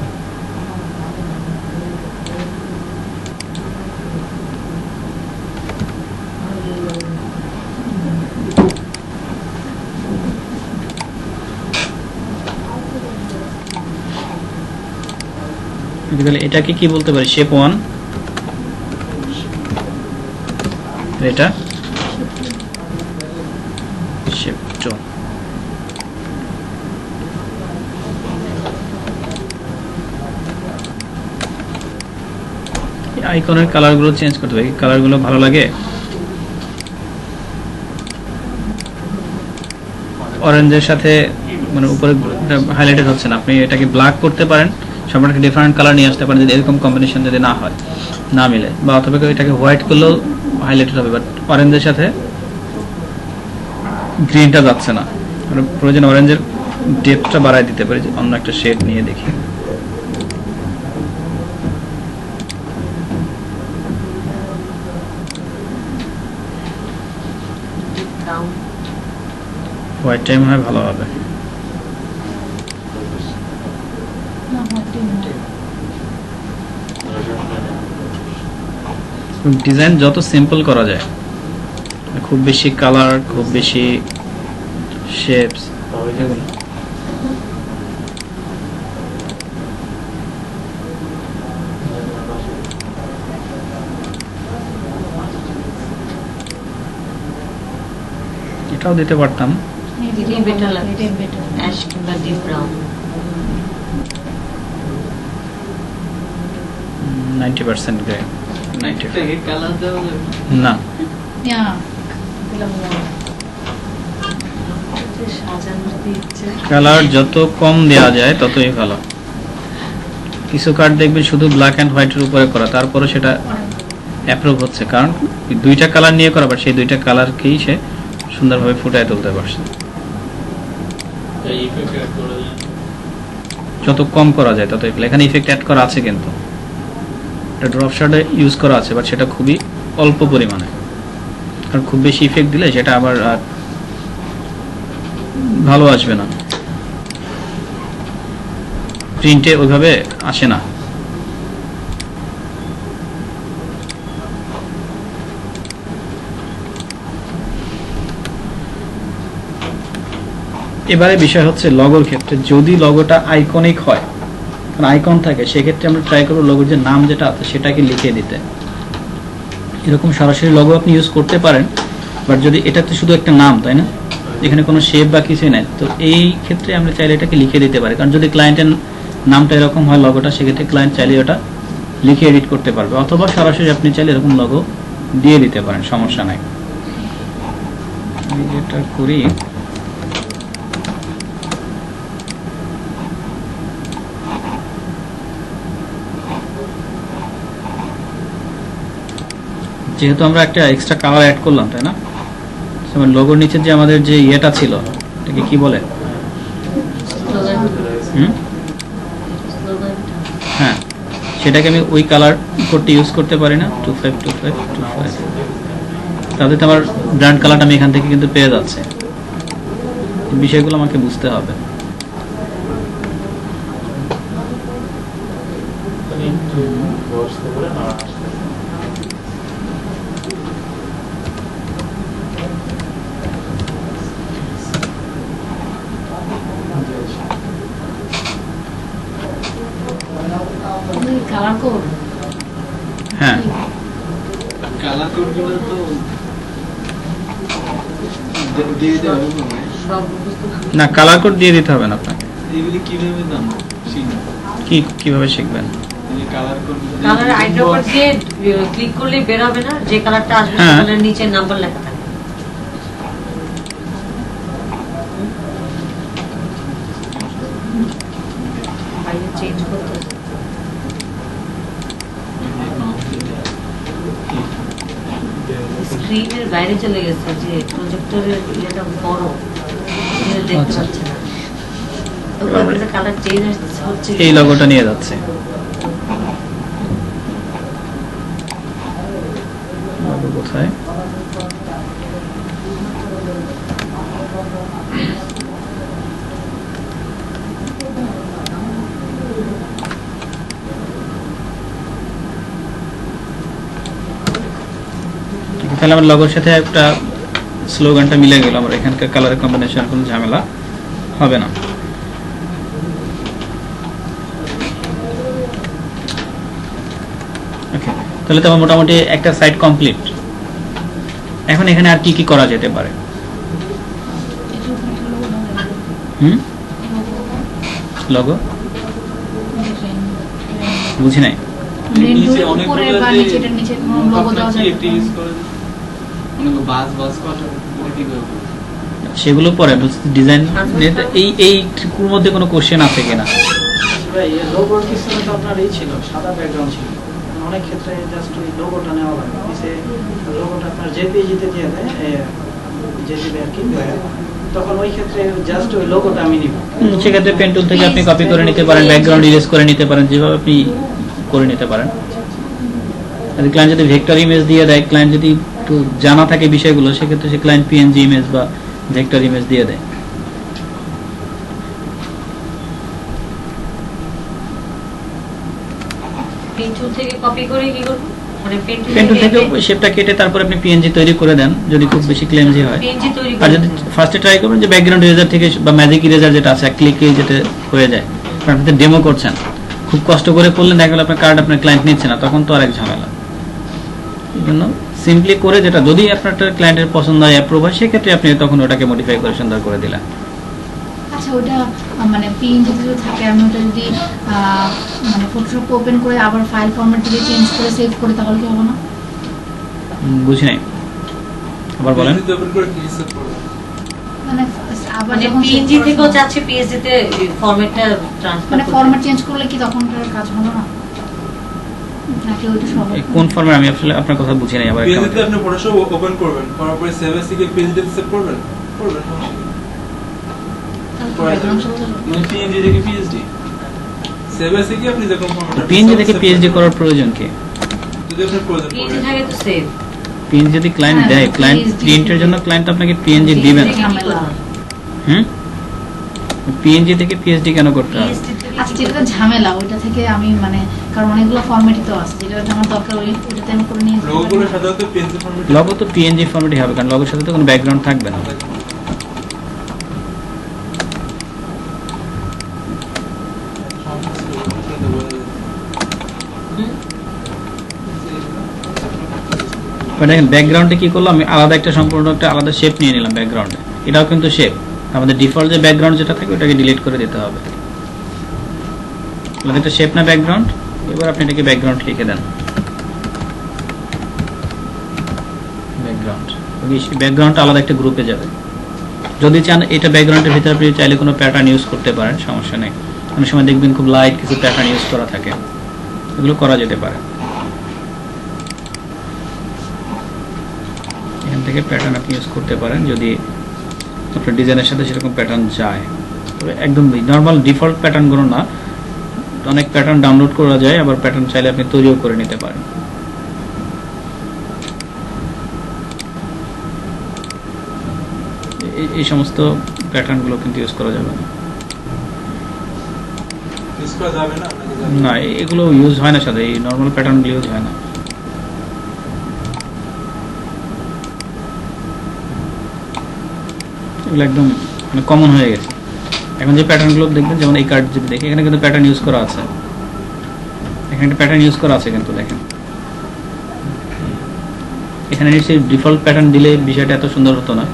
এটাকে কি বলতে পারি? শেপ 1, এটা শেপ 2। আইকনের কালারগুলো চেঞ্জ করতে হবে, কালারগুলো ভালো লাগে। অরেঞ্জের সাথে মানে উপরে হাইলাইটেড হচ্ছে না, আপনি এটাকে ব্ল্যাক করতে পারেন, সম্পূর্ণ ডিফারেন্ট কালার নিয়ে আসতে পারেন যদি এরকম কম্বিনেশন যদি না হয়, না মিলে, বা অথবা এটাকে হোয়াইট করলেও হাইলাইটেড হবে, বাট অরেঞ্জের সাথে গ্রিনটা যাচ্ছে না। প্রয়োজন অরেঞ্জের ডেপথটা বাড়ায় দিতে পারি, অন্য একটা শেড নিয়ে দেখি। হোয়াইট টাইম হয় ভালো হবে। না, ওটাই না। ডিজাইন যত সিম্পল করা যায়, খুব বেশি কালার, খুব বেশি শেপস, এগুলো এটাও দিতে পারতাম। এটাই better লাগে। এটাই better। অ্যাশ কিংবা ডিপ ব্রাউন। 90% গ্রে, 90 এটাকে কালার দেওয়া যাবে? না। Yeah, এগুলো ভালো লাগে। সাজানোতে ইচ্ছে। কালার যত কম দেওয়া যায় ততই ভালো। কিছু কার্ড দেখবেন শুধু ব্ল্যাক অ্যান্ড হোয়াইটের উপরে করা, তারপরে সেটা অ্যাপ্রুভ হচ্ছে, কারণ দুইটা কালার নিয়ে করা, বাট সেই দুইটা কালারকেই সে সুন্দরভাবে ফুটায় তুলতে পারছে। এই ইফেক্ট অ্যাড করা যায়। যত কম করা যায় ততই ভালো। এখানে ইফেক্ট অ্যাড করা আছে, কিন্তু এটা ড্রপ শার্টে ইউজ করা আছে, বাট সেটা খুবই অল্প পরিমাণে, কারণ খুব বেশি ইফেক্ট দিলে সেটা আবার আর ভালো আসবে না, প্রিন্টে ওইভাবে আসে না। এবারে বিষয় হচ্ছে লগোর ক্ষেত্রে, যদি লগোটা আইকনিক হয় কারণ আইকন থাকে, সেক্ষেত্রে আমরা ট্রাই করবো লোগোর যে নাম যেটা আছে সেটাকে লিখে দিতে। এরকম সরাসরি লোগো আপনি ইউজ করতে পারেন, বাট যদি এটাতে শুধু একটা নাম, তাই না, এখানে কোনো শেপ বা কিছুই নাই, তো এই ক্ষেত্রে আমরা চাইলে এটাকে লিখে দিতে পারি। কারণ যদি ক্লায়েন্টের নামটা এরকম হয় লোগোটা, সেক্ষেত্রে ক্লায়েন্ট চাইলে ওটা লিখে এডিট করতে পারবে, অথবা সরাসরি আপনি চাইলে এরকম লোগো দিয়ে দিতে পারেন, সমস্যা নাই। আমি যেটা করি, যেহেতু আমরা একটা এক্সট্রা কালার অ্যাড করলাম, তাই না, যেমন লোগোর নিচে যে আমাদের যে ইয়েটা ছিল, এটাকে কি বলে, হ্যাঁ, সেটাকে আমি ওই কালার কোডটি ইউজ করতে পারি না, 252525, তাহলে তো আমার ব্র্যান্ড কালারটা আমি এখান থেকে কিন্তু পেয়ে যাচ্ছে। এই বিষয়গুলো আমাকে বুঝতে হবে। কালার কোড হ্যাঁ, কালার কোডগুলো তো দিয়ে দেওয়া হবে না। সব বুঝতে না, কালার কোড দিয়ে দিতে হবে না আপনাকে। এগুলি কিভাবে দাম শিখবেন? কিভাবে শিখবেন? এই কালার কোড কালার আইড্রপার দিয়ে ক্লিক করলেই বের হবে না, যে কালারটা আসবে হ্যাঁ। সেটার নিচে নাম্বার লেখা থাকে। বাইরে চেঞ্জ করতে হবে। স্ক্রিনের বাইরে চলে গেছে, যে প্রজেক্টরের ইয়েটা বড়, এটা দেখতে আচ্ছা। পাচ্ছে না। ওখানে কালার চেঞ্জ হচ্ছে, এই লোগোটা নিয়ে যাচ্ছে। লোগো কোথায়? তাহলে আমার লোগোর সাথে একটা স্লোগানটা মিলে গেল, আমার এখানকার কালারের কম্বিনেশন কোনো ঝামেলা হবে না। ওকে, তাহলে তো আমার মোটামুটি একটা সাইট কমপ্লিট। এখন এখানে আর কি কি করা যেতে পারে? লোগো বুঝি নাই। নিচে অনেকগুলো বা যে নিচেটার নিচে কোনো লোগো দেওয়া আপনার কি যাবে একটি ইউজ করে অনেক বাস কটা কি করব? সেগুলো পরে ডিজাইন। এই ট্রিকুর মধ্যে কোনো কোশ্চেন আছে কিনা? ভাই লোগোর কিছু তো আপনার এই ছিল, সাদা ব্যাকগ্রাউন্ড ছিল, অনেক ক্ষেত্রে জাস্ট ওই লোগোটা নেওয়া লাগে, নিচে লোগোটা আপনার জেপিইজিতে দিয়ে দেয়, জেপিইজি আর কি, তখন ওই ক্ষেত্রে জাস্ট ওই লোগোটা আমি নিব। সেক্ষেত্রে পেন টুল থেকে আপনি কপি করে নিতে পারেন, ব্যাকগ্রাউন্ড ইরেজ করে নিতে পারেন, যেভাবে আপনি করে নিতে পারেন। আর ক্লায়েন্ট যদি ভেক্টর ইমেজ দিয়ে দেয়, ক্লায়েন্ট যদি একটু জানা থাকে বিষয়গুলো, সেক্ষেত্রে সে ক্লায়েন্ট পিএনজি ইমেজ বা ভেক্টর ইমেজ দিয়ে দেয়। পেন টুল থেকে কপি করে কি করব, মানে পেন পেন টুল থেকে টুল শেপটা কেটে তারপর আপনি পিএনজি তৈরি করে দেন, যদি খুব বেশি ক্লেমজি হয়। পেনজি তৈরি আর করে যদি ফার্স্টে ট্রাই করবেন যে ব্যাকগ্রাউন্ড ইরেজার থেকে বা ম্যাজিক ইরেজার যেটা আছে, এক ক্লিকে যেটা হয়ে যায়, কারণ আপনি ডেমো করছেন, খুব কষ্ট করে করলেন, দেখা গেল আপনার কার্ড আপনার ক্লায়েন্ট নিচ্ছে না, তখন তো আর এক ঝামেলা। এই জন্য সিম্পলি করে, যেটা যদি আপনার ক্লায়েন্টের পছন্দ হয়, অ্যাপ্রুভ হয়, সেক্ষেত্রে আপনি তখন ওটাকে মডিফাই করে সুন্দর করে দিলেন। আচ্ছা, ওটা মানে পিএনজি যদি থাকে, আমি ওটা যদি মানে ফটোশপ ওপেন করে আবার ফাইল ফরম্যাট থেকে চেঞ্জ করে সেভ করে, তাহলে কি হবে না? বুঝি নাই, আবার বলেন। যদি ওপেন করে কি সেট করবেন? মানে আবার মানে যখন পিএনজি থেকেও যাচ্ছে পিএসডি তে ফরম্যাটটা ট্রান্সফার মানে ফরম্যাট চেঞ্জ করলে কি তখন ওটার কাজ হলো না, নাকি ওইটা সব এই কোন ফর্মে, আমি আসলে আপনার কথা বুঝি নাই। আবার একটা পিএসডিতে আপনি ফটোশপ ওপেন করবেন, করার পরে সেভ এস থেকে পিএসডিতে সেভ করবেন, মানে পিএনজি থেকে পিএসডি সেভ এস থেকে আপনি যখন ফরম্যাট পিএনজি থেকে পিএইচডি করার প্রয়োজন কি? যদি আপনার প্রয়োজন পিএনজি পড়ে থাকে তো সেভ। পিএনজি যদি ক্লায়েন্ট হ্যাঁ, দেয়, ক্লায়েন্ট PNG প্রিন্টের জন্য ক্লায়েন্ট আপনাকে পিএনজি দিবেন। পিএনজি থেকে পিএইচডি কেন করতে হবে? আচ্ছা, যেটা ঝামেলা ওইটা থেকে আমি মানে, কারণ অনেকগুলো ফরম্যাটই তো আছে, যেটা আমার দরকার ওইটাতে আমি করে নিয়ে লোগোগুলো সাধারণত পিএনজি ফরম্যাটে লগো তো পিএনজি ফরম্যাটই হবে, কারণ লগোর সাথে তো কোনো ব্যাকগ্রাউন্ড থাকবে না। এবার দেখেন ব্যাকগ্রাউন্ডে কি করলাম, আমি আলাদা একটা সম্পূর্ণ একটা আলাদা শেপ নিয়ে নিলাম ব্যাকগ্রাউন্ডে, এটাও কিন্তু শেপ। আমাদের ডিফল্ট যে ব্যাকগ্রাউন্ড যেটা থাকে ওটাকে ডিলিট করে দিতে হবে। আমাদের একটা শেপ না ব্যাকগ্রাউন্ড, এবার আপনি এটাকে ব্যাকগ্রাউন্ড লিখে দেন, ব্যাকগ্রাউন্ড। ব্যাকগ্রাউন্ডটা আলাদা একটা গ্রুপে যাবে। যদি চান এটা ব্যাকগ্রাউন্ডের ভিতরে আপনি চাইলে কোনো প্যাটার্ন ইউজ করতে পারেন, সমস্যা নেই। অনেক সময় দেখবেন খুব লাইট কিছু প্যাটার্ন ইউজ করা থাকে, এগুলো করা যেতে পারে। এখান থেকে প্যাটার্ন আপনি ইউজ করতে পারেন যদি আপনার ডিজাইনের সাথে সেরকম প্যাটার্ন যায়। তবে একদম নর্মাল ডিফল্ট প্যাটার্নগুলো না, অনেক প্যাটার্ন ডাউনলোড করা যায়, আবার প্যাটার্ন চাইলে আপনি তৈরিও করে নিতে পারেন। এই সমস্ত প্যাটার্নগুলো কিন্তু ইউজ করা যাবে না। ইউজ করা যাবে না নাকি যাবে? না, এগুলো ইউজ হয় না সাথে, এই নর্মাল প্যাটার্নগুলো ইউজ হয় না। এগুলো একদম মানে কমন হয়ে গেছে। এখন যে প্যাটার্নগুলো দেখবেন, যেমন এই কার্ড যদি দেখি, এখানে কিন্তু প্যাটার্ন ইউজ করা আছে, এখানে একটা প্যাটার্ন ইউজ করা আছে কিন্তু দেখেন এখানে নিশ্চয়ই ডিফল্ট প্যাটার্ন দিলে বিষয়টা এত সুন্দর হতো না।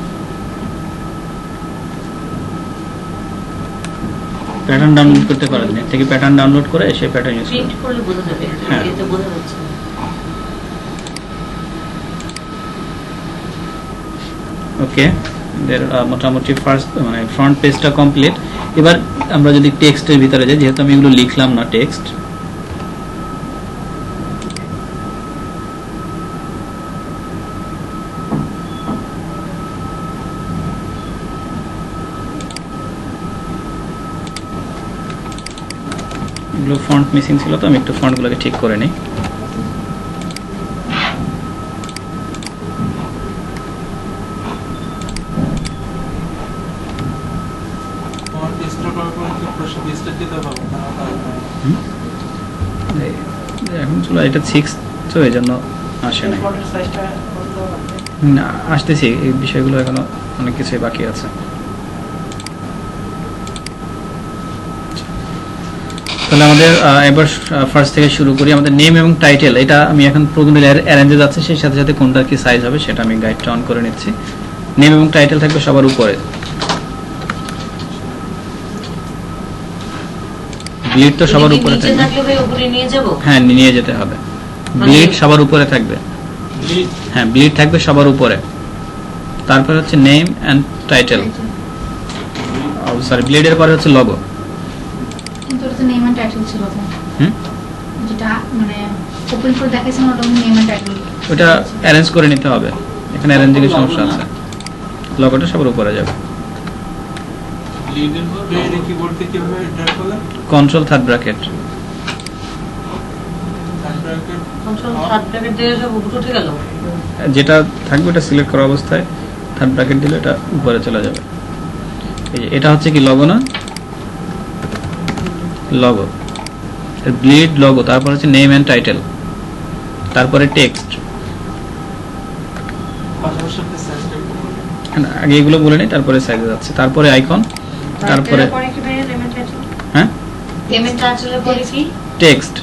প্যাটার্ন ডাউনলোড করতে পারেন, এর থেকে প্যাটার্ন ডাউনলোড করে সেই প্যাটার্ন ইউজ প্রিন্ট করলে বোঝা যাবে, হ্যাঁ। এতে বোঝা যাচ্ছে না। ওকে, মোটামুটি ফার্স্ট মানে ফ্রন্ট পেজটা কমপ্লিট। এবার আমরা যদি টেক্সটের ভিতরে যাই, যেহেতু আমি এগুলো লিখলাম না, টেক্সট এগুলো ফন্ট মিসিং ছিল, তো আমি একটু ফন্টগুলোকে ঠিক করে নিই। ফন্ট ইনস্টল করার পর কি প্রশ্ন বিস্তারিত দিতে হবে না? এখন চলো, এটা 6 তো এই জন্য আসে না। ফন্টের সাইজটা কত দেওয়া লাগবে? না, আসতেছি, এই বিষয়গুলো এখনো অনেক কিছুই বাকি আছে। তাহলে আমাদের এবার ফার্স্ট থেকে শুরু করি। আমাদের নেম এবং টাইটেল, এটা আমি এখন প্রোগ্রামে অ্যারেঞ্জে যাচ্ছে, সেই সাথে সাথে কোনটার কি সাইজ হবে সেটা আমি গাইডটা অন করে নিচ্ছি। নেম এবং টাইটেল থাকবে সবার উপরে, ব্লিড তো সবার উপরে নিচে থাকবে। থাকলে ভাই উপরে নিয়ে যাব? হ্যাঁ, নিয়ে যেতে হবে। ব্লিড সবার উপরে থাকবে, হ্যাঁ ব্লিড থাকবে সবার উপরে। তারপর হচ্ছে নেম এন্ড টাইটেল, সরি ব্লিডের পরে হচ্ছে লগো। কিন্তু ওটা তো নেম এন্ড টাইটেল ছিল তো, হুম, যেটা মানে ওপেন করে দেখাইছেন ওটা নেম এন্ড টাইটেল। ওটা অ্যারেঞ্জ করে নিতে হবে, এখানে অ্যারেঞ্জিং এর সমস্যা আছে। লগোটা সবার উপরে যাবে। প্লেন কিবোর্ড থেকে কিভাবে এন্টার করলে? Control third bracket, control third bracket দিয়ে সব উপরে উঠে গেল। যেটা থাকবে ওটা সিলেক্ট করা অবস্থায় থার্ড ব্র্যাকেট দিলে এটা উপরে চলে যাবে। এই যে এটা হচ্ছে কি লগো না, লগো, ব্লিড লগো, তারপর হচ্ছে নেম এন্ড টাইটেল, তারপরে টেক্সট। পাশাপাশি আপনি সাইজটা একটু বলুন। আগে এগুলো বলে নিই, তারপরে সাইজে যাচ্ছে, তারপরে আইকন, তারপরে পরে কি ভাই পেমেন্ট টাইটেল? হ্যাঁ পেমেন্ট টাইটেলের পরে কি? টেক্সট,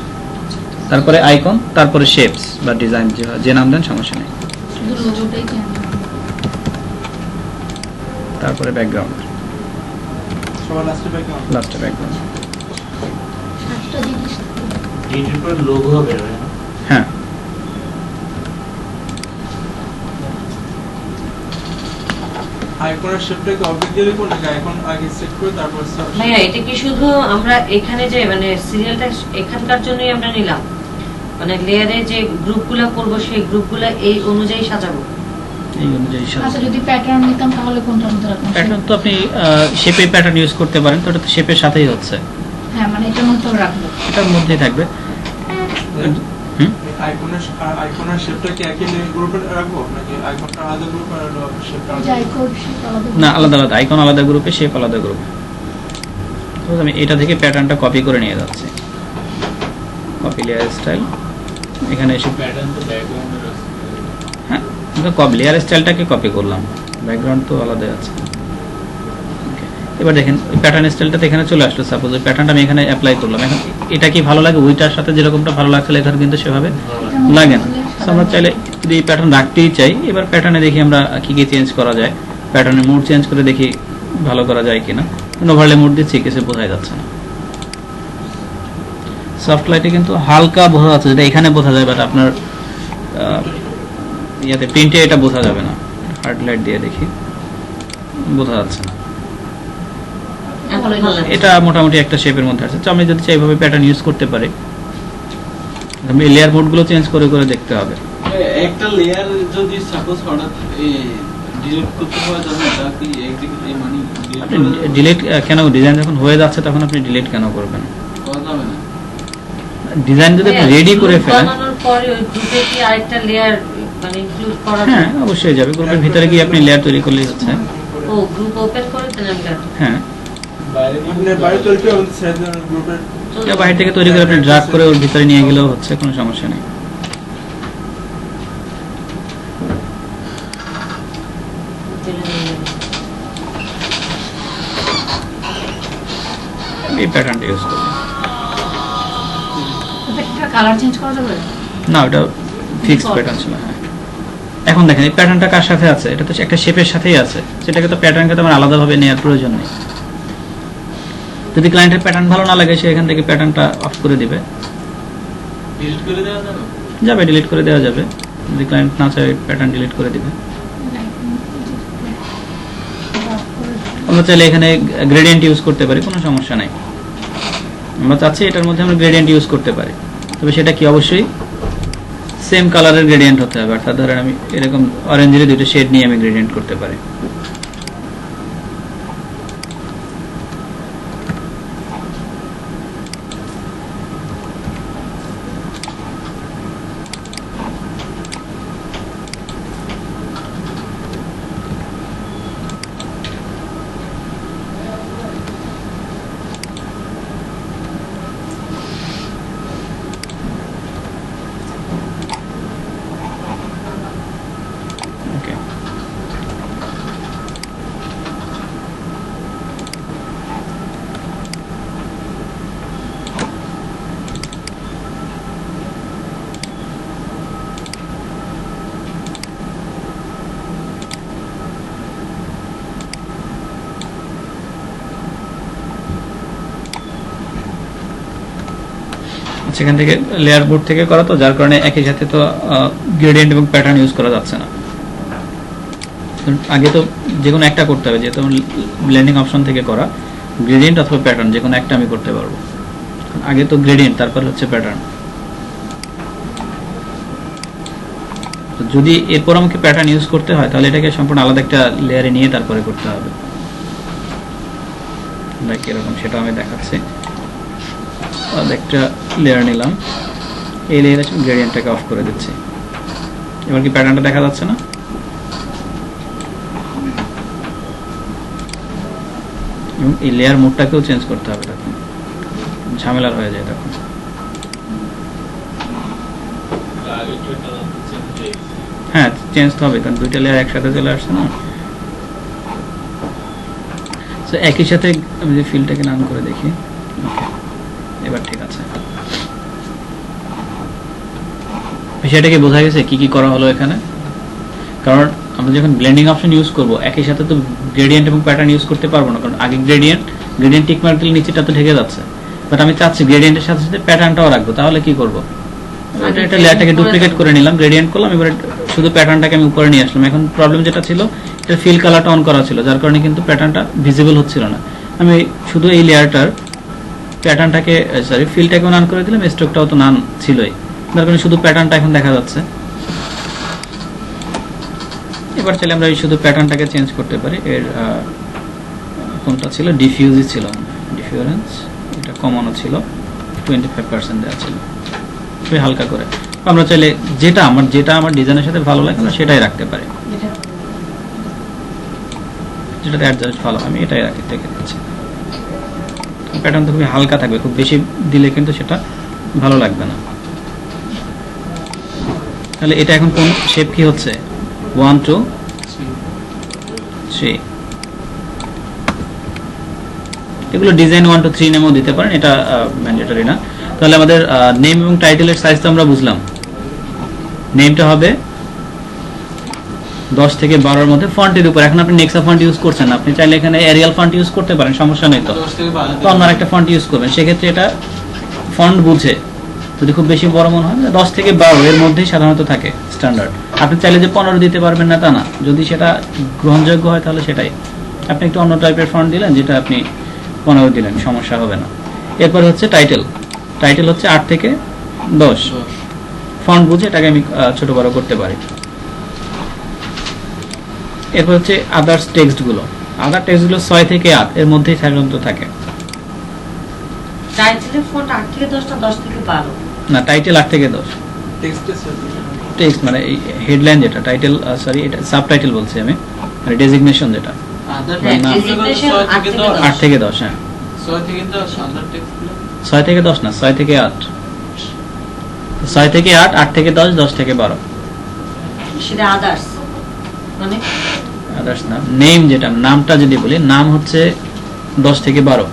তারপরে আইকন, তারপরে শেপস বা ডিজাইন, যে নাম দেন সমস্যা নেই, শুধু লোগোটাই চেঞ্জ হবে। তারপরে ব্যাকগ্রাউন্ড, সবার লাস্টে ব্যাকগ্রাউন্ড। লাস্টে ব্যাকগ্রাউন্ড। সাতটা জিনিস এটার পর লোগো হবে না? হ্যাঁ, আইকনের শেপটাকে অবজেক্ট দিয়ে লিখব নাকি আইকন আগে সেট করে তারপর সার্চ? ভাইয়া এটা কি শুধু আমরা এখানে যে মানে সিরিয়ালটা এখানকার জন্যই আমরা নিলাম, মানে লেয়ারে যে গ্রুপগুলো করব সেই গ্রুপগুলো এই অনুযায়ী সাজাবো? এই অনুযায়ী আচ্ছা, যদি প্যাটার্ন নিতাম তাহলে কোনটার মধ্যে রাখতাম? প্যাটার্ন তো আপনি শেপে প্যাটার্ন ইউজ করতে পারেন, তো ওটা তো শেপের সাথেই হচ্ছে, হ্যাঁ, মানে এটার মধ্যে রাখবো। এটার মধ্যেই থাকবে। হুম, আইকনের শেপটা কি একই গ্রুপে রাখবো নাকি আইকনটা আলাদা গ্রুপে আর শেপটা যাই করছি আলাদা না, আলাদা আলাদা, আইকন আলাদা গ্রুপে, শেপ আলাদা গ্রুপে। আমি এটা থেকে প্যাটার্নটা কপি করে নিয়ে যাচ্ছি, কপি লেয়ার স্টাইল, এখানে এসে প্যাটার্ন তো ব্যাকগ্রাউন্ডের আছে। হ্যাঁ, কপি লেয়ার স্টাইলটাকে কপি করলাম, ব্যাকগ্রাউন্ড তো আলাদা আছে। Okay, এবার দেখেন ওই প্যাটার্ন স্টাইলটা এখানে চলে আসলো। সাপোজ ওই প্যাটার্নটা আমি এখানে অ্যাপ্লাই করলাম, এখন এটা কি ভালো লাগে ওইটার সাথে যেরকমটা ভালো লাগছিল এখানে কিন্তু সেভাবে লাগে না। তো আমরা চাইলে যদি এই প্যাটার্ন রাখতেই চাই, এবার প্যাটার্নে দেখি আমরা কি কি চেঞ্জ করা যায়, প্যাটার্নের মুড চেঞ্জ করে দেখি ভালো করা যায় কিনা। ওভারলে মুড দিচ্ছি, কিছু বোঝাই যাচ্ছে না। সফট লাইটে কিন্তু হালকা বোঝা যাচ্ছে, যেটা এখানে বোঝা যায়, বাট আপনার ইয়াতে প্রিন্টে এটা বোঝা যাবে না। হার্ড লাইট দিয়ে দেখি, বোঝা যাচ্ছে না। এখন ভালো লাগছে। এটা মোটামুটি একটা শেপের মধ্যে আছে। তো আমি যদি চাই এইভাবে প্যাটার্ন ইউজ করতে পারি, আমি লেয়ার মোডগুলো চেঞ্জ করে করে দেখতে হবে। একটা লেয়ার যদি সাপোজ হঠাৎ ডিলিট করতে হয় তখন এটা কি একদিকে মানে আপনি ডিলিট কেন, ডিজাইন যখন হয়ে যাচ্ছে তখন আপনি ডিলিট কেন করবেন? করা যাবে না। ডিজাইন যদি আপনি রেডি করে ফেলেন, বানানোর পরে ওই গ্রুপে কি আরেকটা লেয়ার মানে ইনক্লুড করা হ্যাঁ যায়? অবশ্যই যাবে। গ্রুপের ভিতরে গিয়ে আপনি লেয়ার তৈরি করলেই হচ্ছে। ও গ্রুপ ওপেন করে দেন আমরা। হ্যাঁ, আপনার বাইরে তৈরি করে আমাদের ছেড়ে দেন গ্রুপের। এটা বাইরে থেকে তৈরি করে আপনি ড্রাগ করে ওর ভিতরে নিয়ে গেলেও হচ্ছে, কোনো সমস্যা নেই। এই প্যাটার্নটা ইউজ করব এটা কালার চেঞ্জ করা যাবে? না, ওটা ফিক্সড প্যাটার্ন ছিল। হ্যাঁ, এখন দেখেন এই প্যাটার্নটা কার সাথে আছে, এটা তো একটা শেপের সাথেই আছে, সেটাকে তো প্যাটার্নকে তো আমার আলাদাভাবে নেওয়ার প্রয়োজন নেই। যদি ক্লায়েন্টের প্যাটার্ন ভালো না লাগে, সে এখান থেকে প্যাটার্নটা অফ করে দিবে, ডিলিট করে দেওয়া যাবে। যাবে, ডিলিট করে দেওয়া যাবে। যদি ক্লায়েন্ট না চায় প্যাটার্ন ডিলিট করে দিবে। আমরা চাইলে এখানে গ্রেডিয়েন্ট ইউজ করতে পারি, কোনো সমস্যা নাই। আমরা চাচ্ছি এটার মধ্যে আমরা গ্রেডিয়েন্ট ইউজ করতে পারি, তবে সেটা কি অবশ্যই সেম কালারের গ্রেডিয়েন্ট হতে হবে। অর্থাৎ ধরেন আমি এরকম অরেঞ্জের দুটো শেড নিয়ে আমি গ্রেডিয়েন্ট করতে পারি। ওকে, সেখান থেকে লেয়ার বোর্ড থেকে করা, তো যার কারণে একই সাথে তো গ্রেডিয়েন্ট এবং প্যাটার্ন ইউজ করা যাচ্ছে না। আগে তো যে কোনো একটা করতে হবে, যেহেতু ব্লেন্ডিং অপশন থেকে করা, গ্রেডিয়েন্ট অথবা প্যাটার্ন যে কোনো একটা আমি করতে পারবো। আগে তো গ্রেডিয়েন্ট, তারপর হচ্ছে প্যাটার্ন। যদি এরপর আমাকে প্যাটার্ন ইউজ করতে হয়, তাহলে এটাকে সম্পূর্ণ আলাদা একটা লেয়ারে নিয়ে তারপরে করতে হবে। লাইক এরকম, সেটা আমি দেখাচ্ছি। একটা লেয়ার নিলাম, এই লেয়ারে গ্রেডিয়েন্টটাকে অফ করে দিচ্ছি। এবার কি প্যাটার্নটা দেখা যাচ্ছে না? এবং এই লেয়ার মোডটাকেও চেঞ্জ করতে হবে, তখন ঝামেলার হয়ে যায় তখন। আগে যেটা চেঞ্জ হ্যাঁ, চেঞ্জ তো হবে, কারণ দুইটা লেয়ার একসাথে চলে আসছে না। তো একই সাথে আমি যে ফিল্ডটাকে নাম করে দেখি, ওকে, এবার ঠিক আছে। বিষয়টাকে বোঝা গেছে কি কি করা হলো এখানে? কারণ আমরা যখন ব্লেন্ডিং অপশন ইউজ করব, একই সাথে তো গ্রেডিয়েন্ট এবং প্যাটার্ন ইউজ করতে পারবো না, কারণ আগে গ্রেডিয়েন্ট টিক মার্ক দিলে নিচেটা তো ঢেকে যাচ্ছে। বাট আমি চাচ্ছি গ্রেডিয়েন্টের সাথে সাথে প্যাটার্নটাও রাখবো, তাহলে কি করব? এটা লেয়ারটাকে ডুপ্লিকেট করে নিলাম, গ্রেডিয়েন্ট করলাম, এবার শুধু প্যাটার্নটাকে আমি উপরে নিয়ে আসলাম। এখন প্রবলেম যেটা ছিল, এটা ফিল কালারটা অন করা ছিল, যার কারণে কিন্তু প্যাটার্নটা ভিজিবল হচ্ছিল না। আমি শুধু এই লেয়ারটার প্যাটার্নটাকে ফিলটাকে অন করে দিলাম, স্ট্রোকটাও তো নান ছিলই, যার কারণে শুধু প্যাটার্নটা এখন দেখা যাচ্ছে। এবার চাইলে আমরা শুধু প্যাটার্নটাকে চেঞ্জ করতে পারি। এর কোনটা ছিল, ডিফিউজই ছিল, ডিফিউরেন্স, এটা কমানো ছিল, 25% দেওয়া ছিল, খুবই হালকা করে। আমরা চাইলে যেটা আমার ডিজাইনের সাথে ভালো লাগে আমরা সেটাই রাখতে পারি, যেটাতে অ্যাডজাস্ট ভালো, আমি এটাই রেখে দিচ্ছি। প্যাটার্ন তো খুবই হালকা থাকবে, খুব বেশি দিলে কিন্তু সেটা ভালো লাগবে না। তাহলে এটা এখন কোন শেপ কি হচ্ছে, 1 2 3, এগুলো ডিজাইন 1 2 3 নেমও দিতে পারেন, এটা ম্যান্ডেটরি না। তাহলে আমাদের নেম এবং টাইটেলের সাইজ তো আমরা বুঝলাম। নেমটা হবে 10 থেকে 12 মধ্যে ফন্টের উপর। এখন আপনি নেক্সা ফন্ট ইউজ করছেন না, আপনি চাইলে এখানে এরিয়াল ফন্ট ইউজ করতে পারেন, সমস্যা নেই তো। 10 থেকে 12 তো অন্য একটা ফন্ট ইউজ করবেন, সেক্ষেত্রে এটা ফন্ট বুঝে যদি খুব বেশি বড় মনে হয় 10 থেকে 12 এর মধ্যেই সাধারণত থাকে স্ট্যান্ডার্ড। আপনি চাইলে যে 15 দিতে পারবেন না তা না, যদি সেটা গ্রহণযোগ্য হয় তাহলে সেটাই। আপনি একটু অন্য টাইপের ফন্ট দিলেন, যেটা আপনি 15 দিলেন, সমস্যা হবে না। এরপর হচ্ছে টাইটেল। টাইটেল হচ্ছে 8 থেকে 10। ফন্ট বুঝে এটাকে আমি ছোট বড় করতে পারি। এরপর হচ্ছে আদার্স টেক্সটগুলো। আদার টেক্সটগুলো 6 থেকে 8 এর মধ্যেই সাধারণত থাকে। টাইটেলের ফন্ট 8 থেকে 10 না 10 থেকে 12? না, টাইটেল 8 থেকে 10। টেক্সটের টেক্সট মানে এই হেডলাইন যেটা, টাইটেল সরি এটা সাবটাইটেল বলছি আমি, মানে ডেজিগনেশন যেটা, আদার হ্যাঁ, টেক্সট designation 6 থেকে 10 8 থেকে 10। হ্যাঁ, 6 থেকে 10 আদার টেক্সটগুলো 6 থেকে 10 না, 6 থেকে 8। 6 থেকে 8, 8 থেকে 10, 10 থেকে 12। সেটা আদার্স মানে আদার্স না, নেম যেটা, নামটা যদি বলি, নাম হচ্ছে 10 থেকে 12।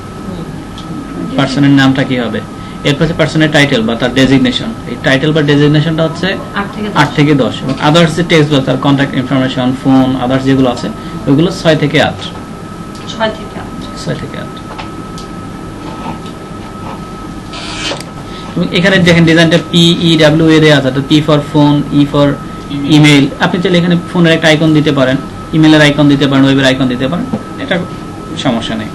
পার্সনের নামটা কি হবে? এরপর হচ্ছে পার্সনের টাইটেল বা তার ডেজিগনেশন। এই টাইটেল বা ডেজিগনেশনটা হচ্ছে 8 8 থেকে 10। থেকে 10। এবং আদার্স যে টেক্সট বা তার কন্ট্যাক্ট ইনফরমেশন, ফোন, আদার্স যেগুলো আছে ওইগুলো 6 থেকে 8। 6 থেকে 8। 6 থেকে 8। এবং এখানে দেখেন ডিজাইনটা PEWA দেয়া আছে, P for phone, E for email. আপনি চাইলে এখানে ফোনের একটা আইকন দিতে পারেন, ইমেইলের আইকন দিতে পারেন, ওয়েবের আইকন দিতে পারেন, এটা সমস্যা নেই।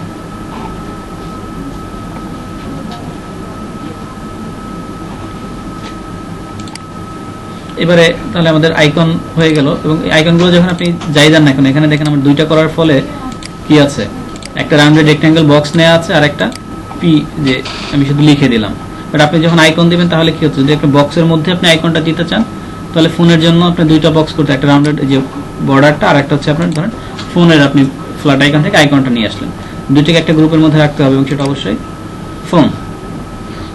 এবারে তাহলে আমাদের আইকন হয়ে গেল। এবং এই আইকনগুলো যখন আপনি যাই যান না, এখন এখানে দেখেন আমার দুইটা করার ফলে কি আছে, একটা রাউন্ডেড রেক্ট্যাঙ্গেল বক্স নেওয়া আছে, আর একটা পি যে আমি শুধু লিখে দিলাম। বাট আপনি যখন আইকন দিবেন তাহলে কি হচ্ছে, যদি একটা বক্সের মধ্যে আপনি আইকনটা দিতে চান তাহলে ফোনের জন্য আপনি দুইটা বক্স করতে, একটা রাউন্ডেড যে বর্ডারটা, আর একটা হচ্ছে আপনার ধরেন ফোনের আপনি ফ্ল্যাট আইকন থেকে আইকনটা নিয়ে আসলেন, দুইটাকে একটা গ্রুপের মধ্যে রাখতে হবে, এবং সেটা অবশ্যই ফোন।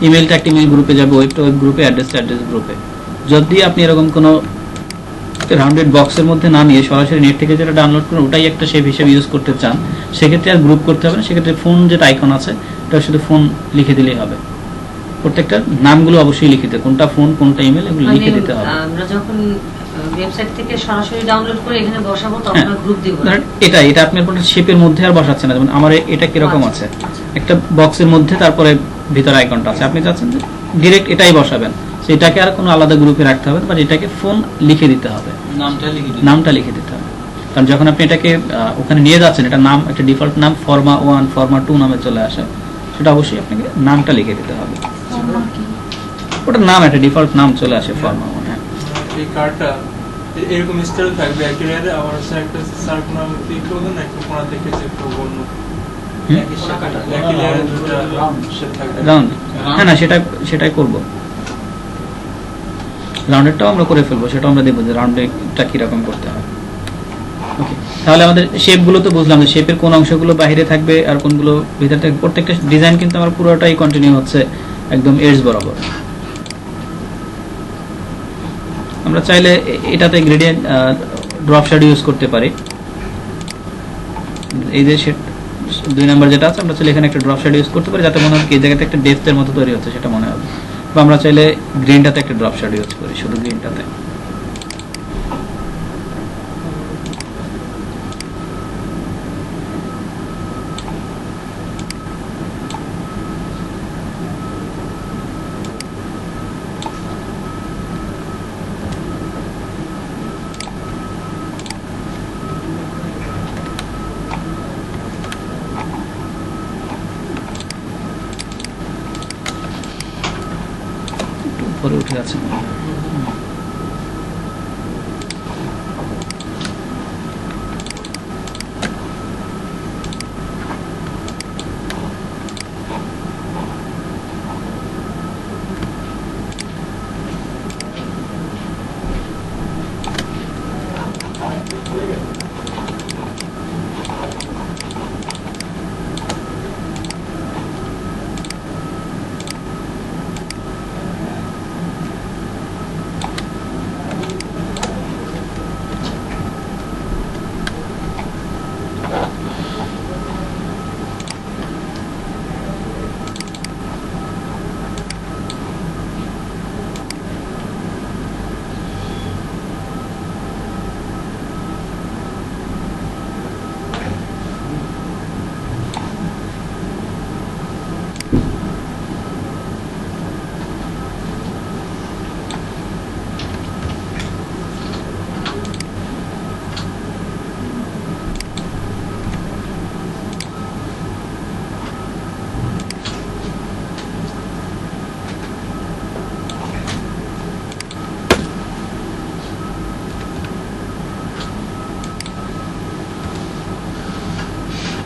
ইমেলটা একটা ইমেল গ্রুপে যাবে, ওয়েবটা ওয়েব গ্রুপে, অ্যাড্রেসটা অ্যাড্রেস গ্রুপে। যদি আপনি এরকম কোনো রাউন্ডেড বক্সের মধ্যে না নিয়ে সরাসরি নেট থেকে যেটা ডাউনলোড করেন ওটাই একটা শেপ হিসেবে ইউজ করতে চান, সেক্ষেত্রে আর গ্রুপ করতে হবে না। সেক্ষেত্রে ফোন যেটা আইকন আছে এটা শুধু ফোন লিখে দিলেই হবে। প্রত্যেকটা নামগুলো অবশ্যই লিখে দিতে, কোনটা ফোন কোনটা ইমেল এগুলো লিখে দিতে হবে। আমরা যখন ওয়েবসাইট থেকে সরাসরি ডাউনলোড করে এখানে বসাবো তখন হ্যাঁ। গ্রুপ দিব না। ধরেন এটা আপনি কোনো শেপের মধ্যে আর বসাচ্ছেন না, যেমন আমার এটা কিরকম আছে, একটা বক্সের মধ্যে তারপরে ভিতরে আইকনটা আছে, আপনি চাচ্ছেন যে ডিরেক্ট এটাই বসাবেন, এটাকে আর কোনো আলাদা গ্রুপে রাখতে হবে, বাট এটাকে ফোন লিখে দিতে হবে, নামটা লিখে দিতে হবে। কারণ যখন আপনি এটাকে ওখানে নিয়ে যাচ্ছেন, এটা নাম একটা ডিফল্ট নাম ফর্মা 1 ফর্মা 2 নামে চলে আসে, সেটা অবশ্যই আপনাকে নামটা লিখে দিতে হবে। ওটার নাম একটা ডিফল্ট নাম চলে আসে ফর্মা 1। হ্যাঁ, এই কার্ডটা এরকম স্টাইল থাকবে একটা লেয়ারে, আবার হচ্ছে একটা সার্কুলার ক্লিক করবেন, একটা কোণা থেকে চেক করব অন্য একই লেয়ারে দুটো শেপ থাকবে। রাউন্ড, হ্যাঁ না সেটাই করব। রাউন্ডেরটাও আমরা করে ফেলবো, সেটা আমরা দেখবো যে রাউন্ডেরটা কিরকম করতে হয়। ওকে, তাহলে আমাদের শেপগুলো তো বুঝলাম যে শেপের কোন অংশগুলো বাইরে থাকবে আর কোনগুলো ভিতরে থাকবে। প্রত্যেকটা ডিজাইন কিন্তু আমার পুরোটাই কন্টিনিউ হচ্ছে একদম এজ বরাবর। আমরা চাইলে এটাতে গ্রেডিয়েন্ট ড্রপ শ্যাডো ইউজ করতে পারি। এই যে 2 নাম্বার যেটা আছে, আমরা চাইলে এখানে একটা ড্রপ শ্যাডো ইউজ করতে পারি, যাতে মনে হয় এই জায়গাতে একটা ডেপথের মতো তৈরি হচ্ছে সেটা মনে হবে। বা আমরা চাইলে গ্রিনটাতে একটা ড্রপ শ্যাডো ইউজ করি, শুধু গ্রিনটাতে। উপরে উঠে আছে।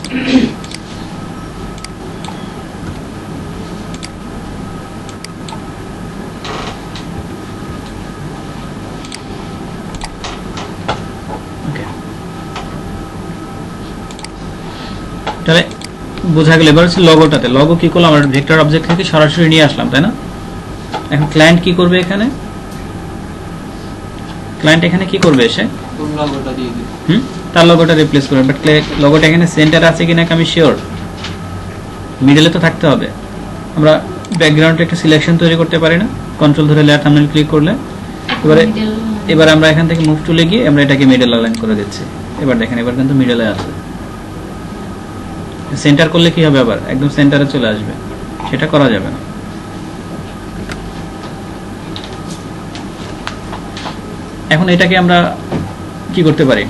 তাহলে বোঝা গেল। এবার হচ্ছে লগোটাতে, লগো কি করলাম, আমরা ভেক্টর অবজেক্ট থেকে সরাসরি নিয়ে আসলাম, তাই না? এখন ক্লায়েন্ট কি করবে এখানে, ক্লায়েন্ট এখানে কি করবে এসে কোন লোগোটা দিয়ে দিই? তার লগোটা রিপ্লেস করবে। বাট লগোটা এখানে সেন্টারে আছে কিনা আমি শিওর, মিডলে তো থাকতে হবে। আমরা ব্যাকগ্রাউন্ডে একটা সিলেকশন তৈরি করতে পারি না, কন্ট্রোল ধরে লেয়ার থাম্বনেল ক্লিক করলে। এবার আমরা এখান থেকে মুভ টুলে গিয়ে আমরা এটাকে মিডল অ্যালাইন করে দিচ্ছি। এবার দেখেন এবার কিন্তু মিডলে আছে। সেন্টার করলে কি হবে, আবার একদম সেন্টারে চলে আসবে, সেটা করা যাবে না। এখন এটাকে আমরা কি করতে পারি,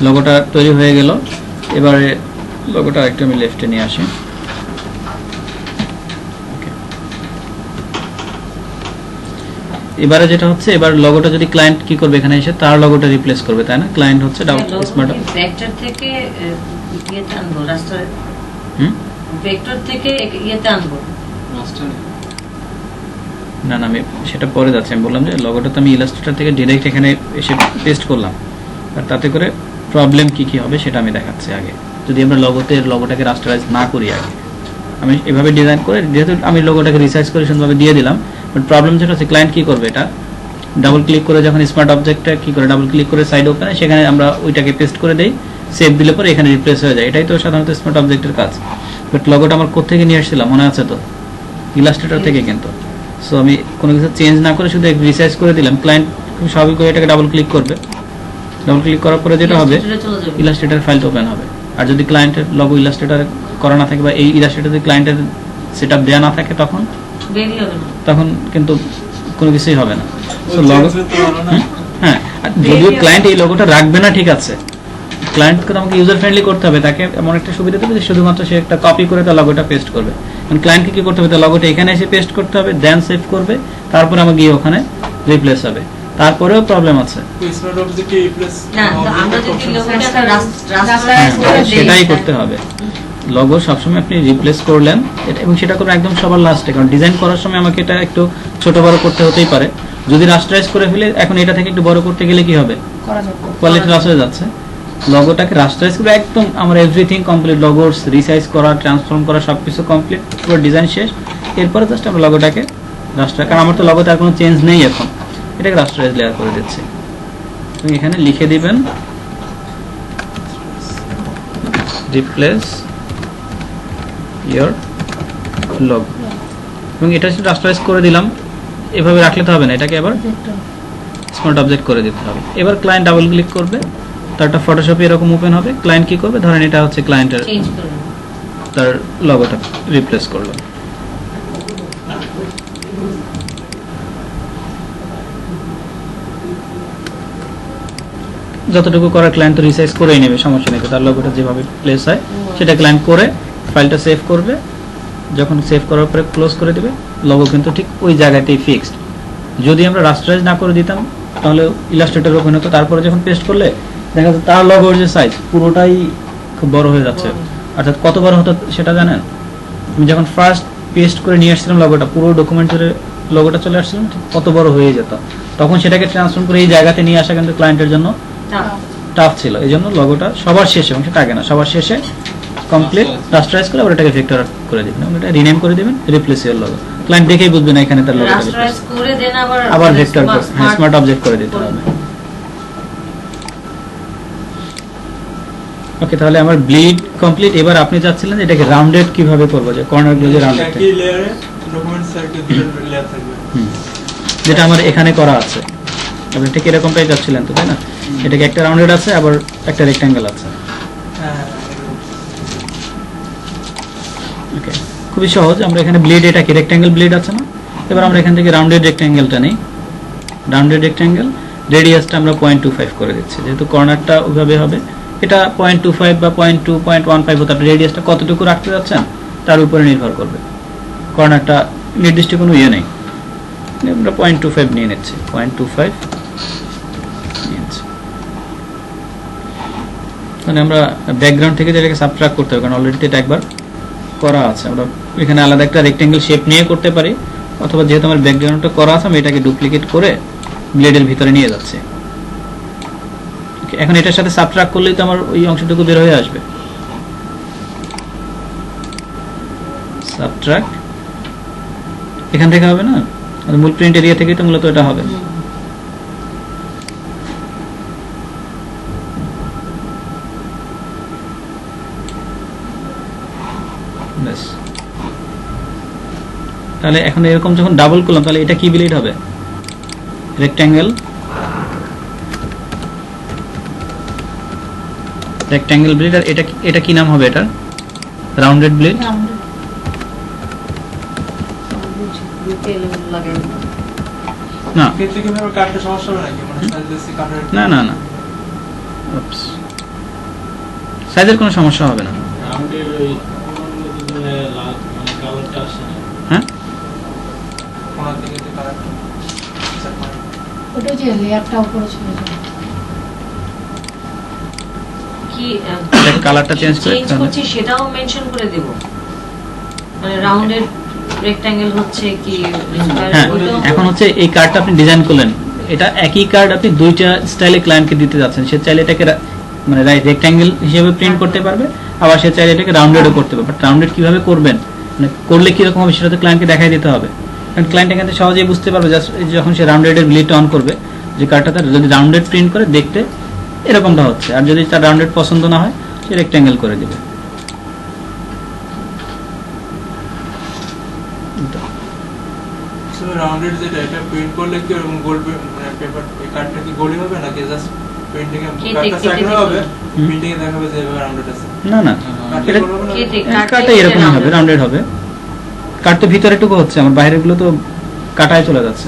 লোগোটা তৈরি হয়ে গেল। এবারে লোগোটা একটু আমি লেফটে নিয়ে আসি। এবারে যেটা হচ্ছে, এবার লোগোটা যদি ক্লায়েন্ট কি করবে, এখানে এসে তার লোগোটা রিপ্লেস করবে, তাই না? ক্লায়েন্ট হচ্ছে স্মার্ট ভেক্টর থেকে ইয়েতে আনবো, রাস্টার ভেক্টর থেকে ইয়েতে আনবো মাস্টারে। না না, আমি সেটা পরে যাচ্ছি। আমি বললাম যে লোগোটা তো আমি ইলাস্ট্রেটর থেকে ডিরেক্ট এখানে এসে পেস্ট করলাম, আর তাতে করে প্রবলেম কি কি হবে সেটা আমি দেখাচ্ছি আগে। যদি আমরা লোগোটাকে রাস্টারাইজ না করি আগে, আমি এভাবে ডিজাইন করে, যেহেতু আমি লোগোটাকে রিসাইজ করে সুন্দরভাবে দিয়ে দিলাম, বাট প্রবলেম যেটা হচ্ছে ক্লায়েন্ট কি করবে, এটা ডাবল ক্লিক করে যখন স্মার্ট অবজেক্টটা কি করে ডাবল ক্লিক করে সাইড ওপেনে, সেখানে আমরা ওইটাকে পেস্ট করে দেই, সেভ দিলে পরে এখানে রিপ্লেস হয়ে যায়। এটাই তো সাধারণত স্মার্ট অবজেক্টের কাজ। বাট লোগোটা আমার কোত্থেকে নিয়ে আসছিলাম মনে আছে তো, ইলাস্ট্রেটর থেকে। কিন্তু সো আমি কোনো কিছু চেঞ্জ না করে শুধু রিসাইজ করে দিলাম, ক্লায়েন্ট খুব স্বাভাবিক করে এটাকে ডাবল ক্লিক করবে। ডাবল ক্লিক করার পরে যেটা হবে, ইলাস্ট্রেটর ফাইলটা ওপেন হবে। আর যদি ক্লায়েন্টের লোগো ইলাস্ট্রেটর করা না থাকে, বা এই ইলাস্ট্রেটর যদি ক্লায়েন্টের সেটআপ দেওয়া না থাকে, তখন কিন্তু কোনো কিছুই হবে না। সো লোগো, হ্যাঁ, যদিও ক্লায়েন্ট এই লোগোটা রাখবে না, ঠিক আছে, ক্লায়েন্টকে আমাকে ইউজার ফ্রেন্ডলি করতে হবে, তাকে এমন একটা সুবিধা দেবে যে শুধুমাত্র সে একটা কপি করে তার লোগোটা পেস্ট করবে। কারণ ক্লায়েন্টকে কি করতে হবে, তার লোগোটা এখানে এসে পেস্ট করতে হবে, দেন সেভ করবে, তারপরে আমাকে গিয়ে ওখানে রিপ্লেস হবে। তারপরেও প্রবলেম আছে, স্মার্ট অবজেক্টে রিপ্লেস সেটাই করতে হবে। লোগো সবসময় আপনি রিপ্লেস করলেন এবং সেটা করবেন একদম সবার লাস্টে, কারণ ডিজাইন করার সময় আমাকে এটা একটু ছোট বড় করতে হতেই পারে। যদি রাস্টারাইজ করে ফেলে, এখন এটা থেকে একটু বড় করতে গেলে কি হবে, কোয়ালিটি লস হয়ে যাচ্ছে। লোগোটাকে রাস্টারাইজ করে একদম আমার এভরিথিং কমপ্লিট, লোগো রিসাইজ করা, ট্রান্সফর্ম করা, সবকিছু কমপ্লিট, পুরো ডিজাইন শেষ। এরপরে জাস্ট আমরা লোগোটাকে রাস্টার, কারণ আমার তো লোগোতে আর কোনো চেঞ্জ নেই এখন, এটাকে রাস্টারাইজ লেয়ার করে দিচ্ছি। এখানে লিখে দিবেন রিপ্লেস ইয়োর লোগো, এবং এটা রাস্টারাইজ করে দিলাম। এভাবে রাখলে তো হবে না, এটাকে আবার স্মার্ট অবজেক্ট করে দিতে হবে। এবার ক্লায়েন্ট ডাবল ক্লিক করবে, তারটা ফটোশপে এরকম ওপেন হবে। ক্লায়েন্ট কি করবে, ধরেন এটা হচ্ছে ক্লায়েন্টের, তার লোগোটা রিপ্লেস করলো। যতটুকু করার ক্লায়েন্ট তো রিসাইজ করেই নেবে, সমস্যা নেই। তার লোগোটা যেভাবে প্লেস হয় সেটা ক্লায়েন্ট করে ফাইলটা সেভ করবে। যখন সেভ করার পরে ক্লোজ করে দেবে, লোগো কিন্তু ঠিক ওই জায়গাতেই ফিক্সড। যদি আমরা রাস্টারাইজ না করে দিতাম তাহলে ইলাস্ট্রেটর ওপেন হতো, তারপরে যখন পেস্ট করলে দেখা যাচ্ছে তার লোগোর যে সাইজ পুরোটাই খুব বড় হয়ে যাচ্ছে। অর্থাৎ কত বড় হতো সেটা জানেন, আমি যখন ফার্স্ট পেস্ট করে নিয়ে আসছিলাম লোগোটা, পুরো ডকুমেন্টের লোগোটা চলে আসছিলাম, কত বড় হয়ে যেত। তখন সেটাকে ট্রান্সফর্ম করে এই জায়গাতে নিয়ে আসা কিন্তু ক্লায়েন্টের জন্য টাফ ছিল। এই জন্য লোগোটা সবার শেষে, এবং সেটা আগে না, সবার শেষে কমপ্লিট রাস্টারাইজ করে আবার এটাকে ভেক্টর করে দিবেন, এবং এটা রিনেম করে দিবেন রিপ্লেস ইওর লোগো। ক্লায়েন্ট দেখেই বুঝবে না এখানে তার লোগোটা রিপ্লেস করে দেন, আবার ভেক্টর করে, হ্যাঁ, স্মার্ট অবজেক্ট করে দিতে হবে। ওকে, তাহলে আমার ব্লিড কমপ্লিট। এবার আপনি চাচ্ছিলেন এটাকে রাউন্ডেড কিভাবে করব, যে কর্নারগুলো যে রাউন্ডেড, একই লেয়ারে ডকুমেন্ট সার্কেল লেয়ার থাকবে, যেটা আমার এখানে করা আছে। আপনি ঠিক এরকমটাই চাচ্ছিলেন তো, তাই না? এটাকে একটা রাউন্ডেড আছে, আবার একটা রেক্ট্যাঙ্গেল আছে। হ্যাঁ, ওকে, খুবই সহজ। আমরা এখানে ব্লেড, এটা কি রেক্ট্যাঙ্গেল ব্লেড আছে না? এবার আমরা এখান থেকে রাউন্ডেড রেক্ট্যাঙ্গেলটা নেই। রাউন্ডেড রেক্ট্যাঙ্গেল রেডিয়াসটা আমরা 0.25 করে দিচ্ছি, যেহেতু কর্নারটা ওইভাবে হবে। এটা 0.25 বা 0.2, 0.15 হতে পারে। রেডিয়াসটা কতটুকু রাখতে যাচ্ছেন তার উপরে নির্ভর করবে। কর্নারটা নির্দিষ্ট কোনো ইয়ে নেই, আমরা 0.25 নিয়ে নিচ্ছি, 0.25 নিয়ে নিচ্ছি। মানে আমরা ব্যাকগ্রাউন্ড থেকে যেটাকে সাবট্রাক্ট করতে হবে, কারণ অলরেডি এটা একবার করা আছে। আমরা এখানে আলাদা একটা রেক্টেঙ্গেল শেপ নিয়ে করতে পারি, অথবা যেহেতু আমার ব্যাকগ্রাউন্ডটা করা আছে আমি এটাকে ডুপ্লিকেট করে ব্লেডের ভিতরে নিয়ে যাচ্ছি। এখন এটার সাথে সাবট্রাক্ট করলেই তো আমার ওই অংশটুকু বের হয়ে আসবে। সাবট্রাক্ট এখান থেকে হবে না, মূল প্রিন্ট এরিয়া থেকেই তো মূলত এটা হবে। ব্যাস। তাহলে এখন এরকম যখন ডাবল করলাম তাহলে এটা কি ব্লেড হবে? Rectangle, rectangle blade. আর এটা কি নাম হবে? এটা রাউন্ডেড ব্লেড। না কিন্তু কি ভাবে কাটতে সমস্যা হবে নাকি, মানে সাইজ বেশি কাটার? না না না, সাইজের কোনো সমস্যা হবে না। আমাদের ওই লাল মানে কালারটা আসে না। হ্যাঁ, কোণা থেকে যে কালারটা সেট করে ওটা যে লেয়ারটা উপরে চলে যাবে। কি কালারটা চেঞ্জ করে চেঞ্জ করছি সেটাও মেনশন করে দেব, মানে রাউন্ডেড রেক্ট্যাঙ্গেল হচ্ছে কি হ্যাঁ। এখন হচ্ছে এই কার্ডটা আপনি ডিজাইন করলেন, এটা একই কার্ড আপনি দুইটা স্টাইলে ক্লায়েন্টকে দিতে যাচ্ছেন। সে চাইলে এটাকে মানে রেক্ট্যাঙ্গেল হিসেবে প্রিন্ট করতে পারবে, আবার সে চাইলে এটাকে রাউন্ডেডও করতে পারবে। বাট রাউন্ডেড কিভাবে করবেন, মানে করলে কিরকম হবে সেটা তো ক্লায়েন্টকে দেখাই দিতে হবে। কারণ ক্লায়েন্ট এখান থেকে সহজেই বুঝতে পারবে যখন সে রাউন্ডেডের ব্লেডটা অন করবে যে কার্ডটা তার যদি রাউন্ডেড প্রিন্ট করে দেখতে এরকমটা হচ্ছে, আর যদি তার রাউন্ডেড পছন্দ না হয় সে রেক্ট্যাঙ্গেল করে দিবে। সো রাউন্ডেড যেটা এটা প্রিন্ট করলে কি এরকম গোল মানে পেপার এই কার্ডটা কি গোলই হবে নাকি জাস্ট প্রিন্টিং এ কার্ডটা সাইকেল হবে, প্রিন্টিং এ দেখাবে যে এভাবে রাউন্ডেড আছে? না না, কার্ডটা এরকমই হবে, রাউন্ডেড হবে। কার্ড তো ভিতরেটুকু হচ্ছে, আমার বাইরের গুলো তো কাটায় চলে যাচ্ছে,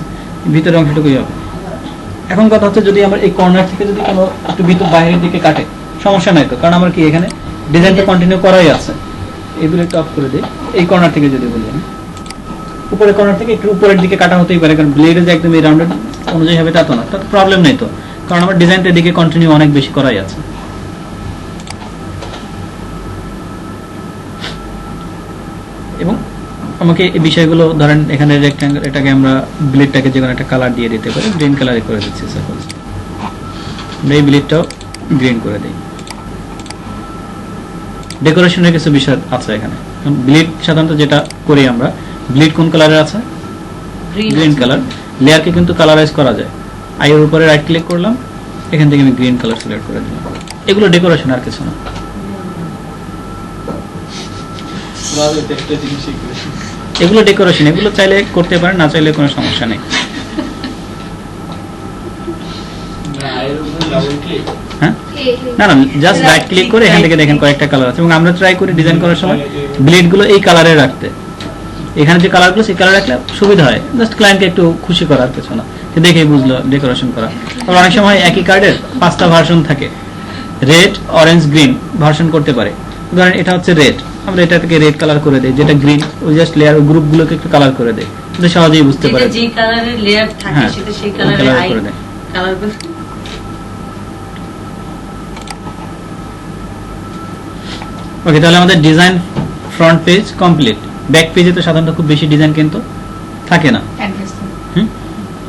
ভিতরের অংশটুকুই হবে। এখন কথা হচ্ছে যদি আমার এই কর্নার থেকে যদি কোনো একটু ভিতর বাইরের দিকে কাটে সমস্যা নাই তো, কারণ আমার কি এখানে ডিজাইনটা কন্টিনিউ করাই আছে। এগুলো একটু অফ করে দিই। এই কর্নার থেকে যদি বলি আমি উপরের কর্নার থেকে একটু উপরের দিকে কাটা হতেই পারে, কারণ ব্লেডে যে একদম এই রাউন্ডেড অনুযায়ী হবে তা তো না, তাতে প্রবলেম নেই তো, কারণ আমার ডিজাইনটা এদিকে কন্টিনিউ অনেক বেশি করাই আছে। এবং আমাকে এই বিষয়গুলো ধরেন এখানে রেক্ট্যাঙ্গেল, এটাকে আমরা ব্লেডটাকে যে কোনো একটা কালার দিয়ে দিতে পারি, গ্রিন কালারে করে দিচ্ছি সাপোজ। আমরা এই ব্লেডটাও গ্রিন করে দিই। ডেকোরেশনের কিছু বিষয় আছে এখানে। ব্লেড সাধারণত যেটা করি আমরা, ব্লেড কোন কালারের আছে? Green colour. লেয়ারকে কিন্তু কালারাইজ করা যায়। আইয়ের উপরে রাইট ক্লিক করলাম, এখান থেকে আমি গ্রিন কালার সিলেক্ট করে দিলাম। এগুলো ডেকোরেশন, আর কিছু না। একটা জিনিস এগুলো ডেকোরেশন, এগুলো চাইলে করতে পারেন, না চাইলে কোনো সমস্যা নেই। হ্যাঁ, না না, জাস্ট রাইট ক্লিক করে এখান থেকে দেখেন কয়েকটা কালার আছে, এবং আমরা ট্রাই করি ডিজাইন করার সময় ব্লেড গুলো এই কালারে রাখতে। এখানে যে কালারগুলো সেই কালার রাখলে সুবিধা হয়, জাস্ট ক্লায়েন্টকে একটু খুশি করার কিছু না, দেখেই বুঝলো ডেকোরেশন করা। আবার অনেক সময় একই কার্ডের 5টা ভার্সন থাকে, রেড, অরেঞ্জ, গ্রিন ভার্সন করতে পারে। ধরেন এটা হচ্ছে রেড, আমরা এটা থেকে রেড কালার করে দেই, যেটা গ্রিন ওই জাস্ট লেয়ার গ্রুপগুলোকে একটু কালার করে দেই, এটা সহজেই বুঝতে পারে। যে কালারের লেয়ার থাকে হ্যাঁ, সেটা সেই কালার কালারের করে দেয়। কালার করে। ওকে, তাহলে আমাদের design front page complete. Back পেজে তো সাধারণত খুব বেশি ডিজাইন কিন্তু থাকে না, অ্যাড্রেস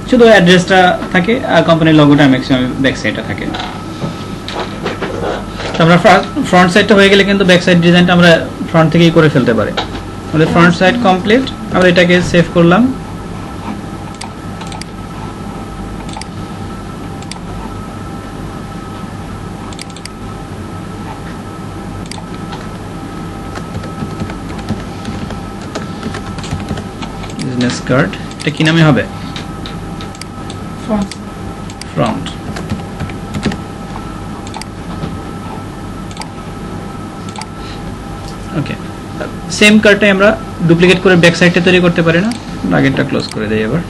শুধু অ্যাড্রেসটা থাকে আর কোম্পানির লোগোটা ম্যাক্সিমাম ব্যাক সাইডটা থাকে। তো আমরা ফ্রন্ট সাইডটা হয়ে গেলে কিন্তু ব্যাক সাইড ডিজাইনটা আমরা ফ্রন্ট থেকেই করে ফেলতে পারি। আমাদের ফ্রন্ট সাইড কমপ্লিট। আমরা এটাকে সেভ করলাম। বিজনেস কার্ড, এটা কি নামে হবে? ফ্রন্ট। ফ্রন্ট। ওকে, সেম কার্ডটাই আমরা ডুপ্লিকেট করে ব্যাক সাইডটা তৈরি করতে পারি না? আগেরটা ক্লোজ করে দেই। এবার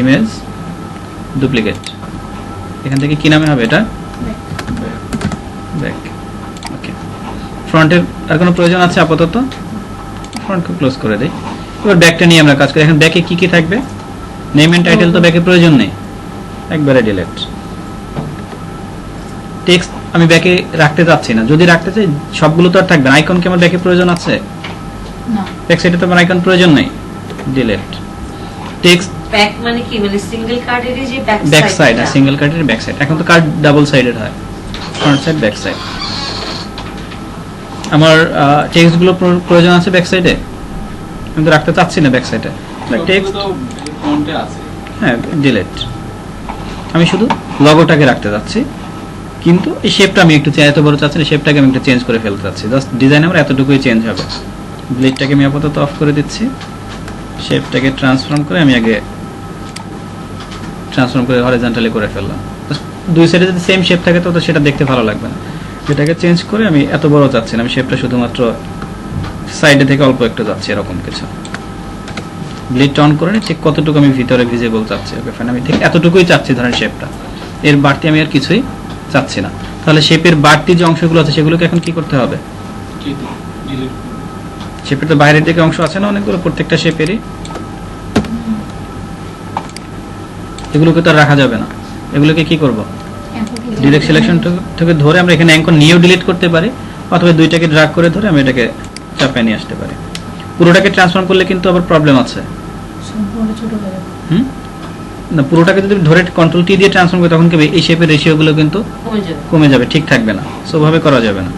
ইমেজ ডুপ্লিকেট, এখান থেকে কি নামে হবে এটা? ব্যাক। ওকে, ফ্রন্টের আর কোনো প্রয়োজন আছে আপাতত? ফ্রন্টকে ক্লোজ করে দেই। এবার ব্যাকটা নিয়ে আমরা কাজ করি। এখন ব্যাকে কি কি থাকবে? নেম এন্ড টাইটেল তো ব্যাকে প্রয়োজন নেই, একবারে ডিলিট। টেক্সট আমি ব্যাকে রাখতে চাচ্ছি না, যদি রাখতে চাই সবগুলো তো আর থাকবে না। আইকন কি আমার ব্যাকে প্রয়োজন আছে? না, ব্যাক সাইডে তো আমার আইকন প্রয়োজন নেই। ডিলিট টেক্সট ব্যাক মানে কি, মানে সিঙ্গেল কার্ডেরই যে ব্যাক সাইড, সিঙ্গেল কার্ডের ব্যাক সাইড। এখন তো কার্ড ডাবল সাইডেড হয়, ফ্রন্ট সাইড ব্যাক সাইড। আমার টেক্সট গুলো প্রয়োজন আছে ব্যাক সাইডে, আমি তো রাখতে চাচ্ছি না ব্যাক সাইডে। টেক্সট তো ফ্রন্টে আছে। হ্যাঁ, ডিলিট। আমি শুধু লগোটাকে রাখতে যাচ্ছি, কিন্তু এই শেপটা আমি একটু এত বড় চাচ্ছি না, শেপটাকে আমি একটু চেঞ্জ করে ফেলতে চাচ্ছি। জাস্ট ডিজাইন আমার এতটুকুই চেঞ্জ হবে। ব্লেডটাকে আমি আপাতত অফ করে দিচ্ছি, শেপটাকে ট্রান্সফর্ম করে আমি আগে ট্রান্সফর্ম করে হরিজন্টালি করে ফেললাম। দুই সাইডে যদি সেম শেপ থাকে তো সেটা দেখতে ভালো লাগবে না। এটাকে চেঞ্জ করে আমি এত বড় চাচ্ছি না, আমি শেপটা শুধুমাত্র সাইডে থেকে অল্প একটু যাচ্ছি, এরকম কিছু। ব্লেড অন করে ঠিক কতটুকু আমি ভিতরে ভিজিবল চাচ্ছি। ওকে ফাইন, আমি ঠিক এতটুকুই চাচ্ছি ধরেন শেপটা, এর বাড়তি আমি আর কিছুই চাচ্ছি না। তাহলে শেপের বাড়তি যে অংশগুলো আছে সেগুলোকে এখন কি করতে হবে? ডিলিট। শেপের তো বাইরের দিকে অংশ আছে না অনেকগুলো, প্রত্যেকটা শেপেরই, এগুলোকে তো আর রাখা যাবে না। এগুলোকে কি করব? ডিরেক্ট সিলেকশন থেকে ধরে আমরা এখানে অ্যাঙ্কর নিয়েও ডিলিট করতে পারি, অথবা দুইটাকে ড্র্যাগ করে ধরে আমি এটাকে চাপে নিয়ে আসতে পারি। পুরোটাকে ট্রান্সফর্ম করলে কিন্তু আবার প্রবলেম আছে। সম্পূর্ণ ছোট হয়ে যাবে। না, পুরোটাকে যদি ধরে কন্ট্রোল টি দিয়ে ট্রান্সফর্ম করি তখন কি হবে? এই শেপের রেশিওগুলো কিন্তু কমে যাবে। কমে যাবে, ঠিক থাকবে না, সো ভাবে করা যাবে না।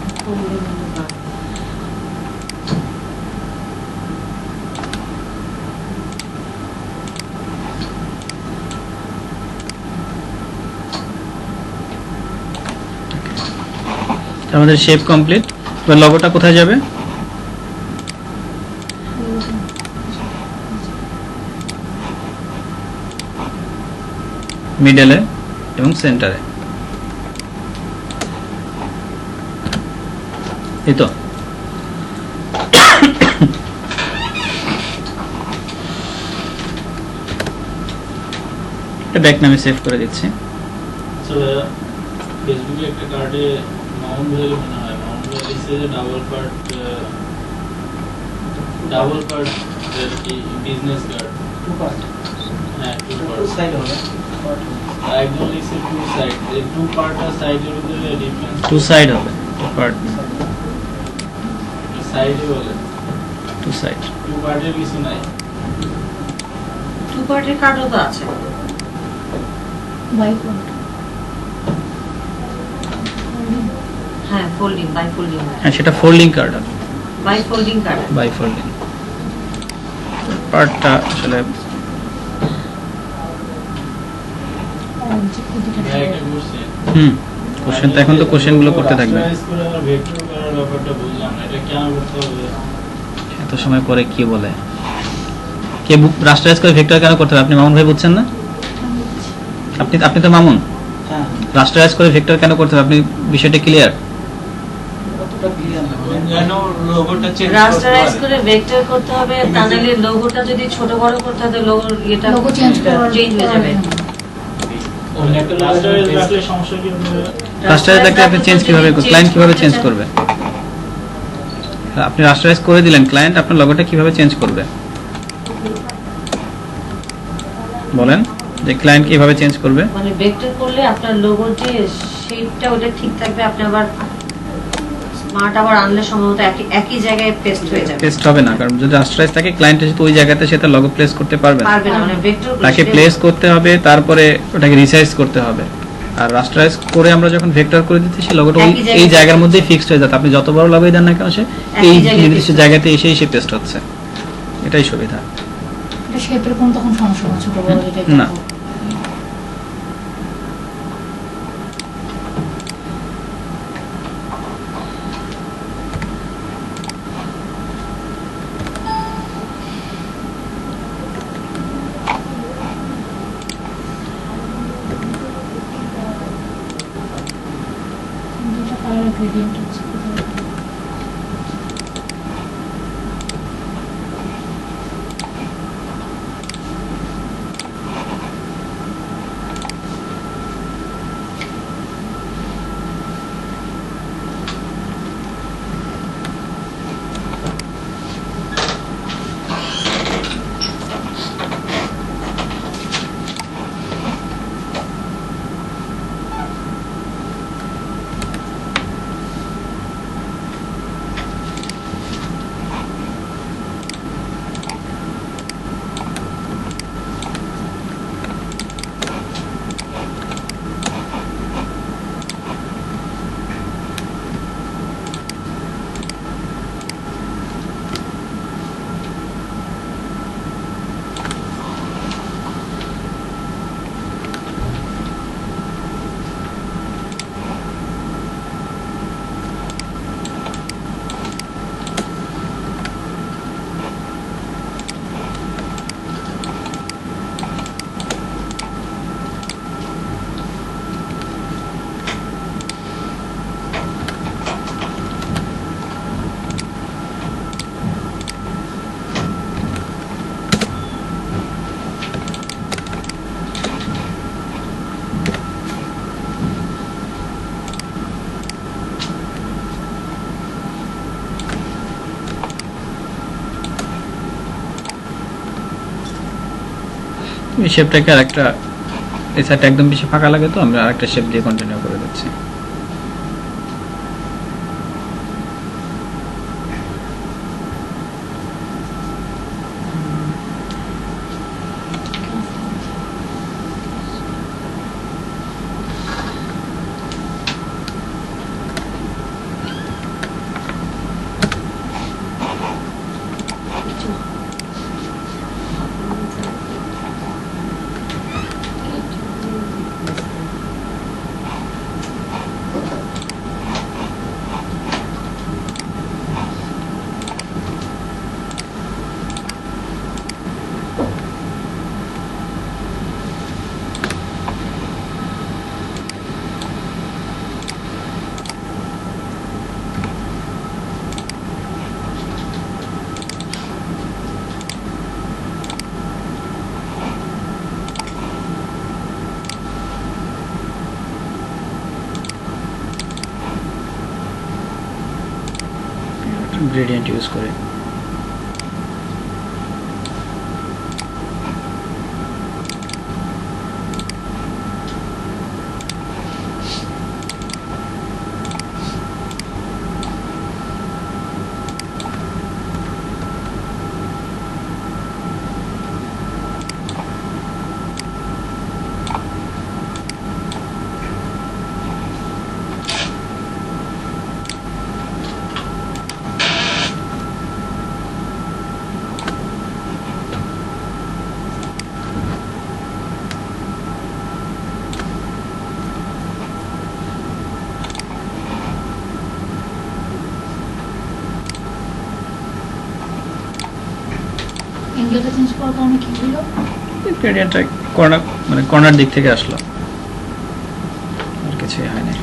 আমাদের শেপ কমপ্লিট। এবার লগোটা কোথায় যাবে? মিডলে এবং সেন্টারে, এই তো। ব্যাক নামে সেভ করে দিচ্ছি। আসলে ফেসবুকে একটা কার্ডে মাউন্ট ভ্যালি মনে হয়, মাউন্ট ভ্যালি সে ডাবল কার্ড কি বিজনেস কার্ড। টু পার্ট, হ্যাঁ, টু টু পার্ট। সাইড হবে। একদম লিখছে টু সাইড, এই টু পার্ট আর সাইডের ভিতরে ডিফারেন্স। টু সাইড হবে, পার্ট সাইডে বলে টু সাইড। টু পার্টের কিছু নাই। টু পার্টের কার্ডও তো আছে। বাইফ্রন্ট। হ্যাঁ, ফোল্ডিং, বাই ফোল্ডিং, হ্যাঁ, সেটা ফোল্ডিং কার্ড হবে, bi folding card. Bi folding. পার্টটা আসলে ভাই একটা কোশ্চেন। কোশ্চেন তো এখন তো কোশ্চেন গুলো করতে থাকবে। ভেক্টর করার ব্যাপারটা বুঝলাম না, এটা কেন করতে হবে? এত সময় পরে কি বলে কে রাস্টারাইজ করে ভেক্টর কেন করতে হবে? আপনি মামুন ভাই বুঝছেন না? আপনি তো মামুন, হ্যাঁ, রাস্টারাইজ করে ভেক্টর কেন করতে হবে? আপনি বিষয়টা ক্লিয়ার? কতটা ক্লিয়ার না। যেন লোগোটা চেঞ্জ রাস্টারাইজ করে ভেক্টর করতে হবে, তা নাহলে লোগোটা যদি ছোট বড় করতে হবে লোগোর এটা লোগো চেঞ্জ চেঞ্জ হয়ে যাবে। একটা রাস্টারাইজ রাখলে সমস্যা কি হবে? রাস্টারাইজ রাখলে আপনি চেঞ্জ কিভাবে, ক্লায়েন্ট কিভাবে চেঞ্জ করবে? আপনি রাস্টারাইজ করে দিলেন, ক্লায়েন্ট আপনার লগোটা কিভাবে চেঞ্জ করবে বলেন? যে ক্লায়েন্ট কিভাবে চেঞ্জ করবে? মানে ভেক্টর করলে আপনার লোগোর যে শেপটা ওটা ঠিক থাকবে, আপনি আবার স্মার্ট আবার আনলে সম্ভবত একই জায়গায় পেস্ট হয়ে যাবে। পেস্ট হবে না, কারণ যদি রাস্টারাইজ থাকে ক্লায়েন্টের সাথে ওই জায়গাতে সেটা লগো প্লেস করতে পারবে না, পারবে না, মানে ভেক্টর তাকে প্লেস করতে হবে, তারপরে ওটাকে রিসাইজ করতে হবে। আর রাস্টারাইজ করে আমরা যখন ভেক্টর করে দিচ্ছি সেই লগোটা একই জায়গায় এই জায়গার মধ্যেই ফিক্সড হয়ে যাচ্ছে। আপনি যত বড় লগোই দেন না কেন সে একই এই জায়গায় নির্দিষ্ট fixed জায়গাতে এসেই সে পেস্ট হচ্ছে, এটাই সুবিধা। এটা শেপের কোন তখন সমস্যা না, ছোট বড় যেটাই না। থাকুক। দুটো কালার গ্রেডিয়েন্ট আছে। এই শেপটাকে আরেকটা, এই সাইডটা একদম বেশি ফাঁকা লাগে তো আমরা আরেকটা শেপ দিয়ে কন্টিনিউ করে দিচ্ছি। গ্রেডিয়েন্ট ইউজ করে অ্যাঙ্গেলটা চেঞ্জ করার কারণে কি হলো? গ্রেডিয়েন্টটা কর্নার মানে কর্নার দিক থেকে আসলো, আর কিছুই হয় না।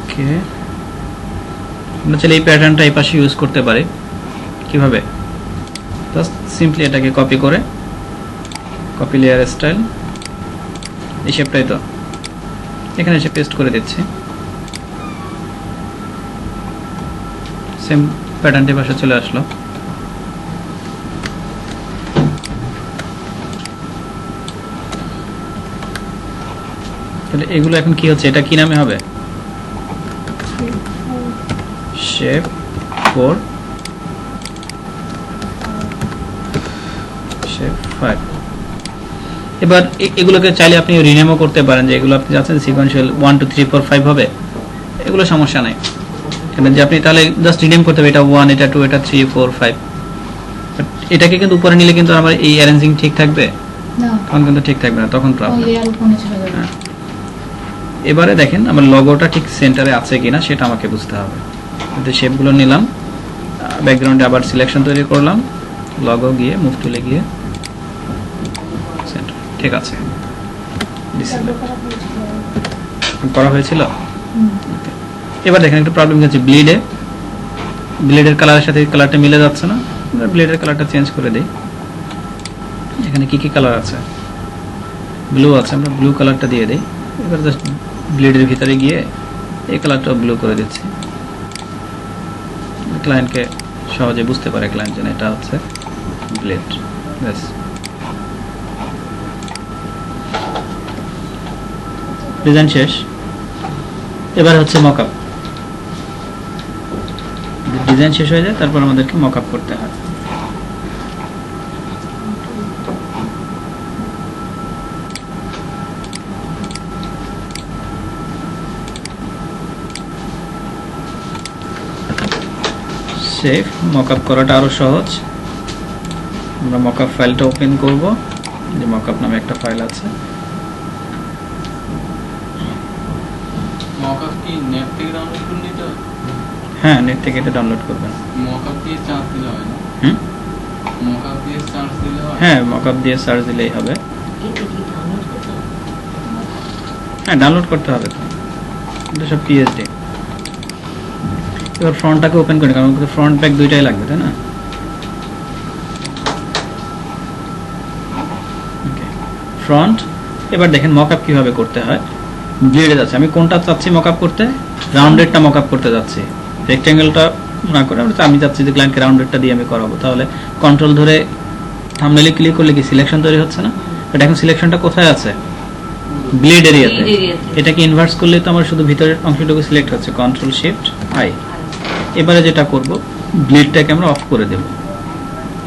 ওকে, আমরা চাইলে এই প্যাটার্নটা এই পাশে ইউজ করতে পারি। কিভাবে? জাস্ট সিম্পলি এটাকে কপি করে, কপি লেয়ার স্টাইল, এই শেপটাই তো এখানে এসে পেস্ট করে দিচ্ছি। সেম প্যাটার্নটি পাশে চলে আসলো। তাহলে এগুলো এখন কি হচ্ছে, এটা কি নামে হবে? Shape 4 shape 5। এবার এগুলোকে চাইলে আপনি রিনেমও করতে পারেন, যে এগুলো আপনি যাচ্ছেন সিকোয়েন্সিয়াল 1 2 3 4 5 হবে, এগুলো সমস্যা নাই। কিন্তু যে আপনি তাহলে জাস্ট রিনেম করতে হবে, এটা 1 এটা 2 এটা 3 4 5। এটাকে কিন্তু উপরে নিলে কিন্তু আমার এই অ্যারেঞ্জিং ঠিক থাকবে না, তখন কিন্তু ঠিক থাকবে না, তখন প্রবলেম। লেয়ার উপরে চলে যাবে। এবারে দেখেন আমার লগোটা ঠিক সেন্টারে আছে কিনা সেটা আমাকে বুঝতে হবে। কিন্তু শেপগুলো নিলাম, ব্যাকগ্রাউন্ডে আবার সিলেকশন তৈরি করলাম, লগো গিয়ে মুভ টুলে গিয়ে সেন্টার ঠিক আছে, করা হয়েছিল। Okay. এবার দেখেন একটা প্রবলেম হচ্ছে ব্লেডের কালারের সাথে কালারটা মিলে যাচ্ছে না। ব্লেডের কালারটা চেঞ্জ করে দিই। এখানে কি কি কালার আছে? ব্লু আছে, আমরা ব্লু কালারটা দিয়ে দিই। এবার জাস্ট ব্লেডের ভিতরে গিয়ে এই কালারটা ব্লু করে দিচ্ছি, ক্লায়েন্টকে সহজে বুঝতে পারে ক্লায়েন্ট যেন এটা হচ্ছে ব্লেড। ব্যাস, ডিজাইন শেষ। এবার হচ্ছে মকআপ। ডিজাইন শেষ হয়ে যায়, তারপর আমাদেরকে মকআপ করতে হয়। সেভ মকআপ করাটা আরো সহজ। আমরা মকআপ ফাইলটা ওপেন করব, যে মকআপ নামে একটা ফাইল আছে। মকআপ কি নেট থেকে ডাউনলোড করে নিতে হবে? হ্যাঁ, নেট থেকে এটা ডাউনলোড করবেন। মকআপ দিয়ে চার্জ দিলে হয় না? হুম, মকআপ দিয়ে চার্জ দিলে হয়? হ্যাঁ, মকআপ দিয়ে সার্চ দিলেই হবে। এটা কি ডাউনলোড করতে হবে? হ্যাঁ, ডাউনলোড করতে হবে তো, এটা সব পিএইচডি। এবার ফ্রন্টটাকে ওপেন করি, কারণ ফ্রন্ট ব্যাক দুইটাই লাগবে, তাই না? ফ্রন্ট। এবার দেখেন মকআপ কিভাবে করতে হয়। ব্লেডে যাচ্ছে, আমি কোনটা চাচ্ছি মকআপ করতে? রাউন্ডেডটা মকআপ করতে যাচ্ছি, রেক্ট্যাঙ্গেলটা না করে আমি চাচ্ছি যে ক্লায়েন্টকে রাউন্ডেডটা দিয়ে আমি করাবো। তাহলে কন্ট্রোল ধরে থাম্বনেইলে ক্লিক করলে কি সিলেকশন তৈরি হচ্ছে না? এটা এখন সিলেকশনটা কোথায় আছে? ব্লিড এরিয়াতে। Bleed area তে। এটাকে ইনভার্স করলে তো আমার শুধু ভিতরের অংশটুকু সিলেক্ট হচ্ছে, কন্ট্রোল শিফট আই। এবারে যেটা করব, ব্লিডটাকে আমরা অফ করে দেব।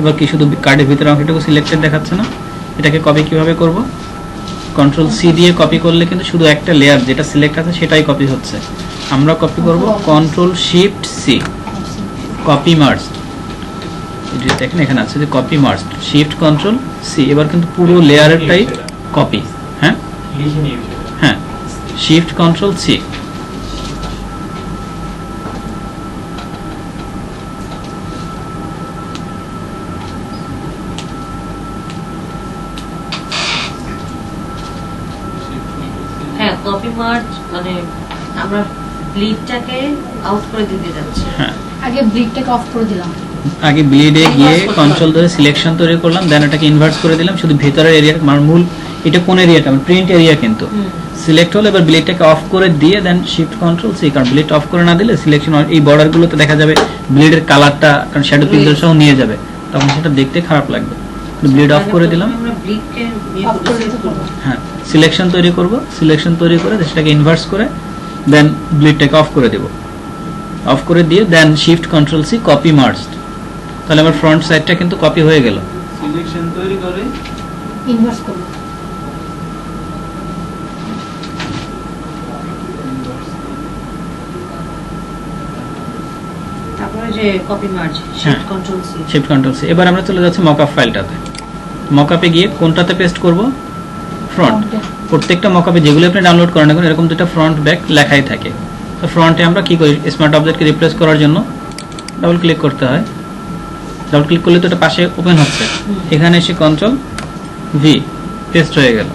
এবার কি শুধু কার্ডের ভিতরের অংশটুকু সিলেক্টেড দেখাচ্ছে না? এটাকে কপি কিভাবে করব? কন্ট্রোল সি দিয়ে কপি করলে কিন্তু শুধু একটা লেয়ার যেটা সিলেক্ট আছে সেটাই কপি হচ্ছে। আমরা কপি করব control shift C, copy merge. দেখেন এখানে আছে যে copy merge, shift control C. এবার কিন্তু পুরো লেয়ারেরটাই কপি। হ্যাঁ লিখে নিয়ে বিষয়টা। হ্যাঁ, শিফট কন্ট্রোল সি। হ্যাঁ, কপি মার্জ মানে আমরা ব্লিডটাকে আউট করে দিতে যাচ্ছি। হ্যাঁ, আগে ব্লিডটাকে অফ করে দিলাম, আগে ব্লিডে গিয়ে Inverse করতে কন্ট্রোল হবে। ধরে সিলেকশন তৈরি করলাম, দেন এটাকে ইনভার্স করে দিলাম, শুধু ভিতরের এরিয়া আমার মূল এটা কোন এরিয়াটা আমার প্রিন্ট এরিয়া কিন্তু সিলেক্ট হলো। এবার ব্লিডটাকে অফ করে দিয়ে দেন শিফট কন্ট্রোল সি, কারণ ব্লিড অফ করে না দিলে সিলেকশন এই বর্ডারগুলোতে দেখা যাবে ব্লিডের কালারটা, কারণ শ্যাডো পিক্সেল সহ নিয়ে যাবে, তখন সেটা দেখতে খারাপ লাগবে। ব্লিড অফ করে দিলাম। আমরা ব্লিডকে অফ করে দিতে পারবো। হ্যাঁ, সিলেকশন তৈরি করব, সিলেকশন তৈরি করে সেটাকে ইনভার্স করে দেন ব্লিডটাকে অফ করে দেব। অফ করে দিয়ে দেন shift control C, copy merged. তাহলে আমার ফ্রন্ট সাইডটা কিন্তু কপি হয়ে গেল। সিলেকশন তৈরি করে ইনভার্স করবো। তারপরে যে copy merge, shift control C. Shift control C. এবার আমরা চলে যাচ্ছি মকআপ ফাইলটাতে। মকআপে গিয়ে কোনটাতে পেস্ট করব? ফ্রন্ট। প্রত্যেকটা মকআপে যেগুলো আপনি ডাউনলোড করেন এখন এরকম দুটো ফ্রন্ট ব্যাক লেখাই থাকে। তো ফ্রন্টে আমরা কি করি? স্মার্ট অবজেক্টকে রিপ্লেস করার জন্য ডাবল ক্লিক করতে হয়। ডাবল ক্লিক করলে তো এটা পাশে ওপেন হচ্ছে, এখানে এসে কন্ট্রোল ভি, পেস্ট হয়ে গেল।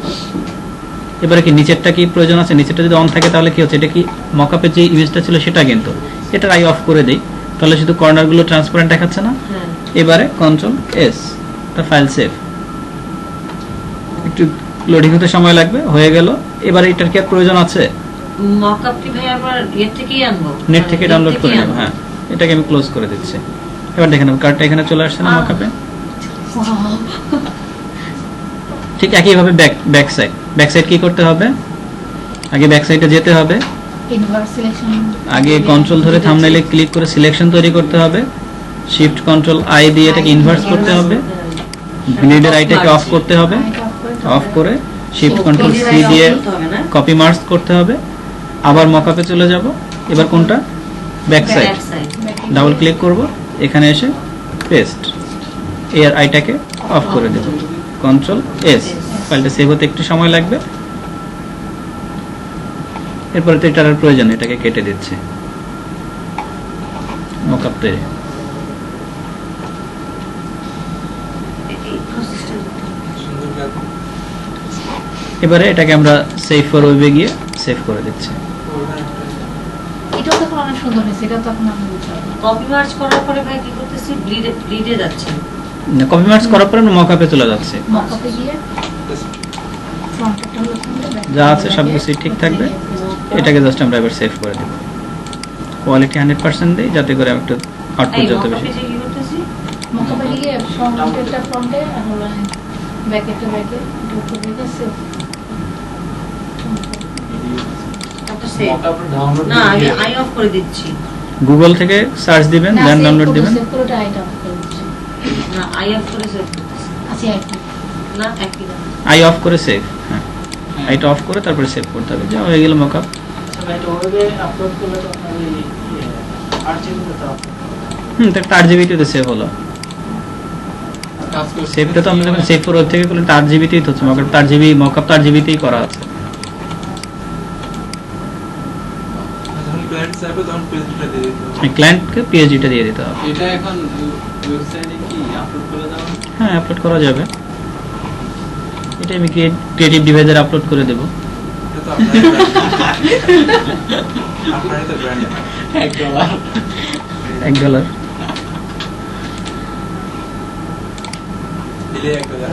এবারে কি নিচেরটা কি প্রয়োজন আছে? নিচেরটা যদি অন থাকে তাহলে কি হচ্ছে? এটা কি মকআপের যে ইমেজটা ছিল সেটা, কিন্তু এটার আই অফ করে দেই, তাহলে শুধু কর্নারগুলো ট্রান্সপারেন্ট দেখাচ্ছে না। হ্যাঁ, এবারে কন্ট্রোল এস, তা ফাইল সেভ। একটু লোডিং হতে সময় লাগবে, হয়ে গেল। এবারে এটার কি আর প্রয়োজন আছে? মকআপ কি ভাই আমরা ইয়ে থেকেই আনবো? নেট থেকে মানে ডাউনলোড করে থেকেই নেব। আনবো। হ্যাঁ, এটাকে আমি ক্লোজ করে দিচ্ছি। এবার দেখেন কার্ডটা এখানে চলে আসছে না মকআপে। ঠিক একইভাবে ব্যাক সাইড কি করতে হবে? আগে ব্যাক সাইডে যেতে হবে, ইনভার্স সিলেকশন। আগে কন্ট্রোল ধরে থাম্বনেইলে ক্লিক করে সিলেকশন তৈরি করতে হবে, শিফট কন্ট্রোল আই দিয়ে এটাকে ইনভার্স করতে হবে, ব্লিডের আইটাকে অফ করতে হবে, অফ করে শিফট কন্ট্রোল সি দিয়ে কপি মার্জ করতে হবে। আবার মকআপে চলে যাব। এবার কোনটা? Back side. Back side. Double click করব, এখানে এসে পেস্ট, এর আইটাকে অফ করে দেব, কন্ট্রোল এস। ফাইলটা সেভ হতে একটু সময় লাগবে। এরপরে তো এটার আর প্রয়োজন নেই, এটাকে কেটে দিচ্ছে। মকআপ তৈরি। সুন্দর লাগে। এবারে এটাকে আমরা সেভ ফর ওয়েবে গিয়ে সেভ করে দিচ্ছি। ওখানে একটা এটাও তো এখন অনেক সুন্দর হয়েছে, এটাও তো এখন আমি বুঝতে পারবো। কপি মার্জ করার পরে ভাই কি করতেছি? ব্লিডে যাচ্ছে। কপি মার্জ করার পরে আমরা মকআপে চলে যাচ্ছি। মকআপে গিয়ে ফ্রন্টটা হলো সুন্দর, ব্যাক যা আছে সবকিছু ঠিক থাকবে। এটাকে জাস্ট আমরা এবার সেভ করে দেব। কোয়ালিটি 100% দেই, যাতে করে একটু আউটপুট এই যত মকআপে বেশি। যে কি করতেছি? মকআপে গিয়ে ফ্রন্টেরটা ফ্রন্টে আর হলো ব্যাকেরটা ব্যাকে, দুটো ব্যাকে সেভ। একটা সেভ। মকআপ ডাউনলোড না, আমি আই অফ করে দিচ্ছি। গুগল থেকে সার্চ দিবেন, দেন ডাউনলোড দিবেন। সেভ করে ওটা আইটা অফ করে দিচ্ছি। না, আই অফ করে সেভ করতেছি। আচ্ছা, একই। না, একই না। আই অফ করে সেভ। হ্যাঁ, আইটা অফ করে তারপরে সেভ করতে হবে। যা হয়ে গেল মকআপ। আচ্ছা ভাই, এটা ওয়েবে আপলোড করলে তো আপনার ওই 8 জিবিতে তো তো একটা 8 জিবিতে সেভ হলো। কাজ করছে সেভটা তো আমরা যখন সেভ ফর ওয়েব থেকে করলে 8 জিবিতেই তো হচ্ছে। মকআপ 8 জিবি, মকআপ 8 জিবিতেই করা আছে। যখন ক্লায়েন্ট চাইবে তখন পেজটা দিয়ে দিতে হবে। ক্লায়েন্টকে পিএইচডিটা দিয়ে দিতে হবে। এটা এখন ওয়েবসাইটে কি আপলোড করে দেওয়া? হ্যাঁ, আপলোড করা যাবে। এটা আমি ক্রিয়েটিভ ডিভাইসের আপলোড করে দেব। এটা তো আপনারই brand। আপনারই তো ব্র্যান্ড। $1 দিলে $1।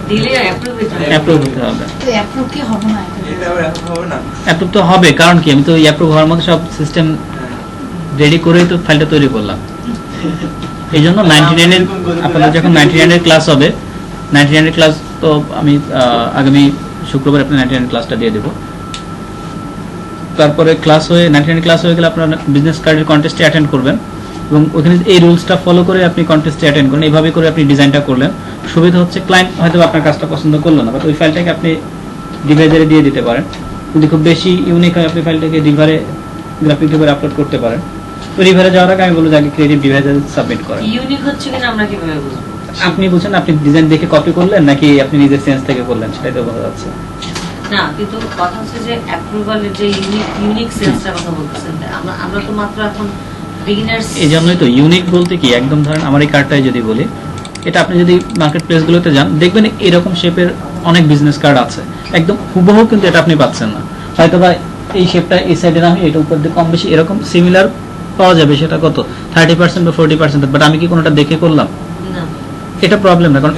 দিলে অ্যাপ্রুভ হয়ে যাবে। অ্যাপ্রুভ হতে হবে। তো অ্যাপ্রুভ কি হবে না এটা? এটা আবার এখন হবে না। অ্যাপ্রুভ তো হবে, কারণ কি আমি তো অ্যাপ্রুভ হওয়ার মতো সব সিস্টেম হ্যাঁ। রেডি করেই তো ফাইলটা তৈরি করলাম। এই জন্য 99 আপনাদের যখন 99 ক্লাস হবে, 99 ক্লাস তো আমি আগামী শুক্রবার আপনার 99 ক্লাসটা দিয়ে দেবো। তারপরে ক্লাস হয়ে 99 ক্লাস হয়ে গেলে আপনার বিজনেস কার্ডের কন্টেস্টে অ্যাটেন্ড করবেন এবং ওখানে এই রুলসটা ফলো করে আপনি কন্টেস্টে অ্যাটেন্ড করেন। এইভাবে করে আপনি ডিজাইনটা করলেন। সুবিধা হচ্ছে ক্লায়েন্ট হয়তো আপনার কাজটা পছন্দ করলো না, বাট ওই ফাইলটাকে আপনি ডিভাইজারে দিয়ে দিতে পারেন। যদি খুব বেশি ইউনিক হয় আপনি ফাইলটাকে রিভারে গ্রাফিক রিভারে আপলোড করতে পারেন। তো রিভারে যাওয়ার আগে আমি বলবো যে আগে ক্রিয়েটিভ ডিভাইজারে সাবমিট করেন। ইউনিক হচ্ছে কিনা আমরা কিভাবে বুঝবো? আপনি বুঝছেন আপনি ডিজাইন দেখে কপি করলেন নাকি আপনি নিজের সেন্স থেকে করলেন, সেটাই তো বোঝা যাচ্ছে। না, কিন্তু কথা হচ্ছে যে অ্যাপ্রুভালের যে ইউনিক সেন্সটার কথা বলতেছেন, আমরা তো মাত্র এখন বিগিনার্স। এই জন্যই তো ইউনিক বলতে কি, একদম ধরেন আমার এই কার্ডটাই যদি বলি, এটা আপনি যদি মার্কেট প্লেস গুলোতে যান দেখবেন এরকম শেপের অনেক বিজনেস কার্ড আছে, একদম হুবহু কিন্তু এটা আপনি পাচ্ছেন না। হয়তো বা এই শেপটা এই সাইডে না হয় এটা উপর দিয়ে কম বেশি এরকম সিমিলার পাওয়া যাবে, সেটা কত 30% বা 40%, বাট আমি কি কোনোটা দেখে করলাম? না, এটা প্রবলেম না, কারণ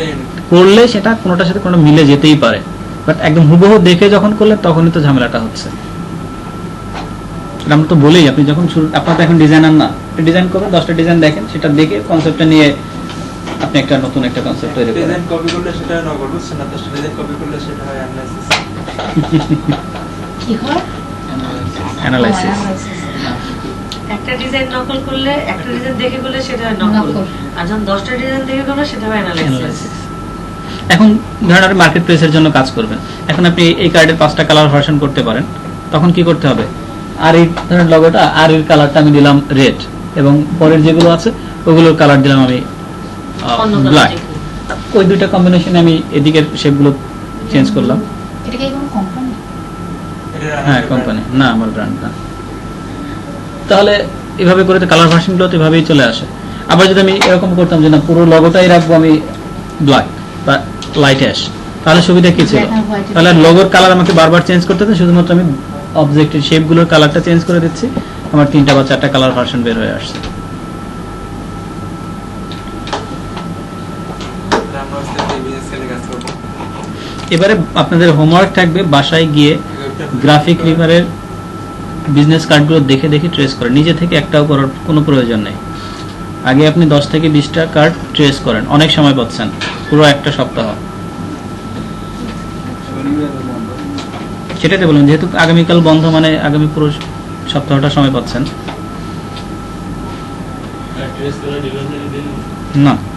করলে সেটা কোনোটার সাথে কোনো মিলে যেতেই পারে, বাট একদম হুবহু দেখে যখন করলেন তখনই তো ঝামেলাটা হচ্ছে। আমরা তো বলেই আপনি যখন শুরু, আপনার তো এখন ডিজাইনার না, ডিজাইন করবেন 10টা ডিজাইন দেখেন, সেটা দেখে কনসেপ্টটা নিয়ে আপনি একটা নতুন একটা কনসেপ্ট তৈরি করেন। ডিজাইন কপি করলে সেটা নকল হচ্ছে না, 10টা ডিজাইন কপি করলে সেটা হয় অ্যানালাইসিস। কি হয়? অ্যানালাইসিস। একটা ডিজাইন নকল করলে, একটা ডিজাইন দেখে করলে সেটা হয় নকল, নকল। আর যখন 10টা ডিজাইন দেখে করলে সেটা হয় অ্যানালাইসিস। অ্যানালাইসিস। এখন ধরেন আপনি মার্কেট প্লেসের জন্য কাজ করবেন, এখন আপনি এই কার্ডের 5টা কালার ভার্সন করতে পারেন, তখন কি করতে হবে? আর এই ধরেন লগোটা আর এর কালারটা আমি দিলাম রেড, এবং পরের যেগুলো আছে ওগুলোর কালার দিলাম আমি অন্য ব্ল্যাক। কালার ওই দুইটা কম্বিনেশনে আমি এদিকের শেপগুলো চেঞ্জ করলাম। এটা কি কোনো কোম্পানি? হ্যাঁ, কোম্পানি না, আমার ব্র্যান্ড না। তাহলে এভাবে করে কালার ভার্সনগুলো তো এভাবেই চলে আসে। আবার যদি আমি এরকম করতাম যে না পুরো লগোটাই রাখবো আমি ব্ল্যাক বা লাইট অ্যাশ, তাহলে সুবিধা কি ছিল? Black and white এর তাহলে লোগোর কালার আমাকে বারবার চেঞ্জ করতে হতো, শুধুমাত্র আমি অবজেক্টের শেপগুলোর কালারটা চেঞ্জ করে দিচ্ছি, আমার 3টা বা 4টা কালার ভার্সন বের হয়ে আসছে। আমরা হচ্ছে বিজনেস সেলে কাজ করব। এবারে আপনাদের হোমওয়ার্ক থাকবে বাসায় গিয়ে গ্রাফিক রিভারের বিজনেস কার্ডগুলো দেখে দেখে ট্রেস করেন। নিজে থেকে একটাও করার কোনো প্রয়োজন নেই। আগে আপনি 10 থেকে 20টা কার্ড ট্রেস করেন, অনেক সময় পাচ্ছেন, পুরো একটা সপ্তাহ। সেটাতে বলুন, যেহেতু আগামীকাল বন্ধ মানে আগামী পুরো সপ্তাহটা সময় পাচ্ছেন। ট্রেস করে ডেলিভারি দিন না।